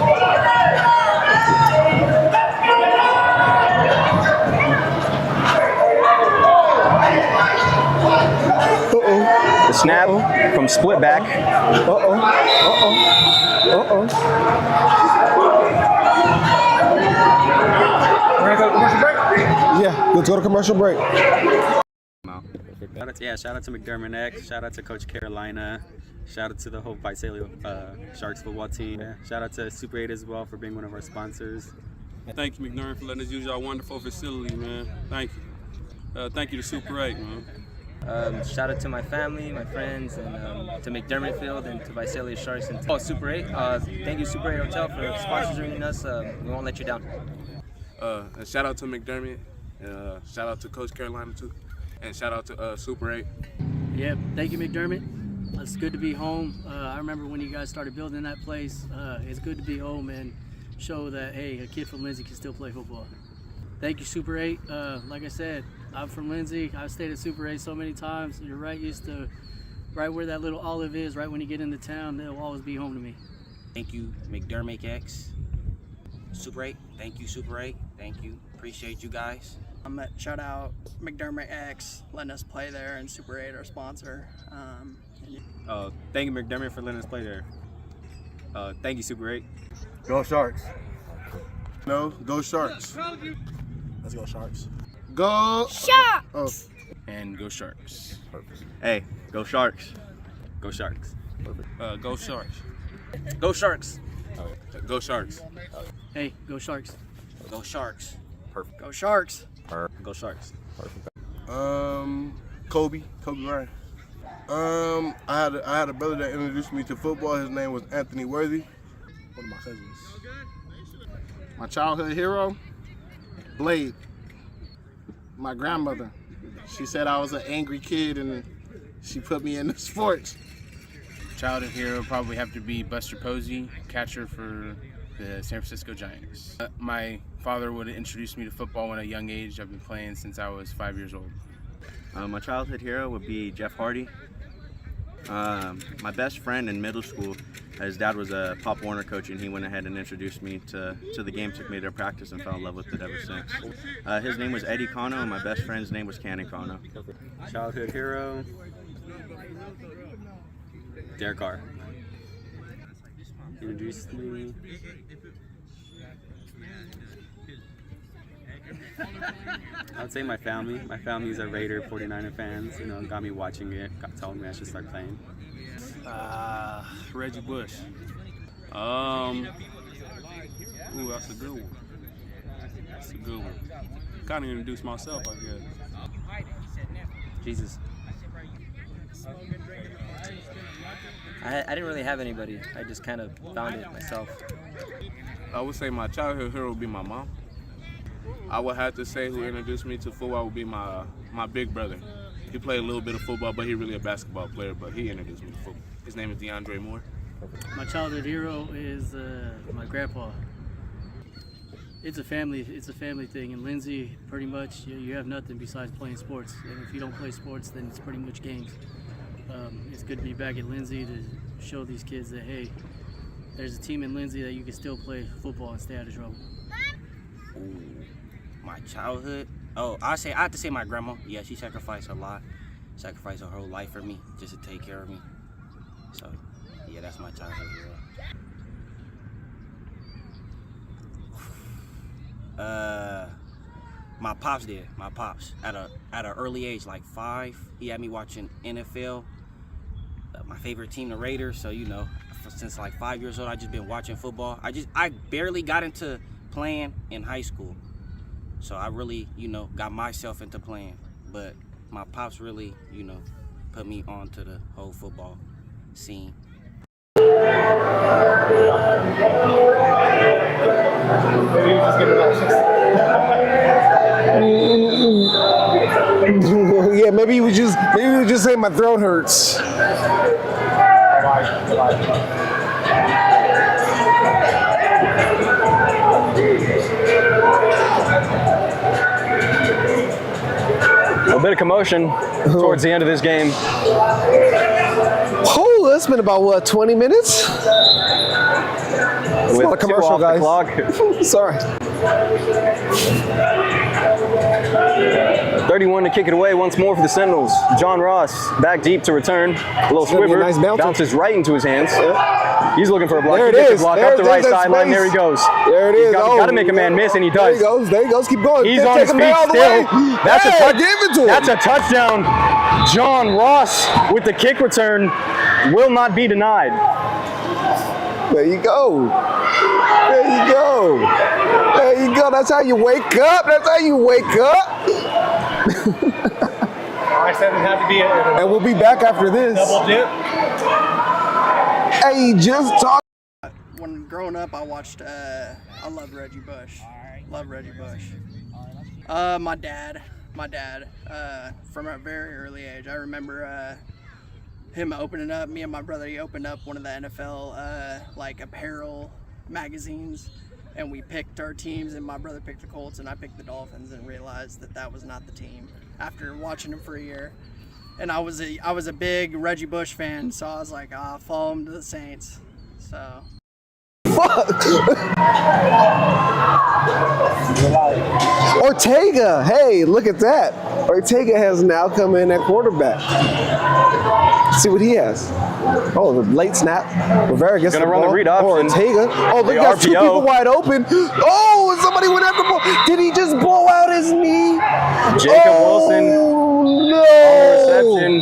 The snap from split back. We're going to go to commercial break? Yeah, let's go to commercial break. Shout out to McDermott X. Shout out to Coach Carolina. Shout out to the whole Visalia Sharks football team. Yeah. Shout out to Super 8 as well for being one of our sponsors. Thank you, McDermott, for letting us use our wonderful facility, man. Thank you. Thank you to Super 8, man. Shout out to my family, my friends, and to McDermott Field and to Visalia Sharks and to Super 8. Thank you, Super 8 Hotel, for sponsoring us. We won't let you down. And shout out to McDermott. Shout out to Coach Carolina, too. And shout out to Super 8. Yeah, thank you, McDermott. It's good to be home. I remember when you guys started building that place. It's good to be home and show that, hey, a kid from Lindsay can still play football. Thank you, Super 8. Like I said, I'm from Lindsay. I've stayed at Super 8 so many times. You're right where that little olive is, right when you get into town. It'll always be home to me. Thank you, McDermott X. Super 8. Thank you, Super 8. Thank you. Appreciate you guys. Shout out McDermott X, letting us play there, and Super 8, our sponsor. Thank you, McDermott, for letting us play there. Thank you, Super 8. Go Sharks. No, go Sharks. Let's go Sharks. Go Sharks. Oh. And go Sharks. Hey, go Sharks. Go Sharks. Go Sharks. Go Sharks. Go Sharks. Hey, go Sharks. Go Sharks. Perfect. Go Sharks. Go Sharks. Perfect. Kobe Bryant. I had a brother that introduced me to football. His name was Anthony Worthy. One of my cousins. My childhood hero, Blade. My grandmother. She said I was an angry kid and she put me into sports. Childhood hero probably have to be Buster Posey, catcher for the San Francisco Giants. My father would introduce me to football at a young age. I've been playing since I was 5 years old. My childhood hero would be Jeff Hardy. My best friend in middle school, his dad was a Pop Warner coach, and he went ahead and introduced me to the game, took me to practice, and fell in love with it ever since. His name was Eddie Cano, and my best friend's name was Cannon Cano. Childhood hero, Derek Carr. Introduced me. I would say my family. My family's a Raider 49er fans. You know, got me watching it. Told me I should start playing. Reggie Bush. Ooh, that's a good one. That's a good one. Kind of introduced myself, I guess. Jesus. I didn't really have anybody. I just kind of found it myself. I would say my childhood hero would be my mom. I would have to say who introduced me to football would be my big brother. He played a little bit of football, but he's really a basketball player, but he introduced me to football. His name is DeAndre Moore. My childhood hero is my grandpa. It's a family thing. In Lindsay, pretty much, you have nothing besides playing sports. And if you don't play sports, then it's pretty much games. It's good to be back at Lindsay to show these kids that, hey, there's a team in Lindsay that you can still play football and stay out of trouble. Ooh, my childhood. Oh, I have to say my grandma. Yeah, she sacrificed a lot. Sacrificed her whole life for me just to take care of me. So, yeah, that's my childhood hero. My pops did. My pops at an early age, like 5, he had me watching NFL. My favorite team, the Raiders. So you know, since like 5 years old, I just been watching football. I barely got into playing in high school, so I really, got myself into playing. But my pops really, put me onto the whole football scene. Yeah, maybe you would just say my throat hurts. A bit of commotion towards the end of this game. Oh, that's been about what, 20 minutes? It's With not a commercial, 2 off the guys. clock. Sorry. 31 to kick it away once more for the Sentinels. John Ross back deep to return. A little It's gonna be a swiver, nice bouncer. bounces right into his hands. He's looking for a block. There He it gets is. a block There- up the right there's that sideline. space. There he goes. There it is. Got to make a man miss, and he does. There he goes. There he goes. Keep going. He's Take on his him feet all the still. way. That's Hey, a touch. give it to him. That's a touchdown. John Ross with the kick return will not be denied. There you go. There you go. There you go. That's how you wake up. That's how you wake up. I said it had to be a And we'll be back after this. double dip. Hey, just talk. When growing up, I watched, I love Reggie Bush. Love Reggie Bush. My dad, from a very early age, I remember him opening up, me and my brother, he opened up one of the NFL, like apparel magazines, and we picked our teams, and my brother picked the Colts, and I picked the Dolphins, and realized that that was not the team after watching him for a year. And I was a big Reggie Bush fan, so I was like, I'll follow him to the Saints. So. Ortega, hey, look at that. Ortega has now come in at quarterback. See what he has. Oh, the late snap. Rivera gets Gonna the run ball. the read option. Ortega. Oh, look, The that's 2 RPO. people wide open. Oh, somebody went after the ball. Did he just blow out his knee? Jacob Wilson no. on the reception.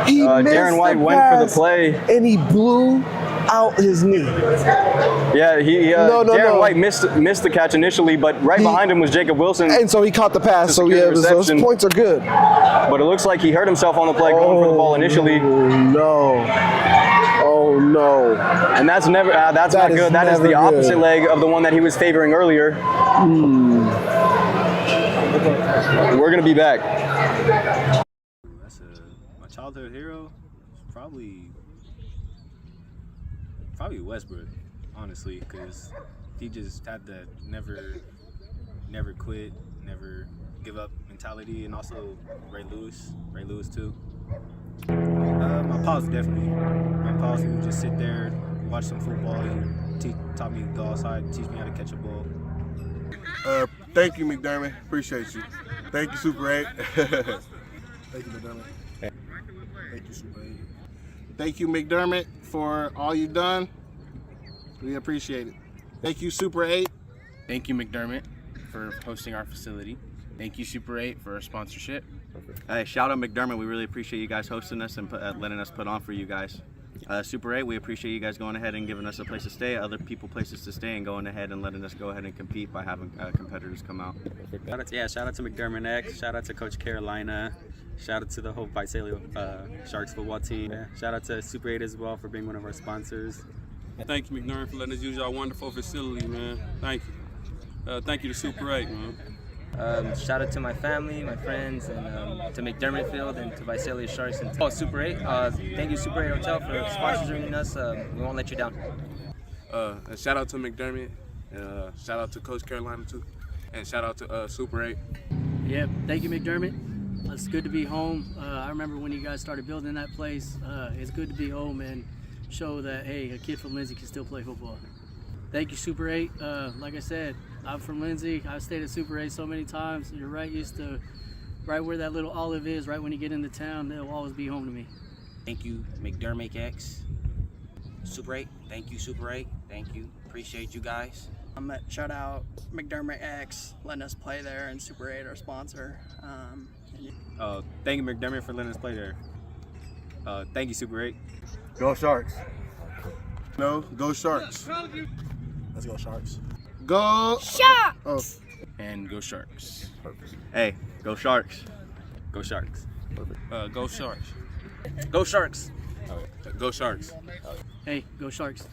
He missed Darren White the went for the pass, play. and he blew out his knee. Yeah, Darren White missed the catch initially, but right behind him was Jacob Wilson. And so he caught the pass, so yeah, those points are good. But it looks like he hurt himself on the play going for the ball initially. No. Oh no. And that's never that's not good. That is the opposite leg of the one that he was favoring earlier. We're gonna be back. That's my childhood hero. Probably Westbrook, honestly, because he just had that never quit, never give up mentality, and also Ray Lewis too. My pops definitely. My pops would just sit there, watch some football. He taught me to go outside, teach me how to catch a ball. Thank you, McDermott. Appreciate you. Thank you, Super 8. Thank you, McDermott. Thank you, Super 8. Thank you, McDermott, for all you've done. We appreciate it. Thank you, Super 8. Thank you, McDermott, for hosting our facility. Thank you, Super 8, for our sponsorship. Hey, shout out McDermott. We really appreciate you guys hosting us and letting us put on for you guys. Super 8, we appreciate you guys going ahead and giving us a place to stay, other people places to stay, and going ahead and letting us go ahead and compete by having competitors come out. Shout out to McDermott X. Shout out to Coach Carolina. Shout out to the whole Visalia Sharks football team. Shout out to Super 8 as well for being one of our sponsors. Thank you, McDermott, for letting us use our wonderful facility, man. Thank you. Thank you to Super 8, man. Shout out to my family, my friends, and to McDermott Field and to Visalia Sharks and to Super 8. Thank you, Super 8 Hotel, for sponsoring us. We won't let you down. And shout out to McDermott, and shout out to Coach Carolina too, and shout out to Super 8. Yep, thank you, McDermott. It's good to be home. I remember when you guys started building that place. It's good to be home and show that, hey, a kid from Lindsay can still play football. Thank you, Super 8. Like I said, I'm from Lindsay. I've stayed at Super 8 so many times. You're right where that little olive is, right when you get into town, it'll always be home to me. Thank you, McDermott X. Super 8, thank you, Super 8. Thank you. Appreciate you guys. Shout out McDermott X, letting us play there, and Super 8, our sponsor. Thank you, McDermott, for letting us play there. Thank you, Super 8. Go Sharks. No, go Sharks. Let's go, Sharks. Go Sharks! And go Sharks. Hey, go Sharks. Go Sharks. Go Sharks. Go Sharks. Go Sharks. Hey, go Sharks.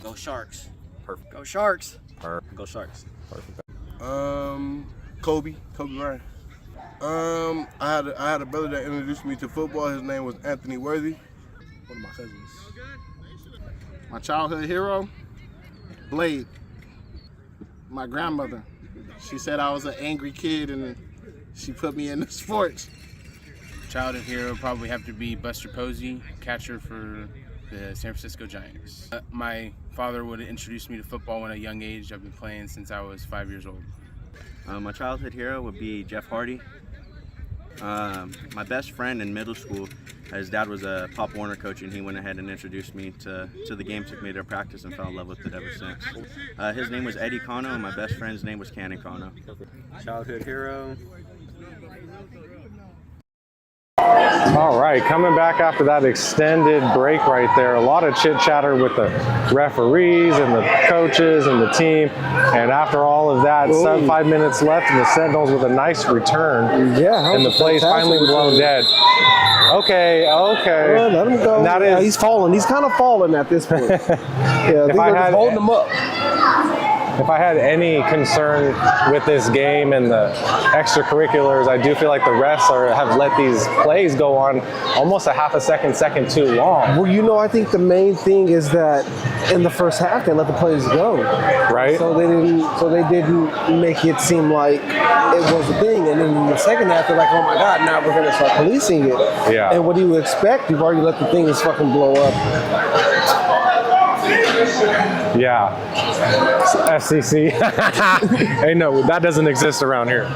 Go Sharks. Perfect. Go Sharks. Go Sharks. Perfect. Kobe Bryant. I had a brother that introduced me to football. His name was Anthony Worthy. One of my cousins. My childhood hero, Blade. My grandmother. She said I was an angry kid and she put me into sports. Childhood hero would probably have to be Buster Posey, catcher for the San Francisco Giants. My father would have introduced me to football at a young age. I've been playing since I was 5 years old. My childhood hero would be Jeff Hardy. My best friend in middle school, his dad was a Pop Warner coach, and he went ahead and introduced me to the game, took me to practice, and fell in love with it ever since. His name was Eddie Cano, and my best friend's name was Cannon Cano. Childhood hero. All right, coming back after that extended break right there, a lot of chit chatter with the referees and the coaches and the team. And after all of that, 5 minutes left, and the Sentinels with a nice return. Yeah, and the play's finally blown dead. Okay. Well, let him go. That is, he's falling. He's kind of falling at this point. Yeah, if I had holding him up. If I had any concern with this game and the extracurriculars, I do feel like the refs have let these plays go on almost a half a second too long. Well, I think the main thing is that in the first half they let the plays go, right? So they didn't make it seem like it was a thing. And then in the second half they're like, oh my God, now we're gonna start policing it. Yeah. And what do you expect? You've already let the things fucking blow up. Yeah, FCC. Hey, no, that doesn't exist around here.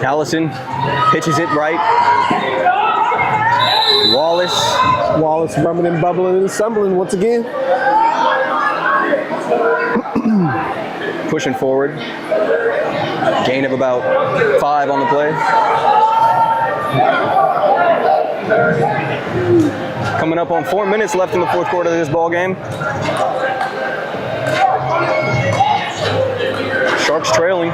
Allison pitches it right. Wallace rubbing and bubbling and stumbling once again. Pushing forward. Gain of about 5 on the play. Coming up on 4 minutes left in the fourth quarter of this ball game. Sharks trailing.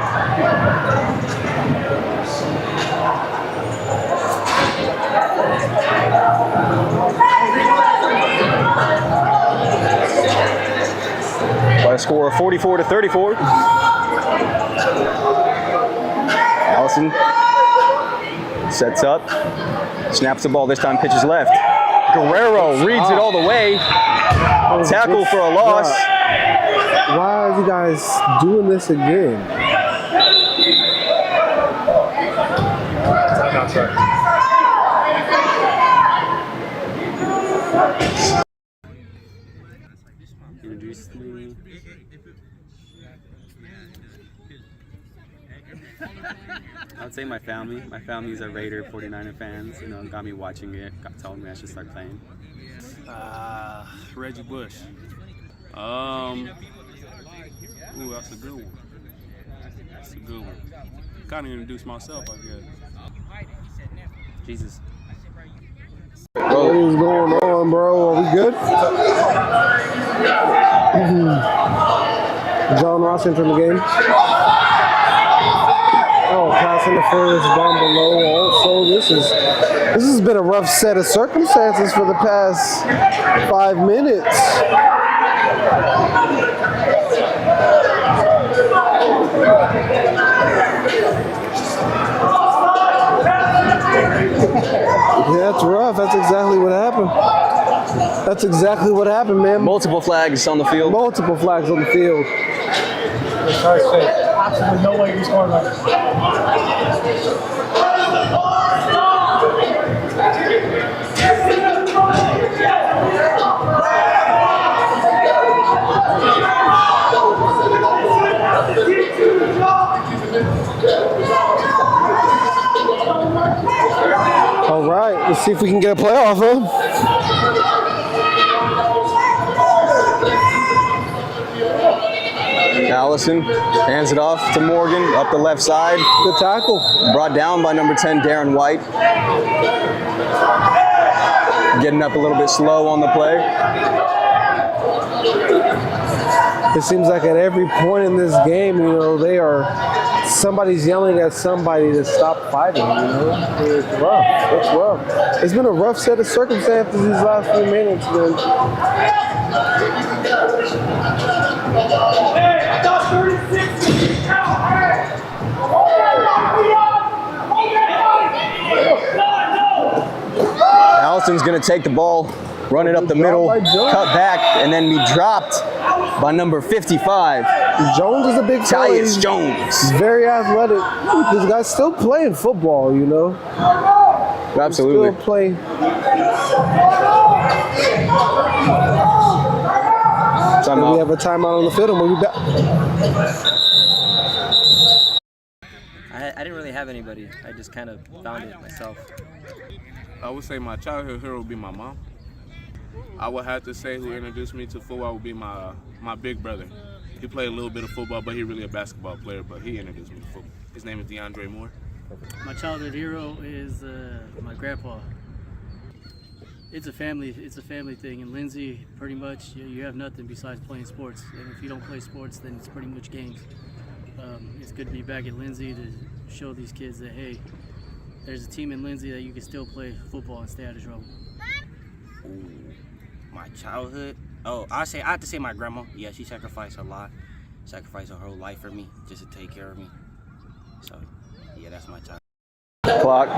By a score of 44-34. Allison sets up, snaps the ball, this time pitches left. Guerrero reads it all the way. Tackle for a loss. Why are you guys doing this again? Introduced me. I'd say my family. My family's a Raider 49er fans. Got me watching it. Told me I should start playing. Reggie Bush. Ooh, that's a good one. Kind of introduce myself, I guess. Jesus. What is going on, bro? Are we good? John Ross entering the game. Oh, pass interference down below. Also, this has been a rough set of circumstances for the past 5 minutes. Yeah, that's rough. That's exactly what happened. That's exactly what happened, man. Multiple flags on the field. Multiple flags on the field. Absolutely no way you're scoring right. All right, let's see if we can get a playoff, huh? Allison hands it off to Morgan up the left side. Good tackle. Brought down by number 10, Darren White. getting up a little bit slow on the play. It seems like at every point in this game, somebody's yelling at somebody to stop fighting, It's rough. It's rough. It's been a rough set of circumstances these last few minutes, man. Allison's going to take the ball, run it up the middle, cut back, and then be dropped by number 55. Jones is a big fella. Tyus Jones. He's very athletic. This guy's still playing football, Absolutely. Still playing. Timeout. We have a timeout on the field, and we'll be back. I didn't really have anybody. I just kind of found it myself. I would say my childhood hero would be my mom. I would have to say who introduced me to football would be my big brother. He played a little bit of football, but he's really a basketball player, but he introduced me to football. His name is DeAndre Moore. My childhood hero is my grandpa. It's a family thing. In Lindsay, pretty much you have nothing besides playing sports. And if you don't play sports, then it's pretty much games. It's good to be back at Lindsay to show these kids that, hey, there's a team in Lindsay that you can still play football and stay out of trouble. Ooh, my childhood? Oh, I have to say my grandma. Yeah, she sacrificed a lot. Sacrificed her whole life for me just to take care of me. So, yeah, that's my child. Clock.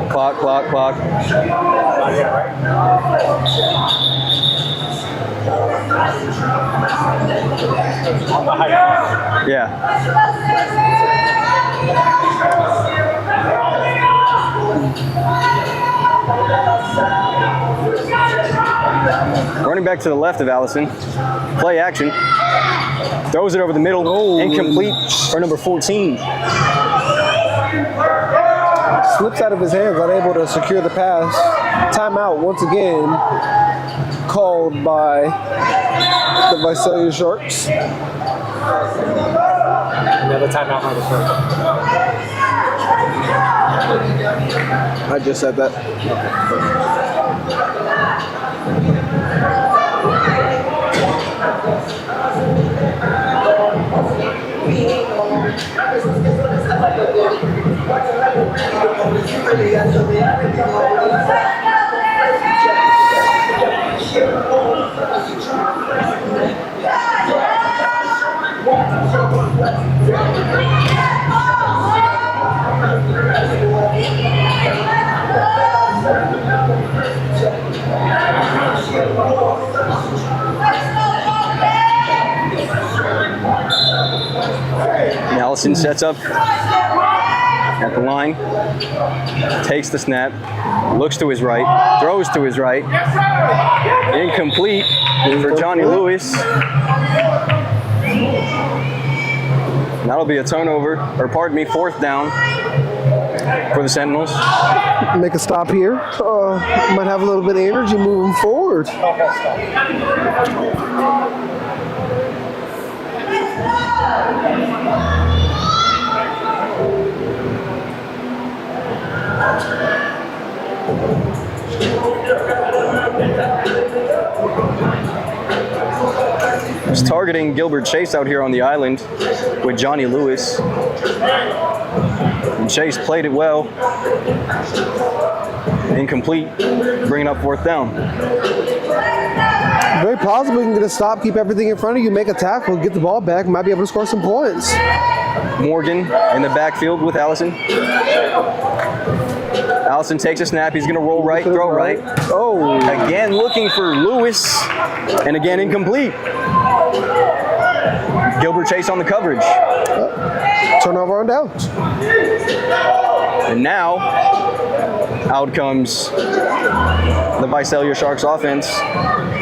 Yeah. Running back to the left of Allison. Play action. Throws it over the middle. Incomplete for number 14. Slips out of his hands, unable to secure the pass. Timeout once again called by the Visalia Sharks. Another timeout on the field. I just said that. Allison sets up at the line, takes the snap, looks to his right, throws to his right, incomplete for Johnny Lewis. That'll be a turnover, or pardon me, 4th down for the Sentinels. Make a stop here. Might have a little bit of energy moving forward. He's targeting Gilbert Chase out here on the island with Johnny Lewis. And Chase played it well. Incomplete, bringing up 4th down. Very possible you can get a stop, keep everything in front of you, make a tackle, get the ball back, might be able to score some points. Morgan in the backfield with Allison. Allison takes a snap. He's going to roll right, throw right. Oh. Again looking for Lewis, and again incomplete. Gilbert Chase on the coverage. Turnover on downs. And now, out comes the Visalia Sharks offense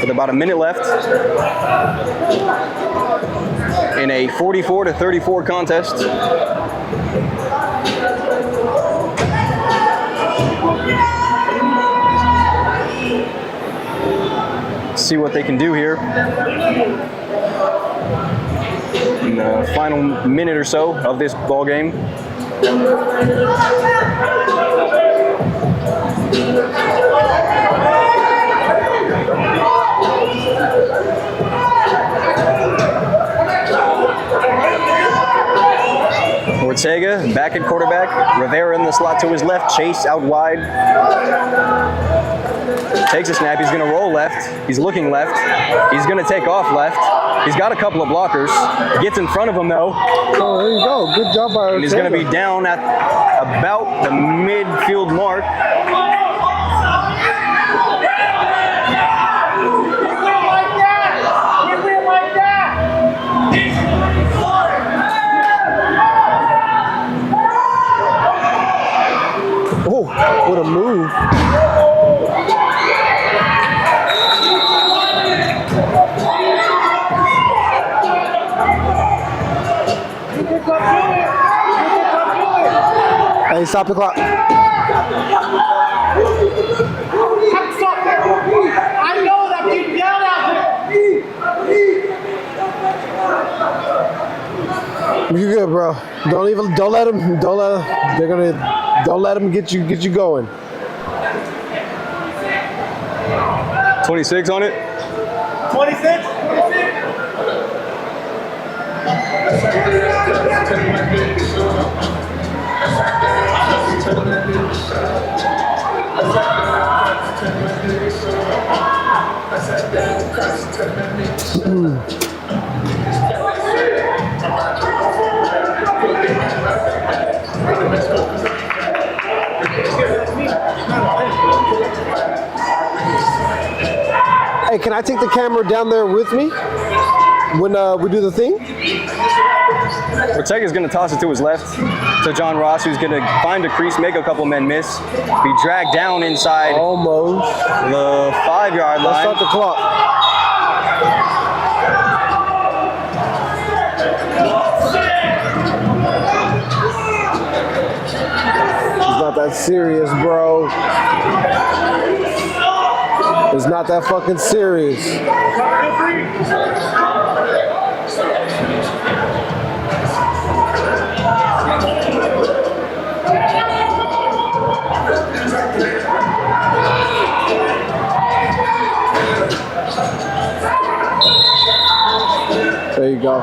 with about a minute left in a 44-34 contest. See what they can do here in the final minute or so of this ball game. Ortega back at quarterback. Rivera in the slot to his left. Chase out wide. Takes a snap. He's going to roll left. He's looking left. He's going to take off left. He's got a couple of blockers. Gets in front of him, though. Oh, there you go. Good job by Ortega. And he's going to be down at about the midfield mark. Oh, what a move. Hey, stop the clock. I know that you yelled at me. You good, bro? Don't let them get you going. 26 on it. 26. Hey, can I take the camera down there with me when we do the thing? Ortega's going to toss it to his left to John Ross, who's going to find a crease, make a couple men miss. Be dragged down inside almost the 5-yard line. Let's start the clock. It's not that serious, bro. It's not that fucking serious. There you go.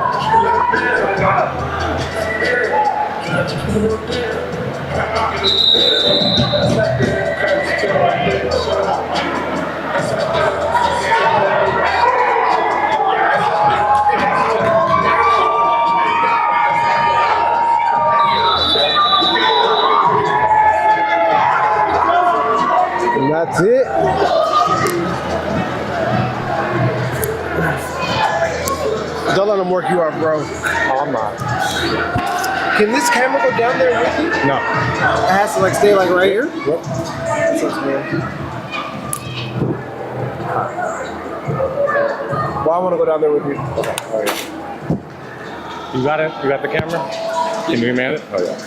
And that's it. Don't let them work you out, bro. Oh, I'm not. Can this camera go down there with you? No. It has to like stay like right here? Yep. That sounds weird. Well, I want to go down there with you. Okay. Oh, yeah. You got it? You got the camera? Can you man it? Oh, yeah.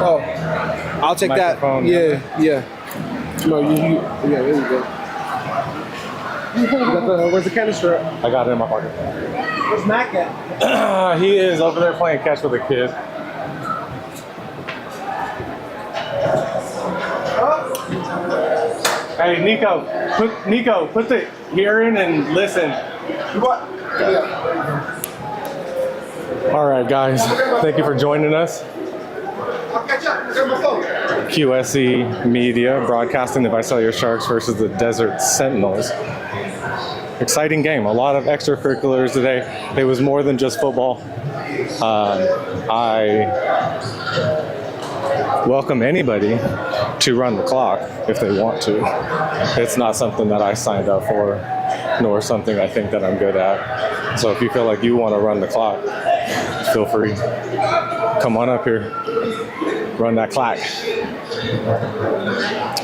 Oh, I'll take Microphone, that. Yeah. No, yeah, there you go. Where's the canister at? I got it in my pocket. Where's Mac at? He is over there playing catch with a kid. Hey, Nico, put the ear in and listen. What? All right, guys, thank you for joining us. I'll catch up. Get my phone. QSE Media broadcasting the Visalia Sharks versus the Desert Sentinels. Exciting game. A lot of extracurriculars today. It was more than just football. I welcome anybody to run the clock if they want to. It's not something that I signed up for, nor something I think that I'm good at. So if you feel like you want to run the clock, feel free. Come on up here. Run that clock.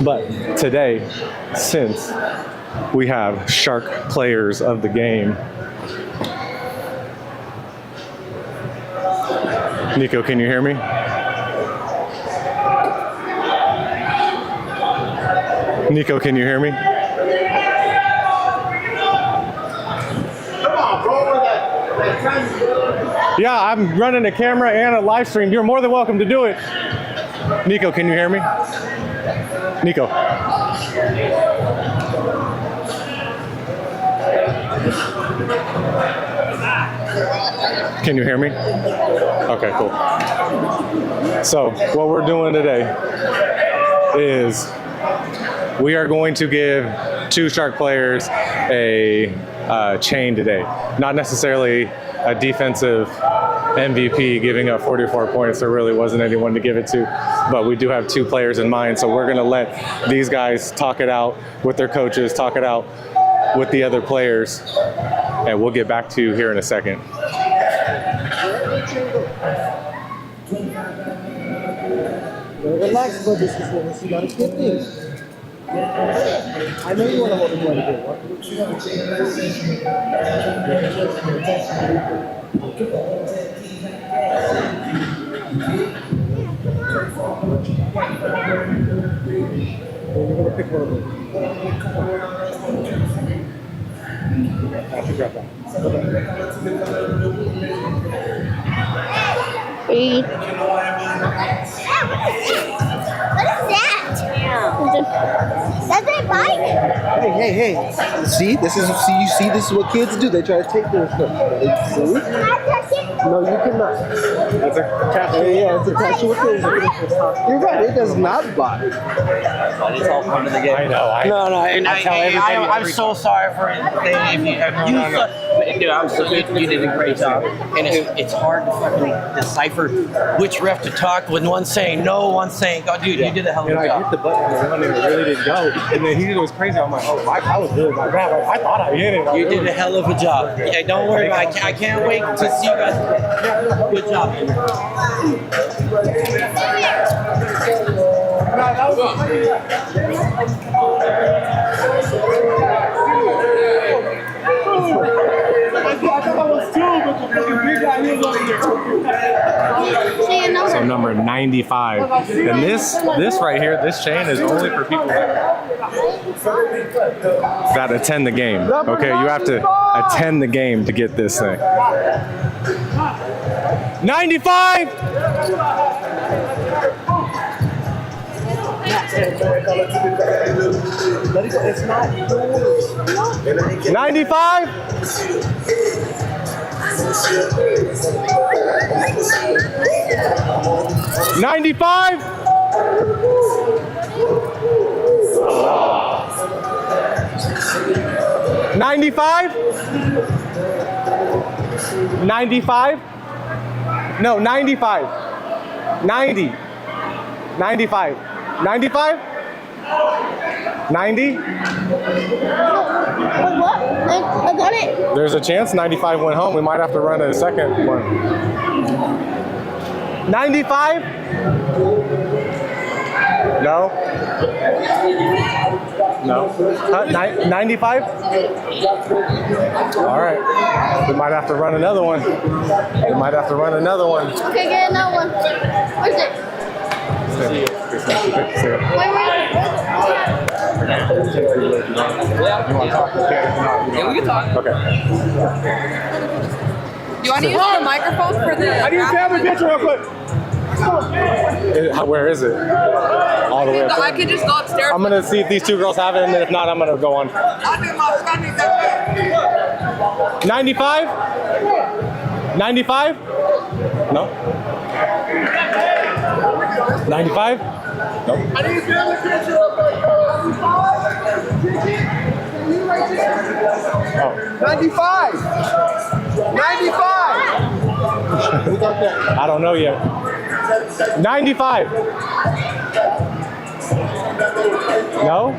But today, since we have Shark players of the game, Nico, can you hear me? Nico, can you hear me? Come on, bro. That time. Yeah, I'm running a camera and a live stream. You're more than welcome to do it. Nico, can you hear me? Nico. Can you hear me? Okay, cool. So what we're doing today is we are going to give 2 Shark players a chain today. Not necessarily a defensive MVP giving up 44 points. There really wasn't anyone to give it to, but we do have 2 players in mind. So we're going to let these guys talk it out with their coaches, talk it out with the other players, and we'll get back to you here in a second. Relax, but this is when you gotta get in. I know you want to hold the money here. We're gonna pick one of them. Breathe. What is that? That's a bike. Hey. See, this is what kids do. They try to take their stuff. See? No, you cannot. That's a yeah, it's attached to a thing. You're right, it does not bite. It's all part of the game. I know. No, and I'm so sorry for it. Dude, you did a great job. And it's hard to fucking decipher which ref to talk when one's saying no, one's saying go. Dude, you did a hell of a job. And I hit the button on the one and it really didn't go. And then he was crazy. I'm like, oh, I was really my grab. I thought I hit it. You did a hell of a job. Yeah, don't worry about it. I can't wait to see you guys. Good job. So number 95. And this right here, this chain is only for people that attend the game. Okay, you have to attend the game to get this thing. 95! It's not yours. 95! 95! 95? 95? No, 95. 90. 95. 95? 90? What? I got it. There's a chance 95 went home. We might have to run a second one. 95? No? No? 95? All right. We might have to run another one. We might have to run another one. Okay, get another one. Where's it? Wait. You want to talk? Yeah, we can talk. Okay. Do you want to use the microphone for the... I need a family picture real quick. Where is it? All the way up there. I can just go upstairs. I'm going to see if these 2 girls have it, and then if not, I'm going to go on. 95? 95? No? 95? Nope. I need a family picture of 95! 95! I don't know yet. 95. No?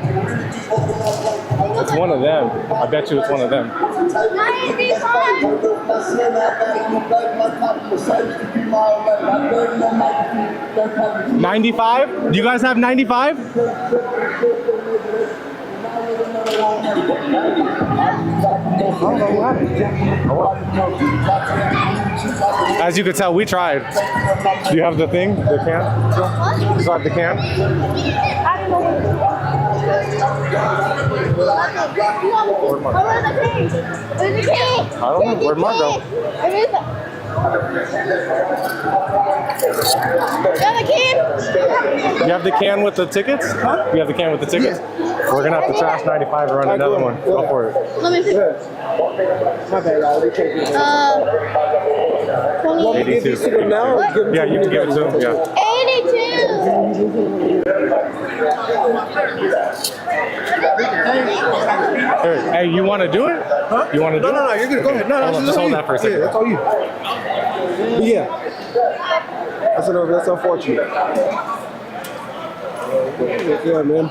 It's one of them. I bet you it's one of them. 95? Do you guys have 95? As you could tell, we tried. Do you have the thing? The can? You still have the can? Where's the key? I don't know. Where'd Mark go? You have the can with the tickets? Huh? You have the can with the tickets? Yeah. We're gonna have to trash 95 and run another one. Go for it. Let me see. My bad, y'all. We can't do that. 82. Yeah, you can give it to him. Yeah. 82. Hey, you want to do it? Huh? You want to do it? No, you're good. Go ahead. No, just hold that for a second. Yeah, that's all you. But yeah. That's unfortunate. Yeah, man.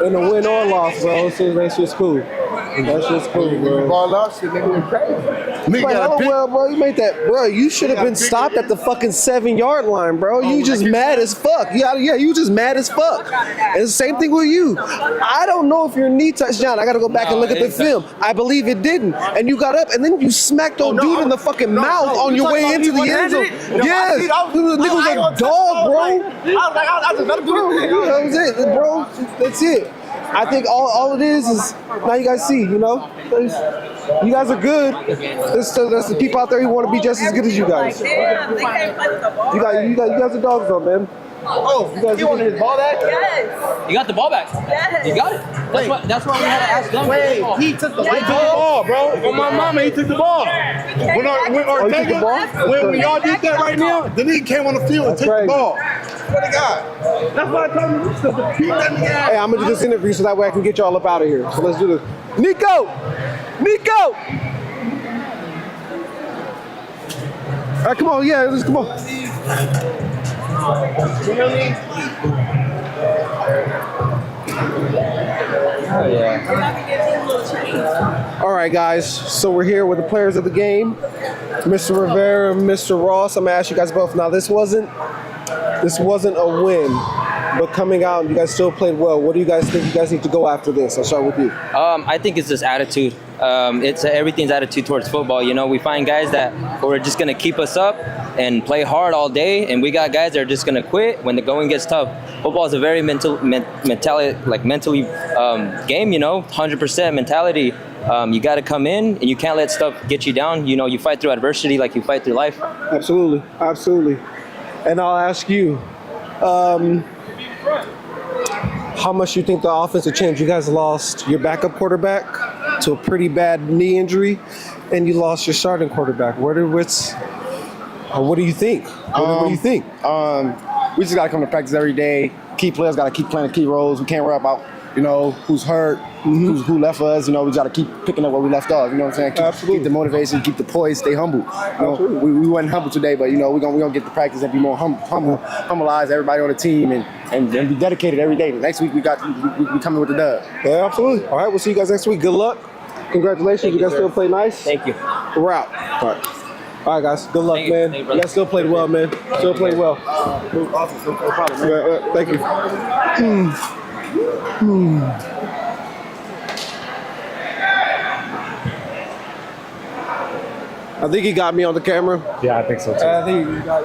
And a win or loss, bro. So that's just cool. That's just cool, bro. Ball out, shit, nigga went crazy. Well, bro, you made that, bro. You should have been stopped at the fucking 7-yard line, bro. You just mad as fuck. Yeah, you just mad as fuck. And it's the same thing with you. I don't know if your knee touched down. I got to go back and look at the film. I believe it didn't. And you got up, and then you smacked old dude in the fucking mouth on your way into the end zone. Yes, the nigga was a dog, bro. I just let him do it. That was it, bro. That's it. I think all it is now you guys see, you know, you guys are good. There's the people out there who want to be just as good as you guys. You guys are dogs though, man. Oh, you wanted his ball back? Yes. You got the ball back. Yes. You got it. That's why we had to ask them. Wait, he took the ball, bro. On my mama, he took the ball. When y'all did that right now, the nigga came on the field and took the ball. What the God? That's why I told you. Hey, I'm gonna do this interview so that way I can get y'all up out of here. So let's do this. Nico! All right, come on, yeah, let's come on. All right, guys. So we're here with the players of the game, Mr. Rivera and Mr. Ross. I'm gonna ask you guys both. Now, this wasn't a win, but coming out, you guys still played well. What do you guys think you guys need to go after this? I'll start with you. I think it's just attitude. It's everything's attitude towards football. You know, we find guys that are just gonna keep us up and play hard all day, and we got guys that are just gonna quit when the going gets tough. Football is a very mentally game. You know, 100% mentality. You got to come in, and you can't let stuff get you down. You know, you fight through adversity like you fight through life. Absolutely. And I'll ask you, how much you think the offense will change? You guys lost your backup quarterback to a pretty bad knee injury, and you lost your starting quarterback. What do you think? What do you think? We just got to come to practice every day. Key players got to keep playing key roles. We can't worry about, you know, who's hurt, who left us. You know, we got to keep picking up where we left off. You know what I'm saying? Keep the motivation, keep the poise, stay humble. You know, we weren't humble today, but, you know, we're gonna get the practice and be more humbilize everybody on the team and be dedicated every day. Next week we coming with the dub. Yeah, absolutely. All right, we'll see you guys next week. Good luck. Congratulations. You guys still play nice. Thank you. We're out. All right, guys. Good luck, man. You guys still played well, man. Still played well. Awesome. No problem, man. Thank you. I think he got me on the camera. Yeah, I think so too. I think you got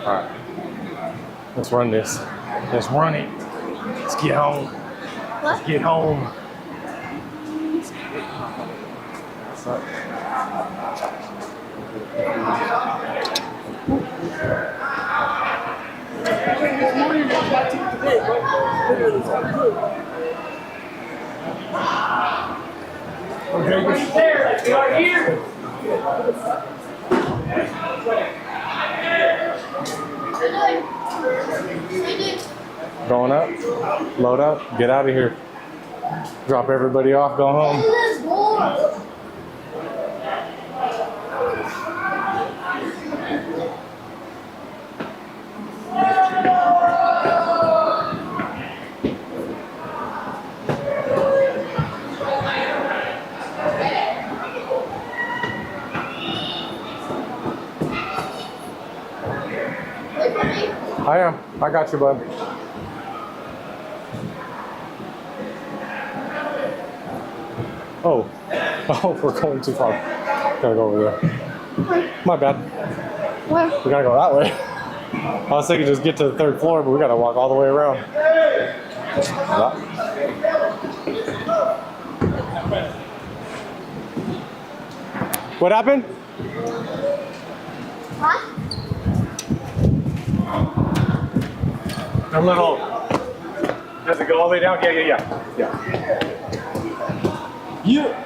All right. Let's run this. Let's run it. Let's get home. Let's get home. What's up? Going up, load up, get out of here. Drop everybody off, go home. I got you, bud. Oh. Oh, we're going too far. Gotta go over there. My bad. What? We gotta go that way. I was thinking just get to the 3rd floor, but we gotta walk all the way around. What happened? Huh? A little. Does it go all the way down? Yeah. Yeah.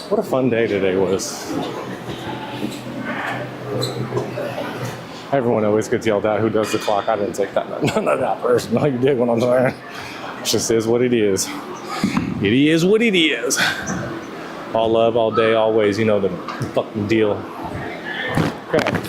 What a fun day today was. Everyone always gets yelled at who does the clock. I didn't take that. None of that personal. You dig what I'm saying? It just is what it is. It is what it is. All love, all day, always. You know the fucking deal. Okay.